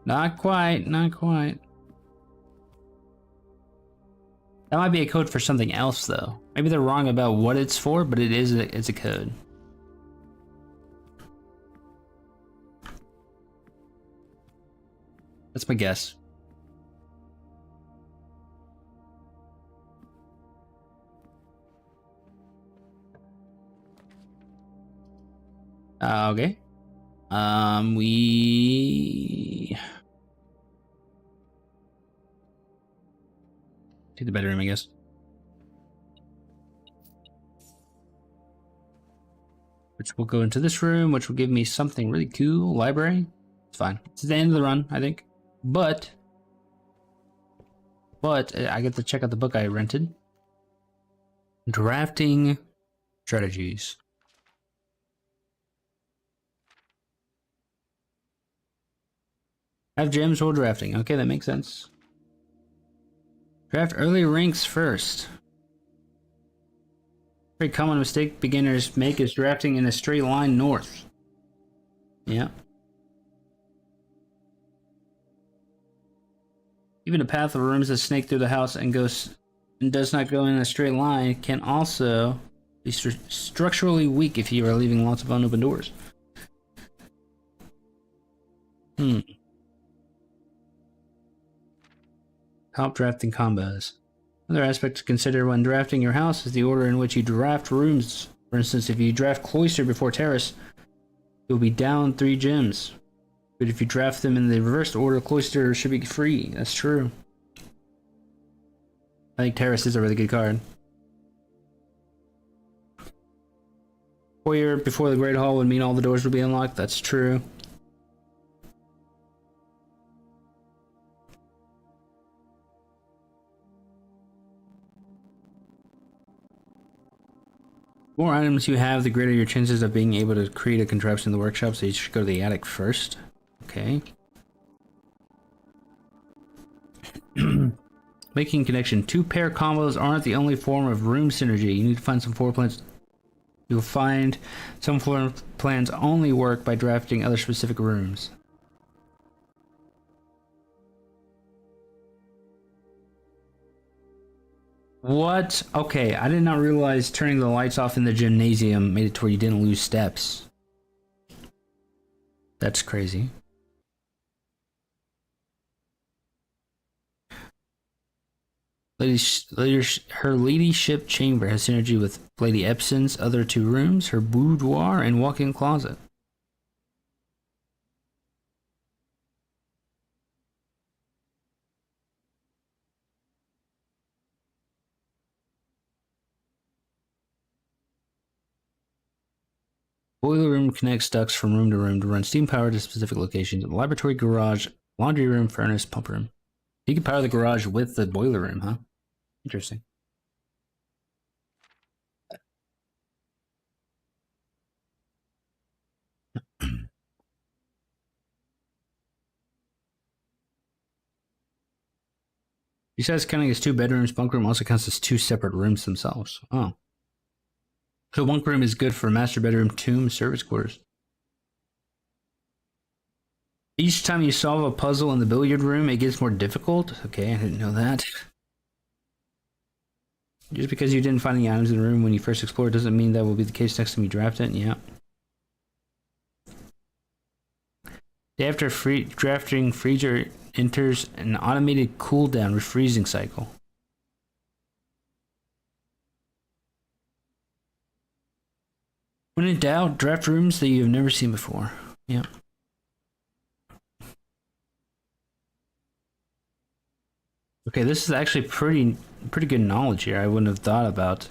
Not quite, not quite. That might be a code for something else, though. Maybe they're wrong about what it's for, but it's a code. That's my guess. Okay. We take the bedroom, I guess. Which will go into this room, which will give me something really cool. Library. It's fine. It's the end of the run, I think. But I get to check out the book I rented. Drafting strategies. Have gems while drafting. Okay, that makes sense. Draft early ranks first. Very common mistake beginners make is drafting in a straight line north. Yeah. Even a path of rooms that snake through the house and does not go in a straight line can also be structurally weak if you are leaving lots of unopened doors. Top drafting combos. Another aspect to consider when drafting your house is the order in which you draft rooms. For instance, if you draft cloister before terrace, you'll be down 3 gems. But if you draft them in the reversed order, cloister should be free. That's true. I think terrace is a really good card. Foyer before the Great Hall would mean all the doors would be unlocked. That's true. The more items you have, the greater your chances of being able to create a contraption in the workshop, so you should go to the attic first. Okay. Making connection. 2-pair combos aren't the only form of room synergy. You need to find some floor plans. You'll find some floor plans only work by drafting other specific rooms. What? Okay, I did not realize turning the lights off in the gymnasium made it to where you didn't lose steps. That's crazy. Her ladyship chamber has synergy with Lady Epson's other 2 rooms, her boudoir, and walk-in closet. Boiler room connects ducts from room to run steam power to specific locations. Laboratory, garage, laundry room, furnace, pump room. You can power the garage with the boiler room, huh? Interesting. Besides counting as 2 bedrooms, bunk room also counts as 2 separate rooms themselves. Oh. So bunk room is good for master bedroom, tomb, service quarters. Each time you solve a puzzle in the billiard room, it gets more difficult? Okay, I didn't know that. Just because you didn't find any items in the room when you first explored doesn't mean that will be the case next time you draft it. Yeah. After drafting, freezer enters an automated cooldown refreezing cycle. When in doubt, draft rooms that you have never seen before. Yeah. Okay, this is actually pretty good knowledge here. I wouldn't have thought about.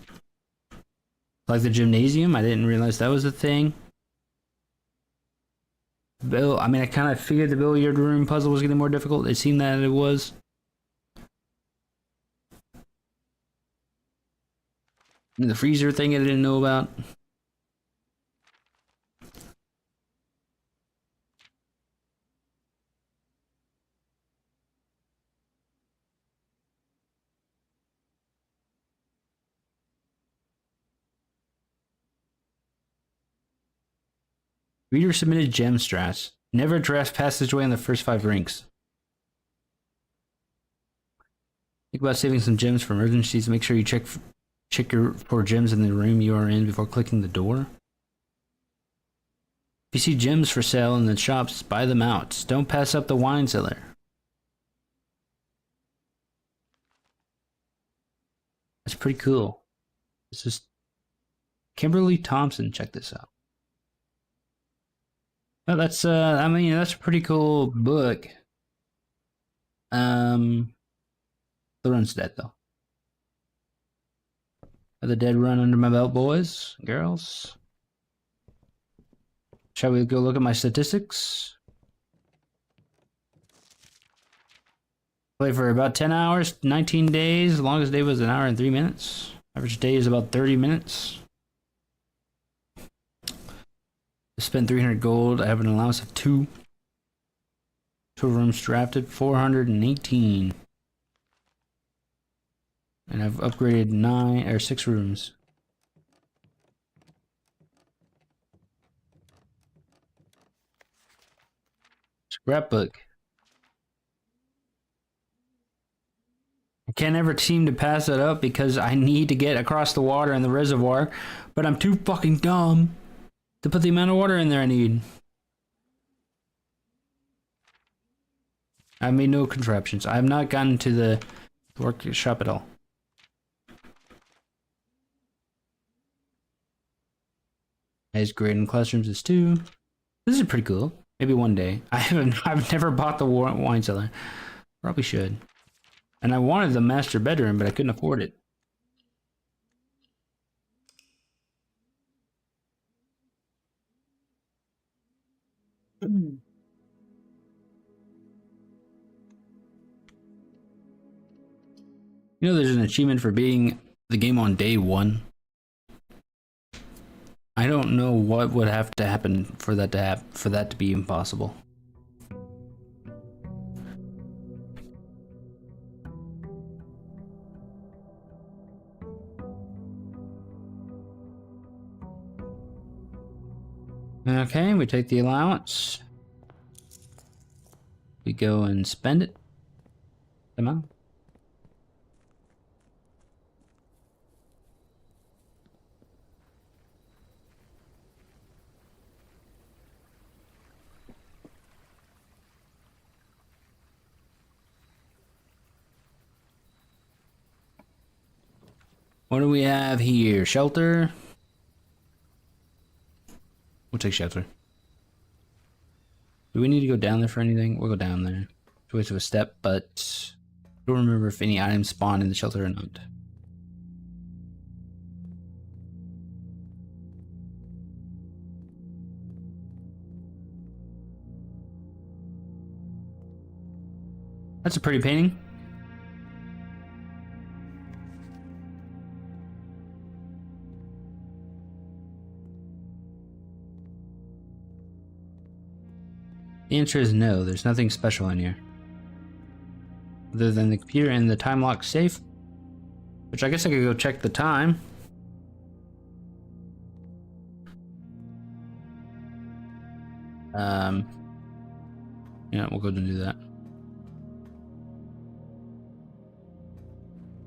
Like the gymnasium, I didn't realize that was a thing. I mean, I kind of figured the billiard room puzzle was getting more difficult. It seemed that it was. And the freezer thing I didn't know about. Reader submitted gem strats. Never draft passageway on the first 5 ranks. Think about saving some gems for emergencies. Make sure you check for gems in the room you are in before clicking the door. If you see gems for sale in the shops, buy them out. Don't pass up the wine cellar. That's pretty cool. This is Kimberly Thompson. Check this out. Well, that's I mean, that's a pretty cool book. The run's dead though. The dead run under my belt, boys, girls. Shall we go look at my statistics? Play for about 10 hours, 19 days. The longest day was 1 hour and 3 minutes. Average day is about 30 minutes. I spent 300 gold. I have an allowance of 2. 2 rooms drafted, 418. And I've upgraded 6 rooms. Scrapbook. I can't ever seem to pass it up because I need to get across the water in the reservoir, but I'm too fucking dumb to put the amount of water in there I need. I made no contraptions. I have not gotten to the workshop at all. As great in classrooms is 2. This is pretty cool. Maybe one day. I've never bought the wine cellar. Probably should. And I wanted the master bedroom, but I couldn't afford it. You know, there's an achievement for beating the game on day 1. I don't know what would have to happen for that to be impossible. Okay, we take the allowance. We go and spend it. Come on. What do we have here? Shelter. We'll take shelter. Do we need to go down there for anything? We'll go down there. It's a waste of a step, but I don't remember if any items spawn in the shelter or not. That's a pretty painting. The answer is no, there's nothing special in here. Other than the computer and the time lock safe. Which I guess I could go check the time. Yeah, we'll go and do that.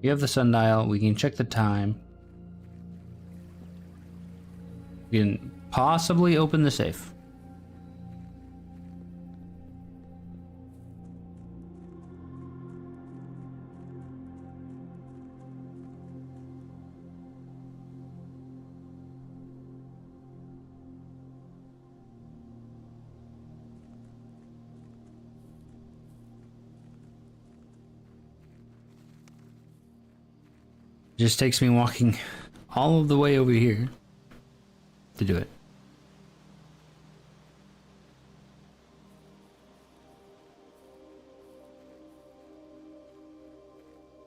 We have the sundial, we can check the time. We can possibly open the safe. It just takes me walking all of the way over here to do it.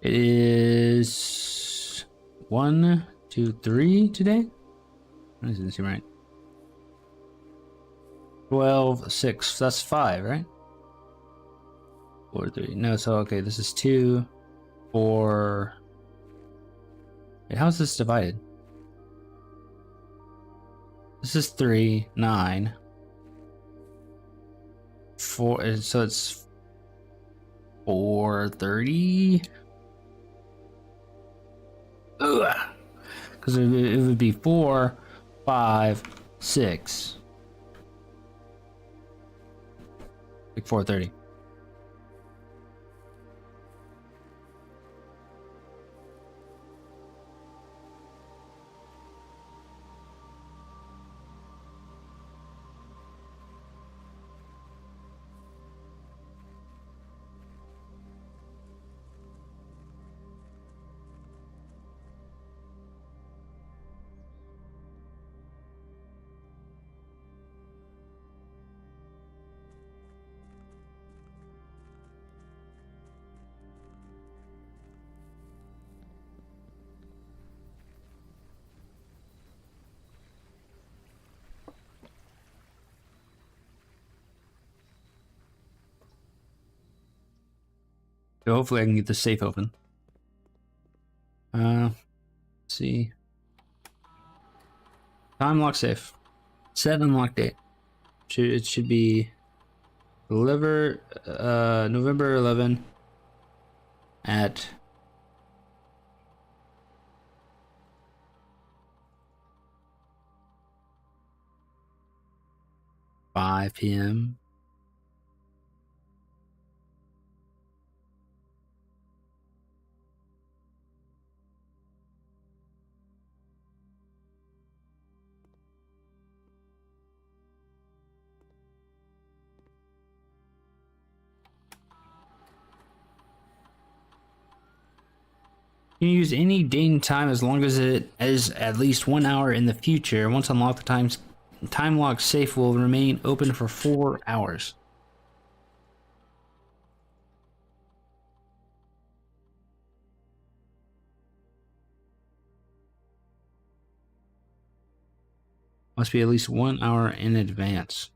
It is 1, 2, 3 today? That doesn't seem right. 12, 6. That's 5, right? 4, 3. No, so okay, this is 2, 4. Wait, how is this divided? This is 3, 9. 4, so it's 430. Because it would be 4, 5, 6. Like 430. So hopefully I can get the safe open. Let's see. Time lock safe. Set unlock date. It should be delivered November 11 at 5 p.m. You can use any date and time as long as it is at least 1 hour in the future. Once unlocked, the time lock safe will remain open for 4 hours. Must be at least 1 hour in advance.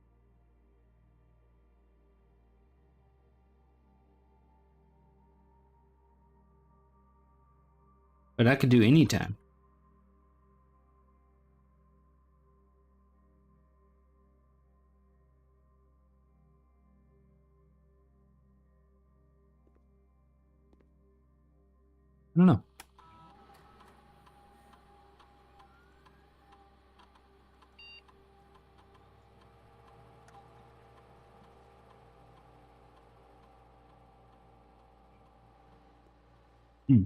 But I could do any time. I don't know. Hmm.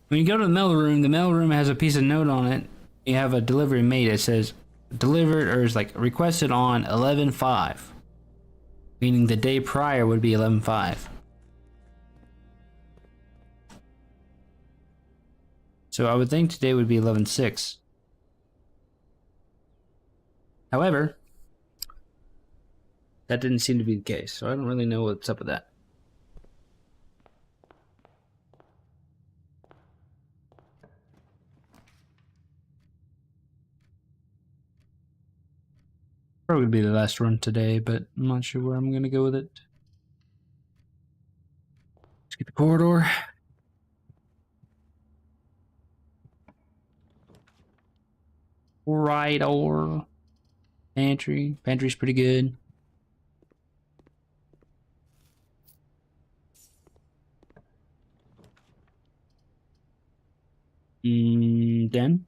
When you go to the mail room has a piece of note on it. You have a delivery made. It says delivered or is like requested on 11/5, meaning the day prior would be 11/5. So I would think today would be 11/6. However, that didn't seem to be the case, so I don't really know what's up with that. Probably be the last run today, but I'm not sure where I'm gonna go with it. Let's get the corridor. Corridor. Pantry. Pantry's pretty good. Den.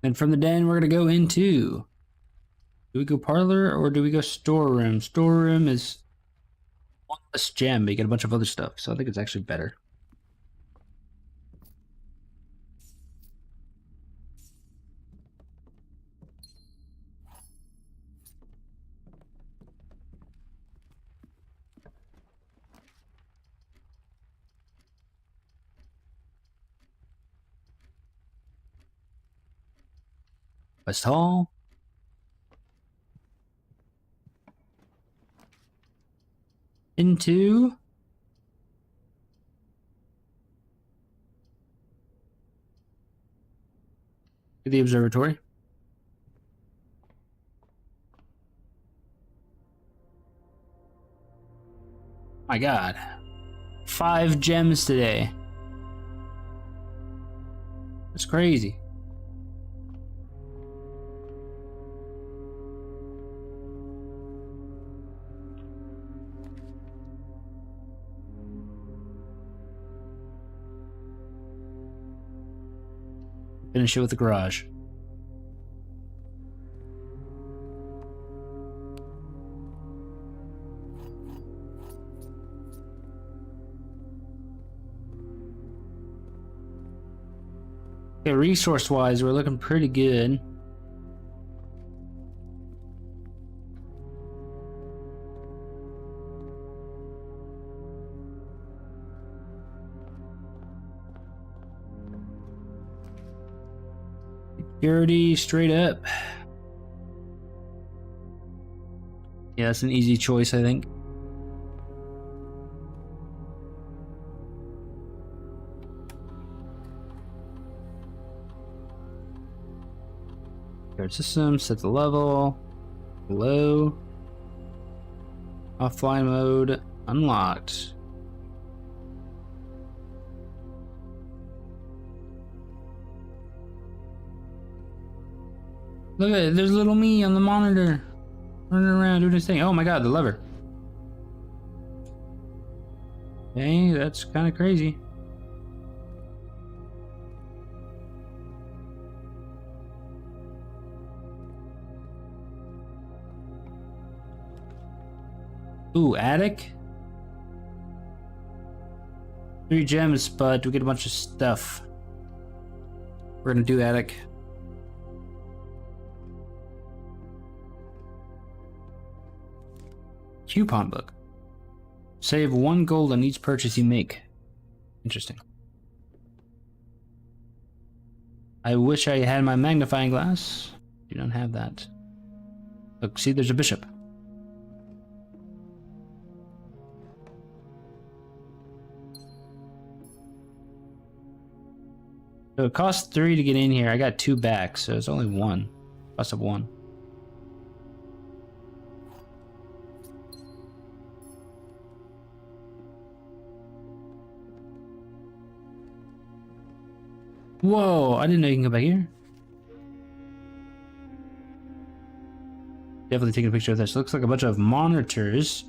And from the den, we're gonna go into. Do we go parlor or do we go storeroom? Storeroom is one less gem, but you get a bunch of other stuff, so I think it's actually better. West Hall. Into the observatory. My God. 5 gems today. That's crazy. Finish it with the garage. Okay, resource-wise, we're looking pretty good. Security, straight up. Yeah, that's an easy choice, I think. Guard system, set the level. Low. Offline mode, unlocked. Look at it, there's little me on the monitor. Running around doing his thing. Oh my God, the lever. Okay, that's kind of crazy. Ooh, attic? 3 gems, but we get a bunch of stuff. We're gonna do attic. Coupon book. Save 1 gold on each purchase you make. Interesting. I wish I had my magnifying glass. Do not have that. Look, see, there's a bishop. So it costs 3 to get in here. I got 2 back, so it's only 1. Cost of 1. Whoa, I didn't know you can go back here. Definitely taking a picture of this. Looks like a bunch of monitors.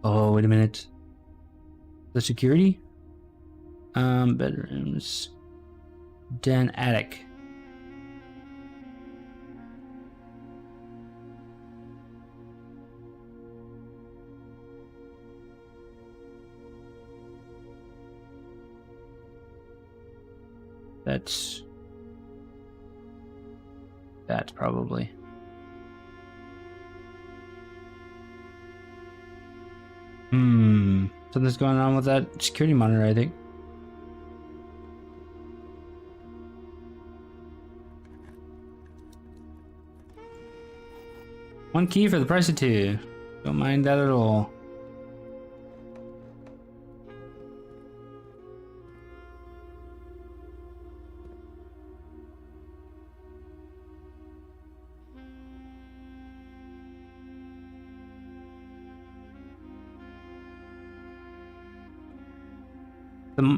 Oh, wait a minute. The security? Bedrooms. Den, attic. That's probably. Something's going on with that security monitor, I think. One key for the price of 2. Don't mind that at all.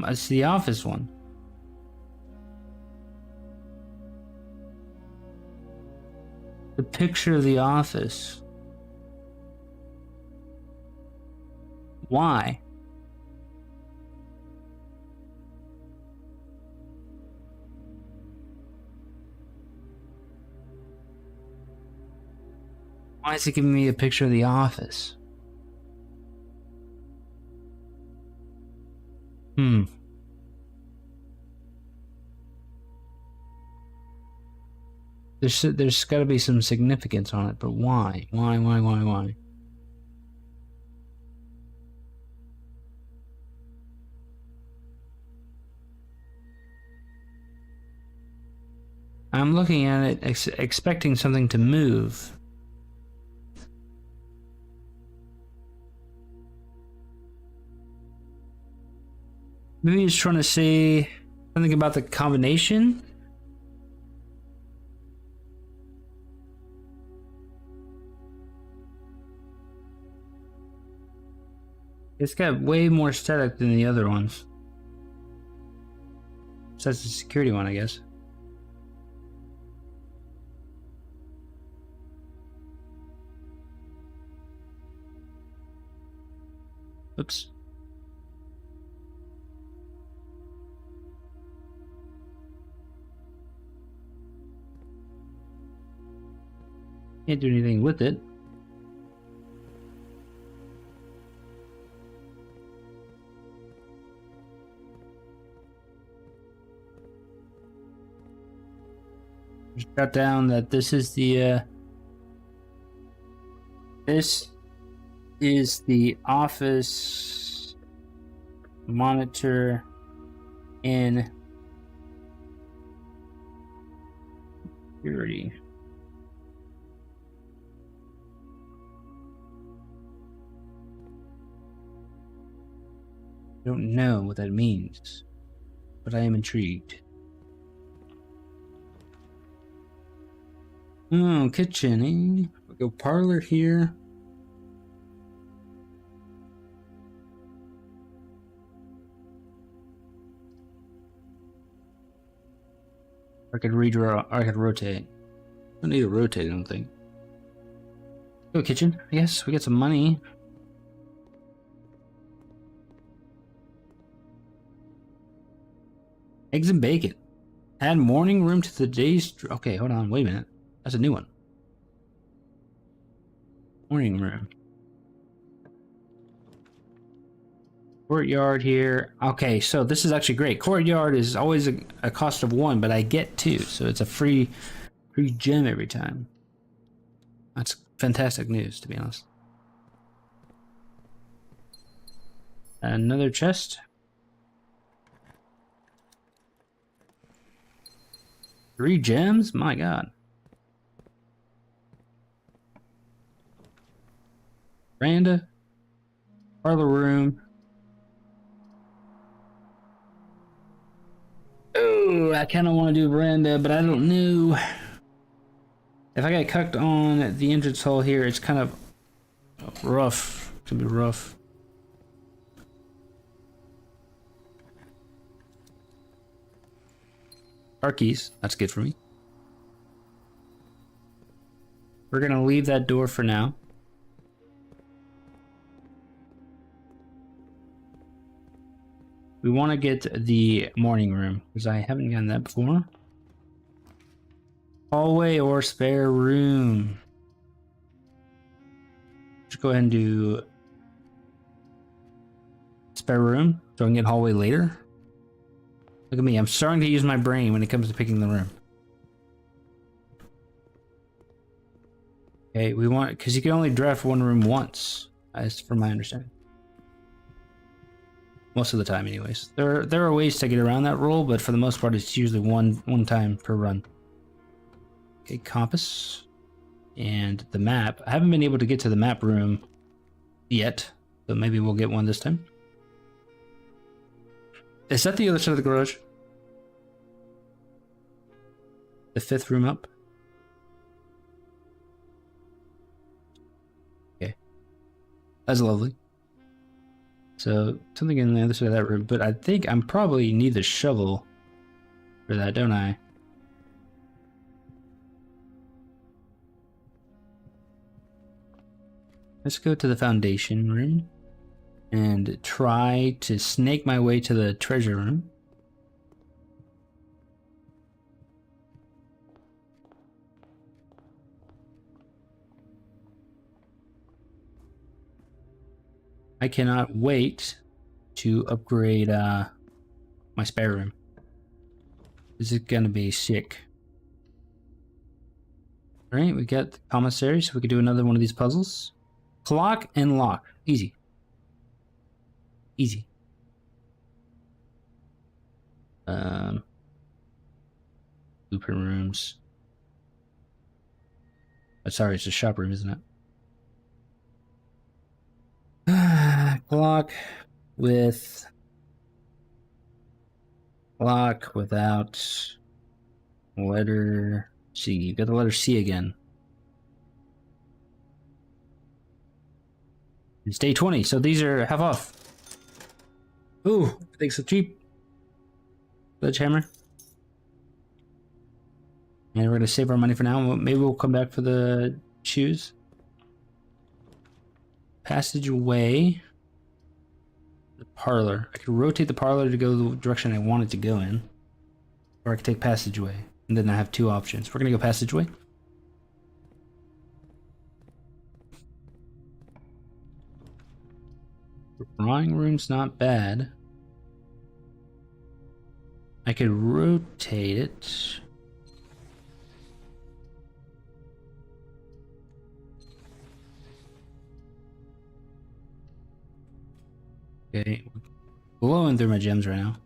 It's the office one. The picture of the office. Why? Why is it giving me a picture of the office? There's got to be some significance on it, but why? Why? I'm looking at it, expecting something to move. Maybe he's trying to say something about the combination. It's got way more static than the other ones. So that's the security one, I guess. Oops. Can't do anything with it. Just got down that this is the office monitor in security. I don't know what that means, but I am intrigued. Oh, kitchen, eh? We'll go parlor here. I could redraw, or I could rotate. Don't need to rotate, I don't think. Go kitchen, I guess. We got some money. Eggs and bacon. Add morning room to the day's... Okay, hold on, wait a minute. That's a new one. Morning room. Courtyard here. Okay, so this is actually great. Courtyard is always a cost of 1, but I get 2, so it's a free gem every time. That's fantastic news, to be honest. Another chest. 3 gems? My god. Veranda. Parlor room. Oh, I kind of want to do veranda, but I don't know. If I get cucked on the entrance hole here, it's kind of rough. It's gonna be rough. Car keys. That's good for me. We're gonna leave that door for now. We want to get the morning room because I haven't gotten that before. Hallway or spare room. Just go ahead and do spare room so I can get hallway later. Look at me, I'm starting to use my brain when it comes to picking the room. Okay, we want, because you can only draft one room once, as from my understanding. Most of the time, anyways. There are ways to get around that rule, but for the most part, it's usually one time per run. Okay, compass. And the map. I haven't been able to get to the map room yet, so maybe we'll get one this time. Is that the other side of the garage? The 5th room up? Okay. That's lovely. So, something in the other side of that room, but I think I'm probably need the shovel for that, don't I? Let's go to the foundation room and try to snake my way to the treasure room. I cannot wait to upgrade my spare room. This is gonna be sick. Alright, we got the commissary, so we can do another one of these puzzles. Clock and lock. Easy. Easy. Blueprint rooms. Oh, sorry, it's a shop room, isn't it? Clock with clock without letter C. You got the letter C again. It's day 20, so these are half off. Ooh, thanks so cheap. Sledgehammer. And we're gonna save our money for now. Maybe we'll come back for the shoes. Passageway. The parlor. I could rotate the parlor to go the direction I want it to go in. Or I could take passageway. And then I have two options. We're gonna go passageway. The drawing room's not bad. I could rotate it. Okay, blowing through my gems right now.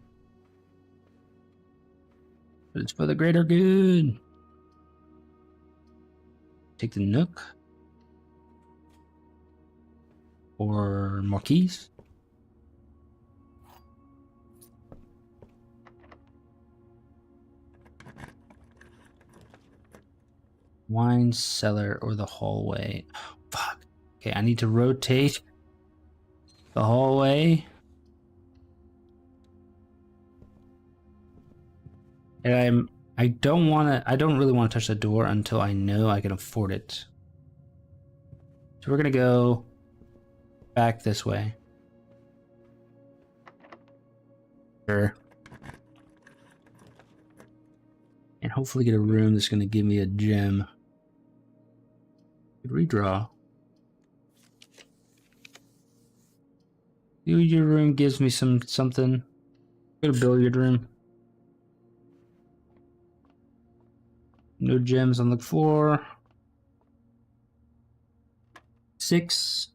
But it's for the greater good. Take the Nook. Or more keys. Wine cellar or the hallway. Oh, fuck. Okay, I need to rotate the hallway. And I don't really want to touch the door until I know I can afford it. So we're gonna go back this way. Sure. And hopefully get a room that's gonna give me a gem. Redraw. Your room gives me something. Go to billiard room. No gems on the floor. 6,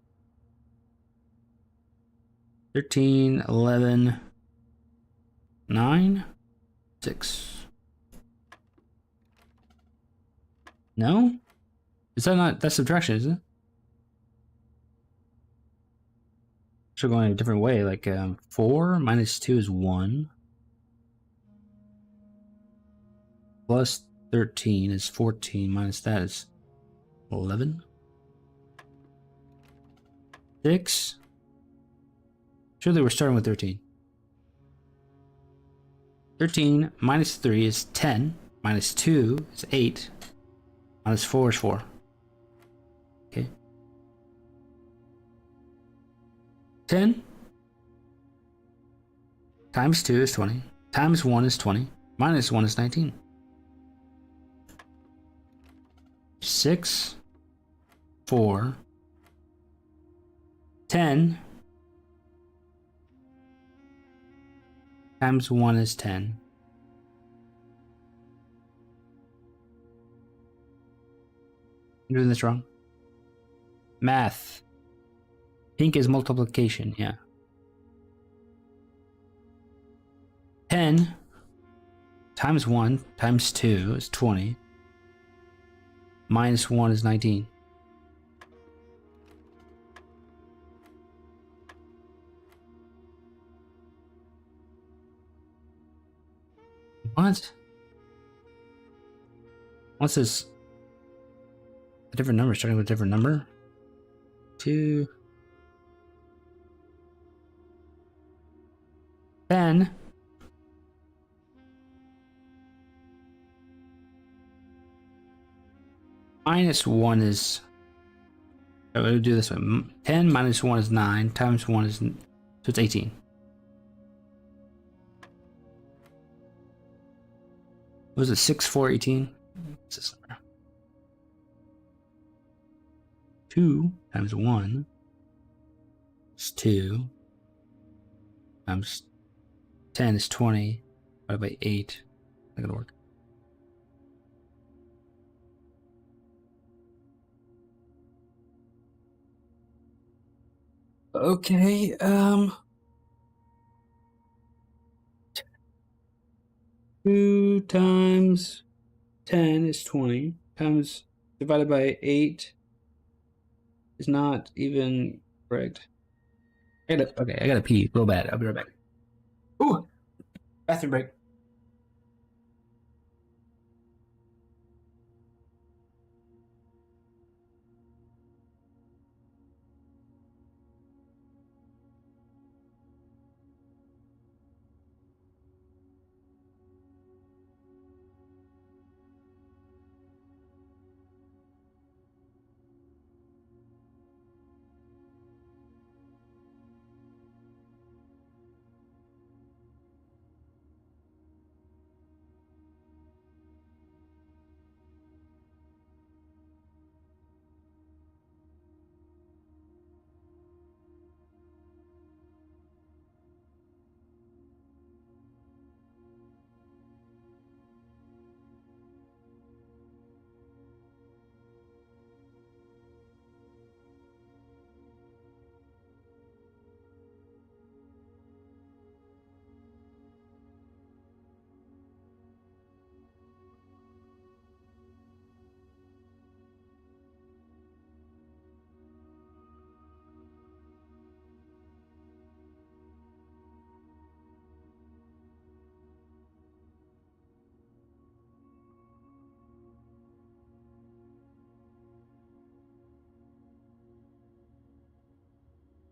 13, 11, 9, 6. No? Is that not, that's subtraction, isn't it? Should go in a different way, like 4 minus 2 is 1. Plus 13 is 14, minus that is 11. 6. Surely we're starting with 13. 13 minus 3 is 10, minus 2 is 8, minus 4 is 4. Okay. 10 times 2 is 20, times 1 is 20, minus 1 is 19. 6, 4, 10 times 1 is 10. I'm doing this wrong. Math. Pink is multiplication, yeah. 10 times 1 times 2 is 20. Minus 1 is 19. What? What's this? A different number, starting with a different number? 2. 10. Minus 1 is... Oh, we'll do this one. 10 minus 1 is 9, times 1 is... So it's 18. Was it 6, 4, 18? What's this number? 2 times 1 is 2. Times 10 is 20. Divided by 8. Not gonna work. Okay, 2 times 10 is 20 times divided by 8 is not even correct. I gotta pee real bad. I'll be right back. Ooh, bathroom break.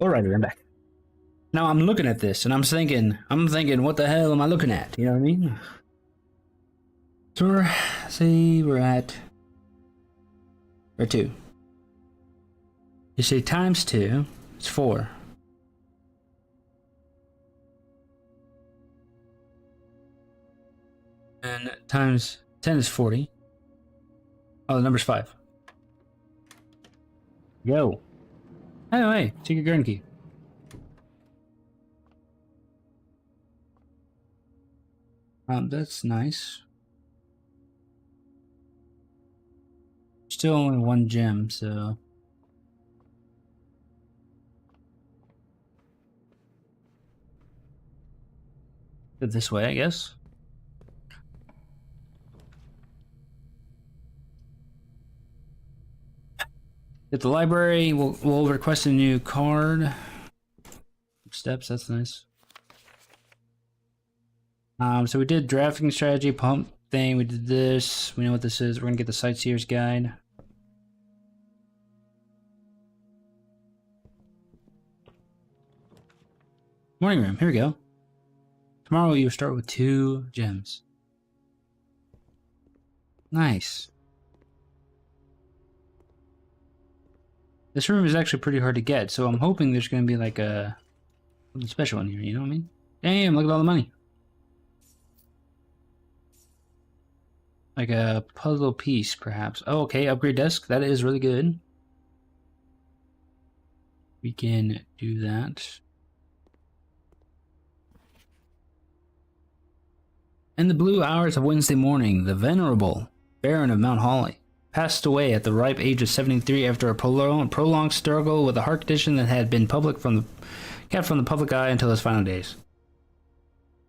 Alrighty, I'm back. Now I'm looking at this and I'm thinking, what the hell am I looking at? You know what I mean? So we're at 2. You see times 2, it's 4. And times 10 is 40. Oh, the number's 5. Yo. Oh, hey, take your garden key. That's nice. Still only 1 gem, so... Go this way, I guess. At the library, we'll request a new card. Steps, that's nice. So we did drafting strategy, pump thing, we did this, we know what this is, we're gonna get the Sightseer's Guide. Morning room, here we go. Tomorrow you start with 2 gems. Nice. This room is actually pretty hard to get, so I'm hoping there's gonna be like a something special in here, you know what I mean? Damn, look at all the money. Like a puzzle piece, perhaps. Oh, okay, upgrade desk. That is really good. We can do that. In the blue hours of Wednesday morning, the venerable Baron of Mount Holly passed away at the ripe age of 73 after a prolonged struggle with a heart condition that had been kept from the public eye until his final days.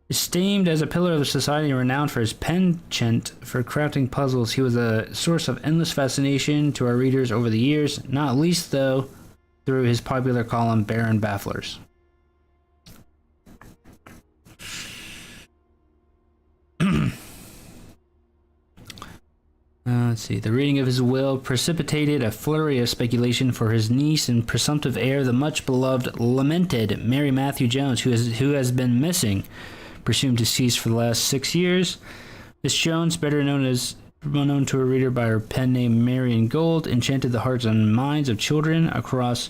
Esteemed as a pillar of society and renowned for his penchant for crafting puzzles, he was a source of endless fascination to our readers over the years, not least, though, through his popular column, Baron Bafflers. Let's see. The reading of his will precipitated a flurry of speculation for his niece and presumptive heir, the much-beloved, lamented Mary Matthew Jones, who has been missing, presumed deceased for the last 6 years. Miss Jones, better known to a reader by her pen name Marion Gold, enchanted the hearts and minds of children across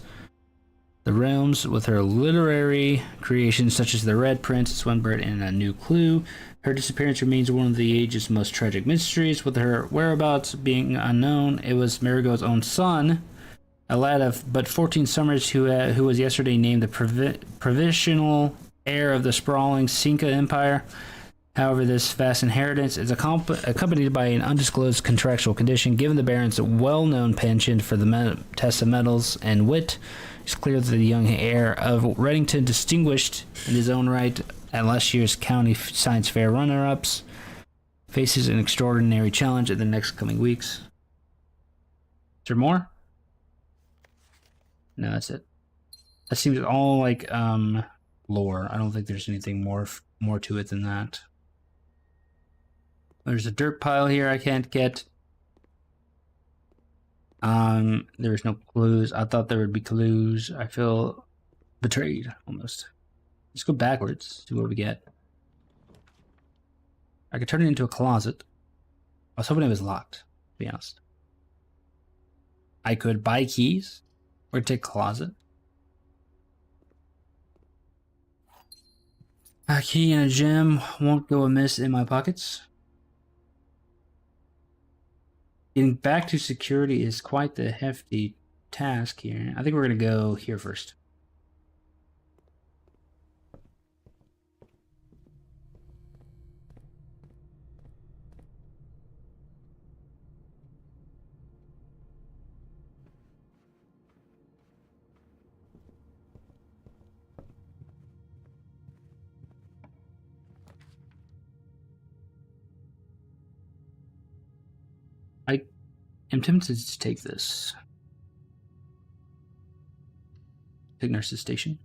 the realms with her literary creations such as The Red Prince, Swinburne, and A New Clue. Her disappearance remains one of the age's most tragic mysteries, with her whereabouts being unknown. It was Marigold's own son, a lad of but 14 summers who was yesterday named the provisional heir of the sprawling Cinca Empire. However, this vast inheritance is accompanied by an undisclosed contractual condition. Given the Baron's well-known penchant for the test of metals and wit, it's clear that the young heir of Reddington, distinguished in his own right at last year's County Science Fair runner-ups, faces an extraordinary challenge in the next coming weeks. Is there more? No, that's it. That seems all like lore. I don't think there's anything more to it than that. There's a dirt pile here I can't get. There's no clues. I thought there would be clues. I feel betrayed almost. Let's go backwards, see what we get. I could turn it into a closet. I was hoping it was locked, to be honest. I could buy keys or take closet. A key and a gem won't go amiss in my pockets. Getting back to security is quite the hefty task here. I think we're going to go here first. I'm tempted to take this. Take nurse's station.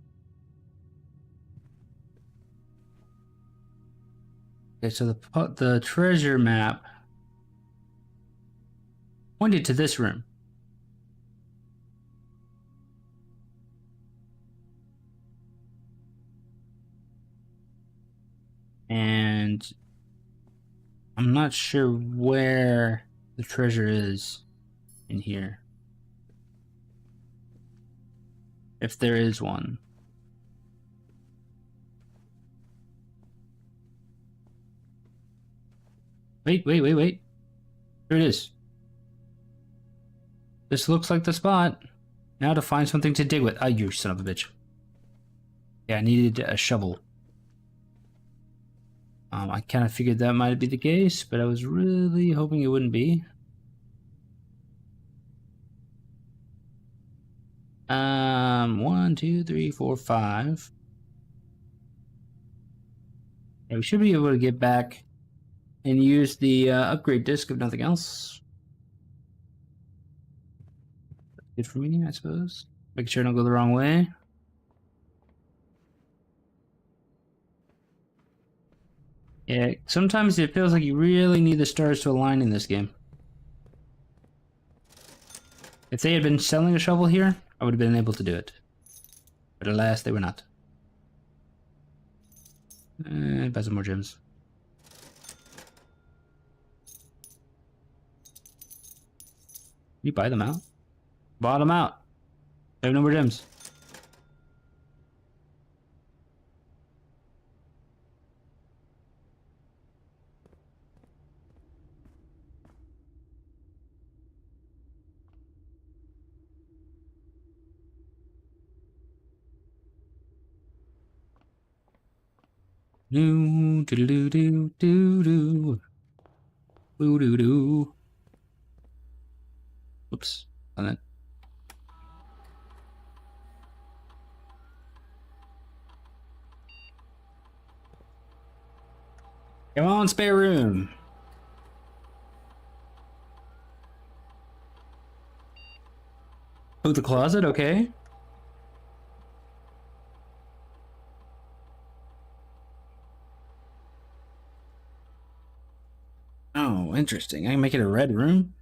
Okay, so the treasure map pointed to this room. And I'm not sure where the treasure is in here. If there is one. Wait. There it is. This looks like the spot. Now to find something to dig with. Ah, you son of a bitch. Yeah, I needed a shovel. I kind of figured that might be the case, but I was really hoping it wouldn't be. 1, 2, 3, 4, 5. Yeah, we should be able to get back and use the upgrade disc if nothing else. Good for me, I suppose. Making sure I don't go the wrong way. Yeah, sometimes it feels like you really need the stars to align in this game. If they had been selling a shovel here, I would have been able to do it. But alas, they were not. Buy some more gems. You buy them out? Bought them out. I have no more gems. Do do do do do do do do do. Whoops, on it. Come on, spare room. Oh, the closet, okay. Oh, interesting. I can make it a red room.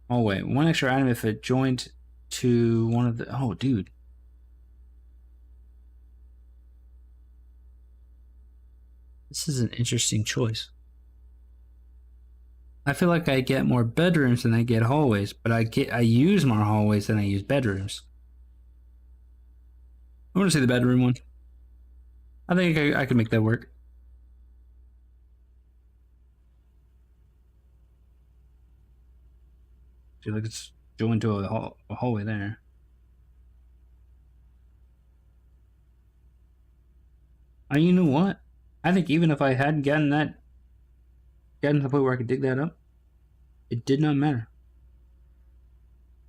Oh wait, one extra item if it joined to one of the... Oh, dude. This is an interesting choice. I feel like I get more bedrooms than I get hallways, but I use more hallways than I use bedrooms. I want to see the bedroom one. I think I could make that work. Feel like it's joined to a hallway there. You know what? I think even if I hadn't gotten to the point where I could dig that up, it did not matter.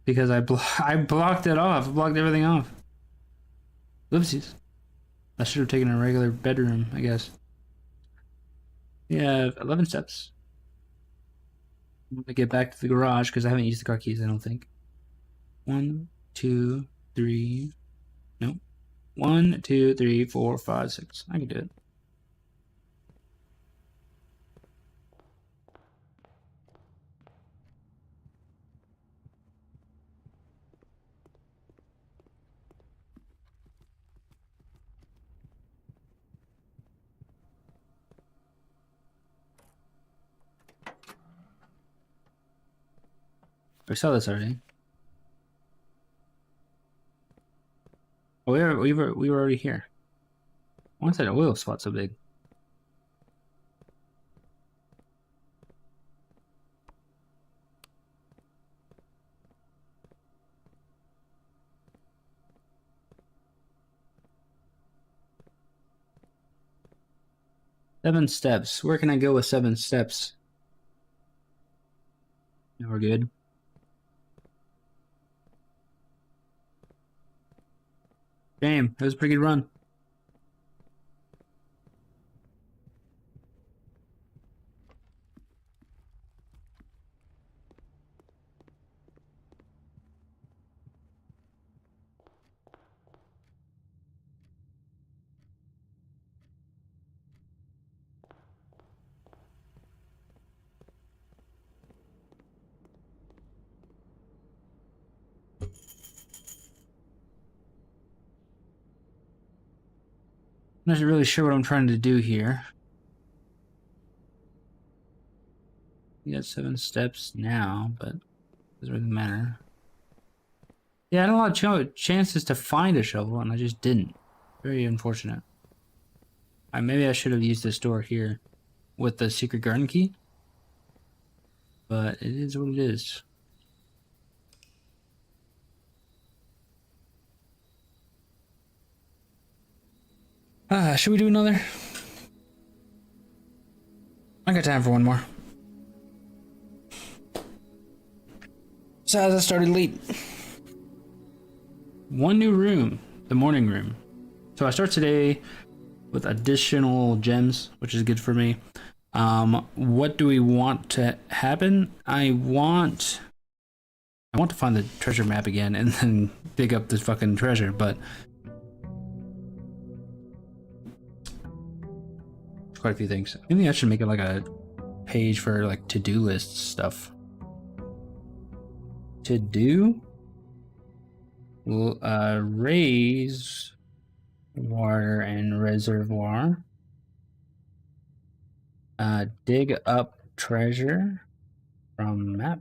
Because I blocked it off. I blocked everything off. Oopsies. I should have taken a regular bedroom, I guess. We have 11 steps. I'm gonna get back to the garage because I haven't used the car keys, I don't think. 1, 2, 3. Nope. 1, 2, 3, 4, 5, 6. I can do it. We saw this already. Oh, we were already here. Why is that oil spot so big? Seven steps. Where can I go with 7 steps? No, we're good. Damn, that was a pretty good run. I'm not really sure what I'm trying to do here. We got 7 steps now, but it doesn't really matter. Yeah, I had a lot of chances to find a shovel, and I just didn't. Very unfortunate. Maybe I should have used this door here with the secret garden key. But it is what it is. Should we do another? I got time for one more. Besides, I started late. One new room, the morning room. So I start today with additional gems, which is good for me. What do we want to happen? I want to find the treasure map again and then dig up this fucking treasure, but quite a few things. Maybe I should make it like a page for like to-do list stuff. To do? We'll raise water and reservoir. Dig up treasure from map.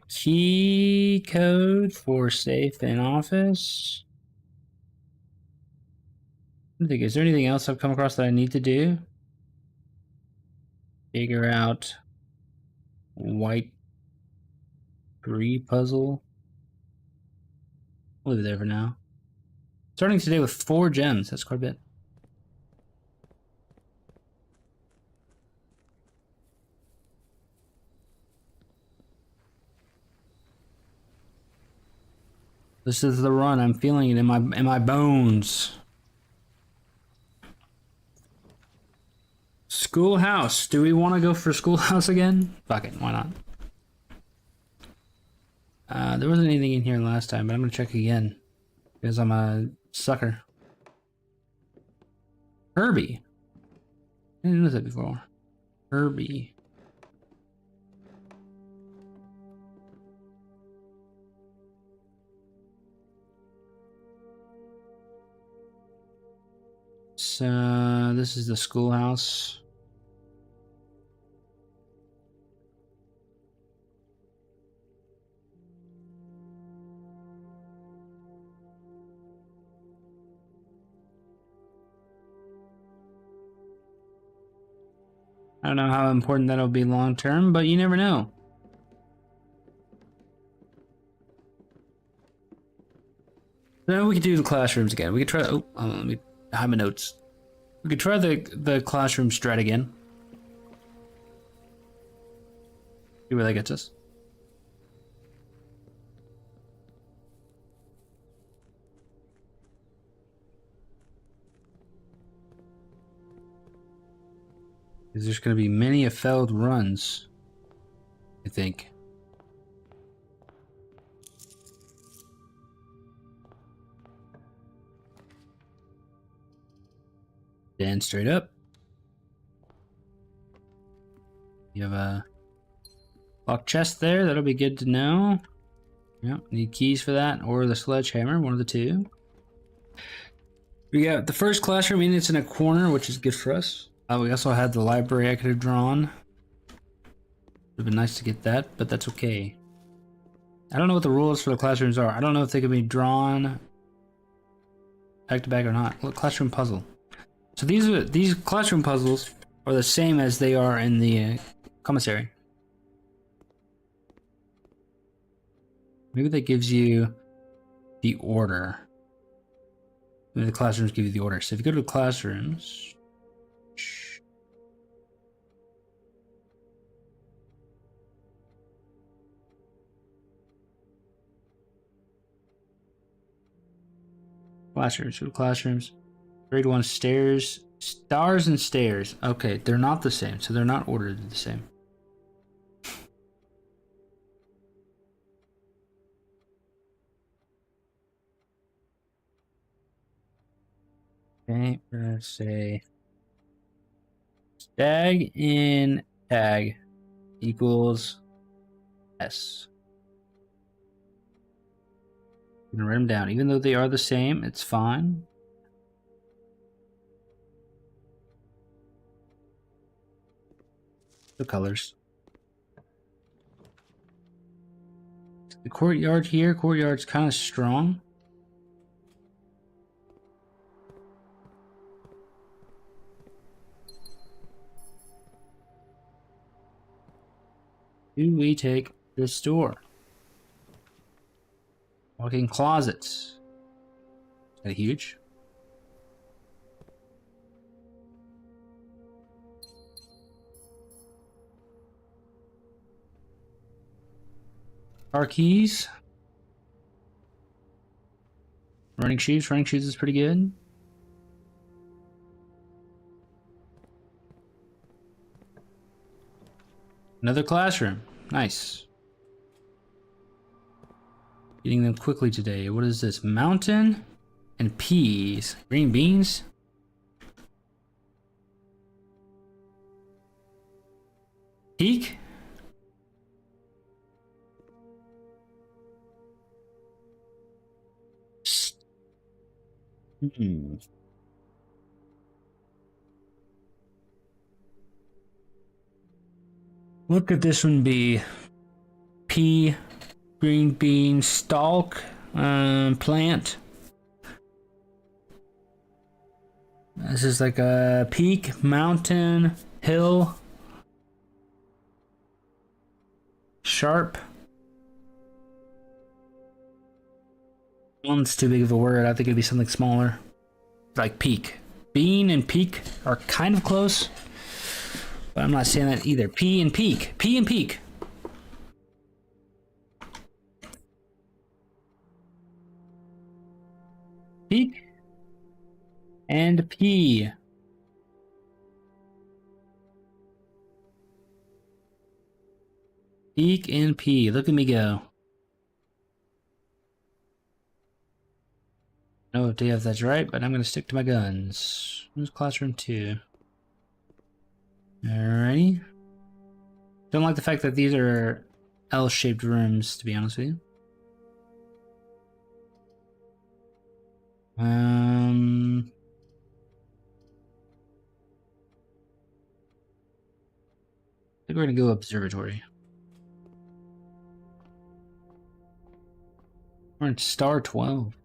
Key code for safe in office. I think, is there anything else I've come across that I need to do? Figure out white 3 puzzle. We'll leave it there for now. Starting today with 4 gems. That's quite a bit. This is the run. I'm feeling it in my bones. Schoolhouse. Do we want to go for schoolhouse again? Fuck it. Why not? There wasn't anything in here last time, but I'm gonna check again because I'm a sucker. Herbie. I didn't know that before. Herbie. So this is the schoolhouse. I don't know how important that'll be long term, but you never know. Then we could do the classrooms again. We could try. Oh, let me hide my notes. We could try the classroom strat again. See where that gets us. Because there's going to be many failed runs, I think. Then straight up. You have a locked chest there. That'll be good to know. Yep, need keys for that or the sledgehammer, one of the two. We got the first classroom, and it's in a corner, which is good for us. We also had the library I could have drawn. Would have been nice to get that, but that's okay. I don't know what the rules for the classrooms are. I don't know if they can be drawn back to back or not. Look, classroom puzzle. So these classroom puzzles are the same as they are in the commissary. Maybe that gives you the order. Maybe the classrooms give you the order. So if you go to the classrooms, classrooms. Grade 1 stairs, stars and stairs. Okay, they're not the same, so they're not ordered the same. Okay, we're gonna say stag in tag equals S. I'm gonna write them down. Even though they are the same, it's fine. The colors. The courtyard here, courtyard's kind of strong. Do we take this door? Walk-in closets. Is that huge? Car keys. Running shoes. Running shoes is pretty good. Another classroom. Nice. Eating them quickly today. What is this? Mountain and peas. Green beans? Peak? What could this one be? Pea, green bean, stalk, plant. This is like a peak, mountain, hill, sharp. One's too big of a word. I think it'd be something smaller, like peak. Bean and peak are kind of close. But I'm not saying that either. P and peak. P and peak. Peak and P. Peak and P. Look at me go. No idea if that's right, but I'm going to stick to my guns. Where's classroom 2? Alrighty. Don't like the fact that these are L-shaped rooms, to be honest with you. I think we're gonna go observatory. We're in star 12.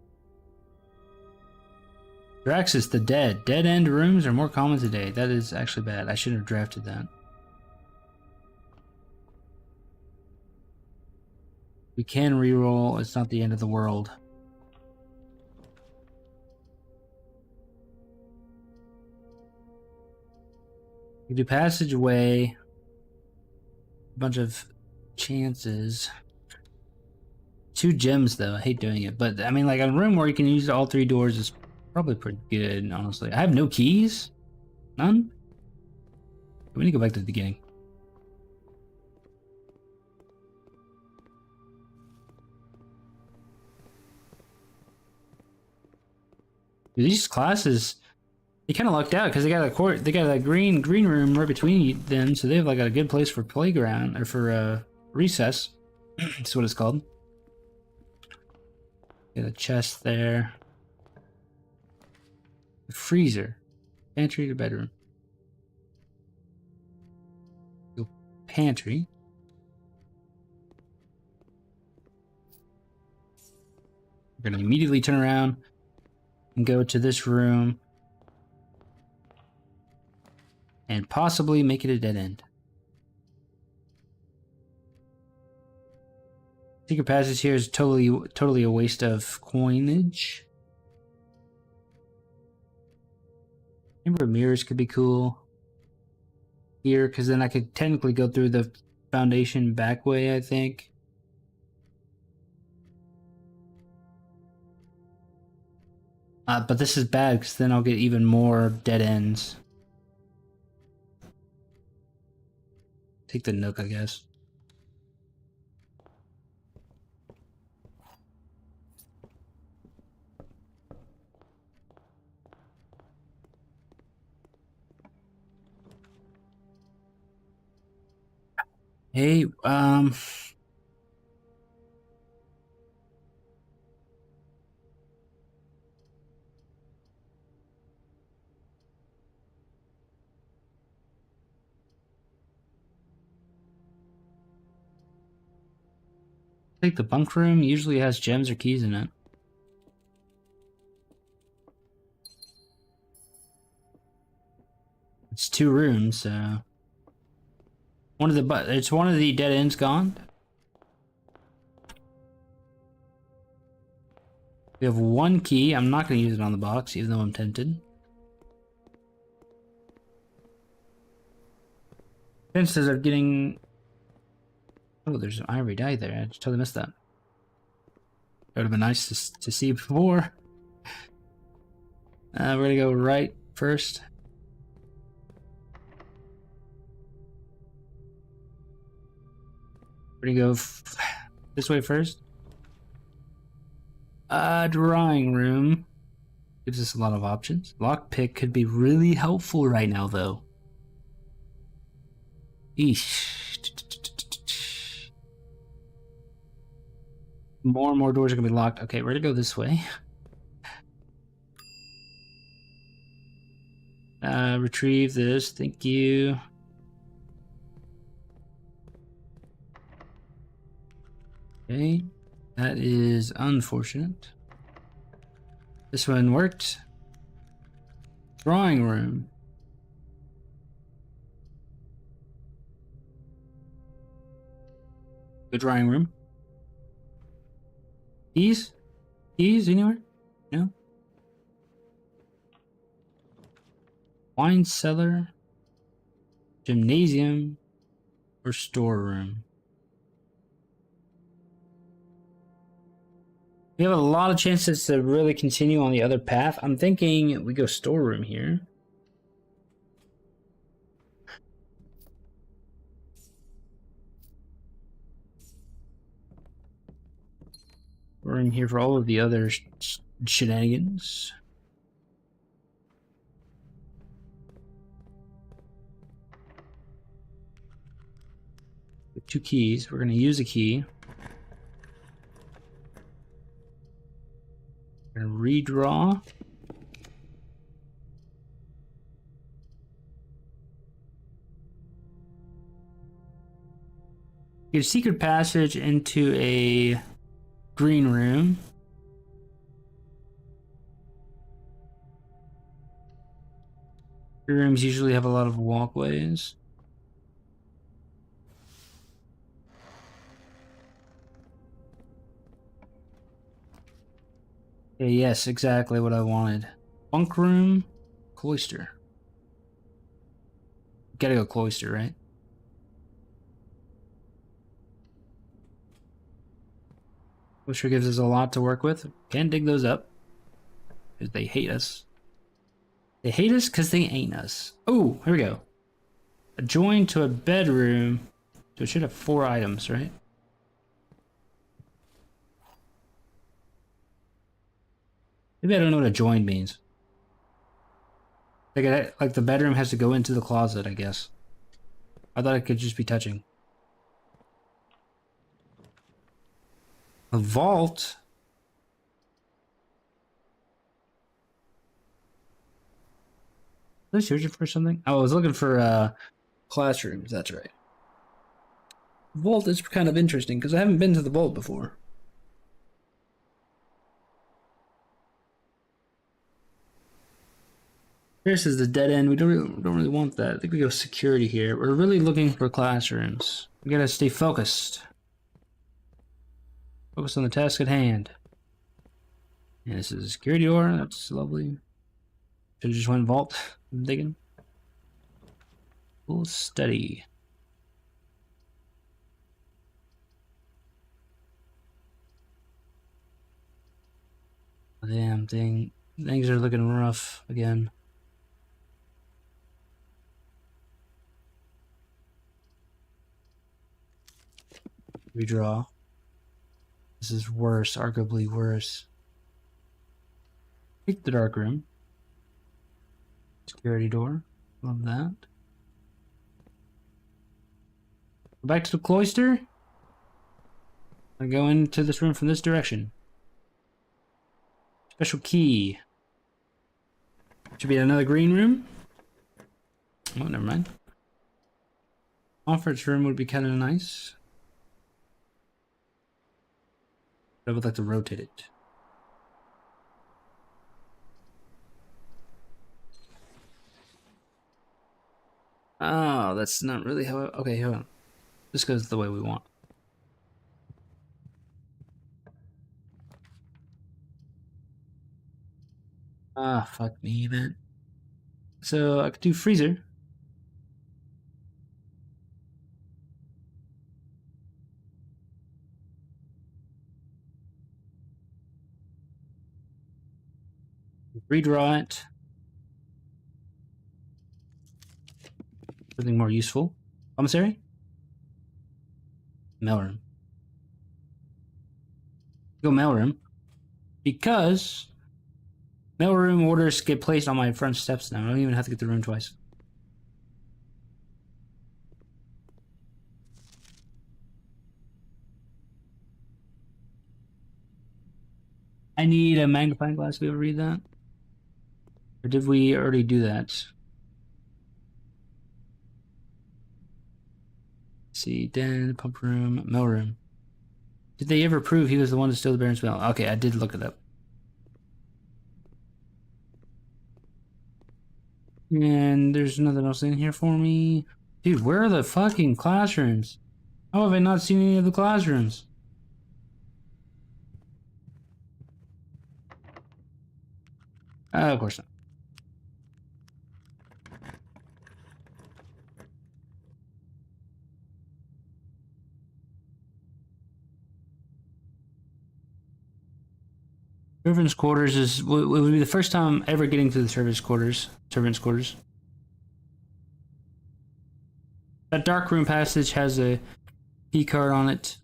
Draxus the Dead. Dead end rooms are more common today. That is actually bad. I shouldn't have drafted that. We can reroll. It's not the end of the world. We do passageway. A bunch of chances. 2 gems though. I hate doing it. But I mean, like a room where you can use all 3 doors is probably pretty good, honestly. I have no keys. None. We need to go back to the beginning. These classes, they kind of lucked out because they got a court. They got a green room right between them, so they have like a good place for playground or for recess. That's what it's called. Got a chest there. A freezer, pantry to bedroom. Go pantry. We're gonna immediately turn around and go to this room and possibly make it a dead end. Secret passage here is totally a waste of coinage. Chamber of mirrors could be cool here, because then I could technically go through the foundation back way, I think. But this is bad because then I'll get even more dead ends. Take the nook, I guess. Hey, take the bunk room. Usually has gems or keys in it. It's 2 rooms, so one of the dead ends gone. We have 1 key. I'm not going to use it on the box, even though I'm tempted. Chances of getting... Oh, there's an ivory dye there. I just totally missed that. That would have been nice to see before. We're gonna go right first. We're gonna go this way first. Drawing room gives us a lot of options. Lockpick could be really helpful right now, though. Eesh. More and more doors are gonna be locked. Okay, we're gonna go this way. Retrieve this. Thank you. Okay, that is unfortunate. This one worked. Drawing room. The drawing room. Keys? Keys anywhere? No? Wine cellar, gymnasium, or storeroom? We have a lot of chances to really continue on the other path. I'm thinking we go storeroom here. We're in here for all of the other shenanigans. With 2 keys, we're going to use a key. We're going to redraw. Get a secret passage into a green room. Green rooms usually have a lot of walkways. Okay, yes, exactly what I wanted. Bunk room, cloister. Gotta go cloister, right? Cloister gives us a lot to work with. Can't dig those up because they hate us. They hate us because they ain't us. Oh, here we go. Adjoined to a bedroom. So it should have 4 items, right? Maybe I don't know what adjoined means. Like the bedroom has to go into the closet, I guess. I thought it could just be touching. A vault? Was I searching for something? Oh, I was looking for classrooms, that's right. Vault is kind of interesting because I haven't been to the vault before. This is the dead end. We don't really want that. I think we go security here. We're really looking for classrooms. We gotta stay focused. Focus on the task at hand. And this is a security door. That's lovely. Should have just went vault. I'm digging. We'll study. Damn thing. Things are looking rough again. Redraw. This is worse, arguably worse. Take the dark room. Security door. Love that. Go back to the cloister. I go into this room from this direction. Special key. Should be another green room. Oh, never mind. Conference room would be kind of nice. I would like to rotate it. Oh, that's not really how okay, hold on. This goes the way we want. Ah, fuck me, man. So I could do freezer. Redraw it. Something more useful. Commissary? Mailroom. Go mailroom. Because mailroom orders get placed on my front steps now. I don't even have to get the room twice. I need a magnifying glass to be able to read that. Or did we already do that? Let's see, den, pump room, mail room. Did they ever prove he was the one to steal the Baron's mail? Okay, I did look it up. And there's nothing else in here for me. Dude, where are the fucking classrooms? How have I not seen any of the classrooms? Of course not. Servants' quarters would be the first time ever getting to the servants' quarters. That dark room passage has a key card on it.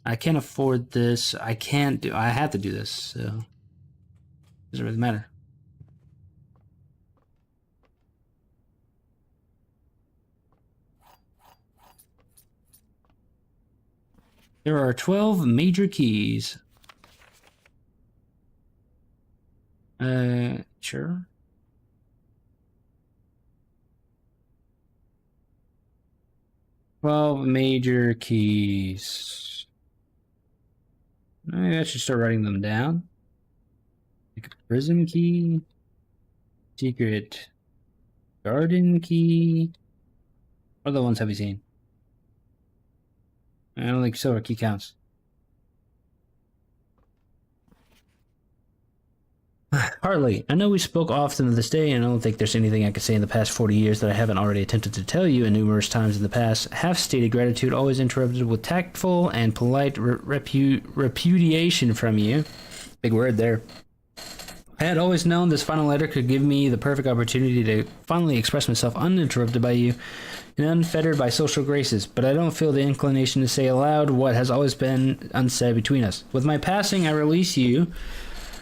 I can't afford this. I have to do this, so doesn't really matter. There are 12 major keys. Sure. Well, major keys. Maybe I should start writing them down. Like a prism key. Secret garden key. What other ones have you seen? I don't think silver key counts. Hartley, I know we spoke often of this day, and I don't think there's anything I could say in the past 40 years that I haven't already attempted to tell you, and numerous times in the past. Half-stated gratitude always interrupted with tactful and polite repudiation from you. Big word there. I had always known this final letter could give me the perfect opportunity to finally express myself uninterrupted by you and unfettered by social graces, but I don't feel the inclination to say aloud what has always been unsaid between us. With my passing, I release you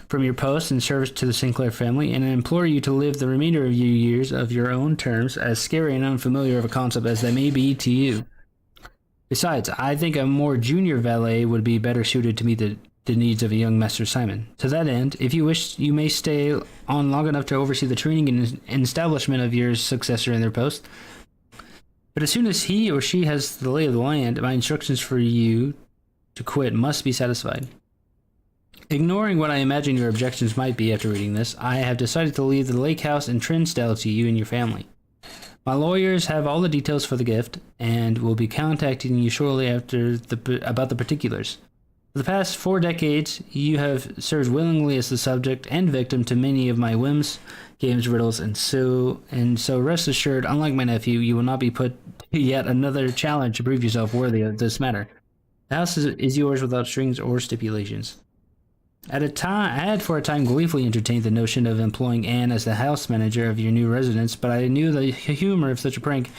from your post in service to the Sinclair family, and I implore you to live the remainder of your years of your own terms, as scary and unfamiliar of a concept as they may be to you. Besides, I think a more junior valet would be better suited to meet the needs of a young Master Simon. To that end, if you wish, you may stay on long enough to oversee the training and establishment of your successor in their post. But as soon as he or she has the lay of the land, my instructions for you to quit must be satisfied. Ignoring what I imagine your objections might be after reading this, I have decided to leave the lake house in Trinsdale to you and your family. My lawyers have all the details for the gift, and will be contacting you shortly after about the particulars. For the past 4 decades, you have served willingly as the subject and victim to many of my whims, games, riddles, and so rest assured, unlike my nephew, you will not be put to yet another challenge to prove yourself worthy of this matter. The house is yours without strings or stipulations. I had for a time gleefully entertained the notion of employing Anne as the house manager of your new residence, but I knew the humor of such a prank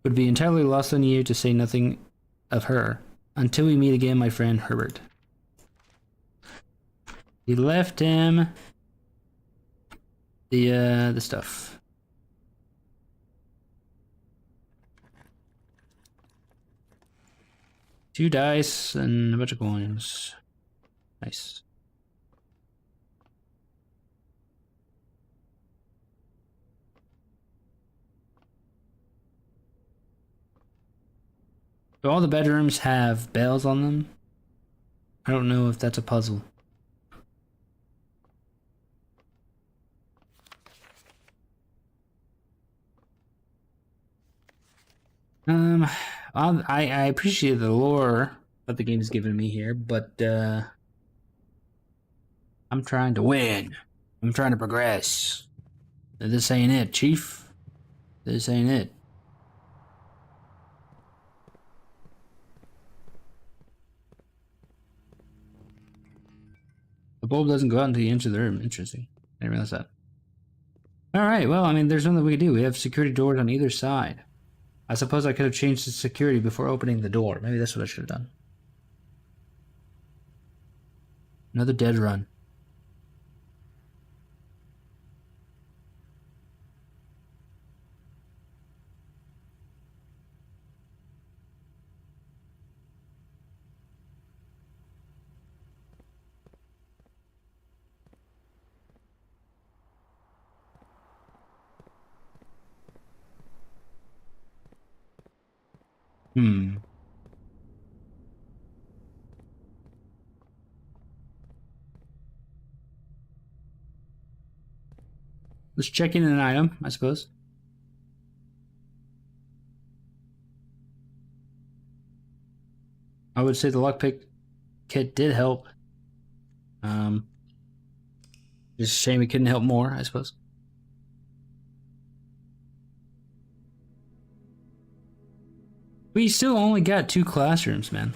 would be entirely lost on you, to say nothing of her. Until we meet again, my friend Herbert. He left him the stuff. Two dice and a bunch of coins. Nice. Do all the bedrooms have bells on them? I don't know if that's a puzzle. I appreciate the lore that the game has given me here, but I'm trying to win. I'm trying to progress. This ain't it, Chief. This ain't it. The bulb doesn't go out until you enter the room. Interesting. I didn't realize that. Alright, well, I mean, there's nothing we can do. We have security doors on either side. I suppose I could have changed the security before opening the door. Maybe that's what I should have done. Another dead run. Let's check in an item, I suppose. I would say the lockpick kit did help. Just a shame it couldn't help more, I suppose. We still only got 2 classrooms, man.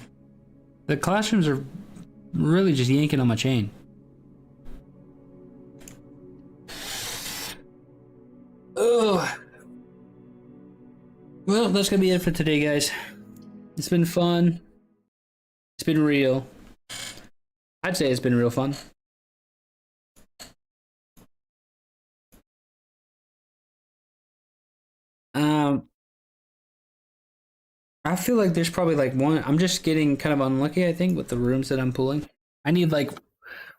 The classrooms are really just yanking on my chain. Oh. Well, that's gonna be it for today, guys. It's been fun. It's been real. I'd say it's been real fun. I feel like there's probably like one. I'm just getting kind of unlucky, I think, with the rooms that I'm pulling. I need like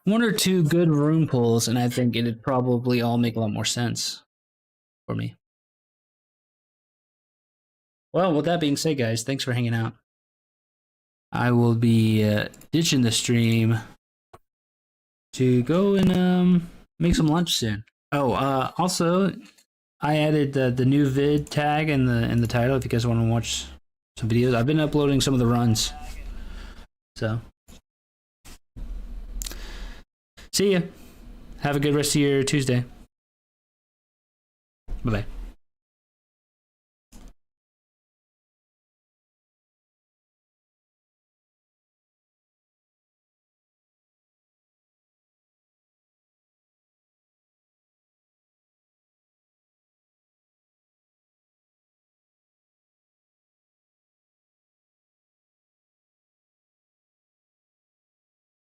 1 or 2 good room pulls, and I think it'd probably all make a lot more sense for me. Well, with that being said, guys, thanks for hanging out. I will be ditching the stream to go and make some lunch soon. Oh, also, I added the new vid tag in the title if you guys want to watch some videos. I've been uploading some of the runs. So, see ya. Have a good rest of your Tuesday. Bye-bye.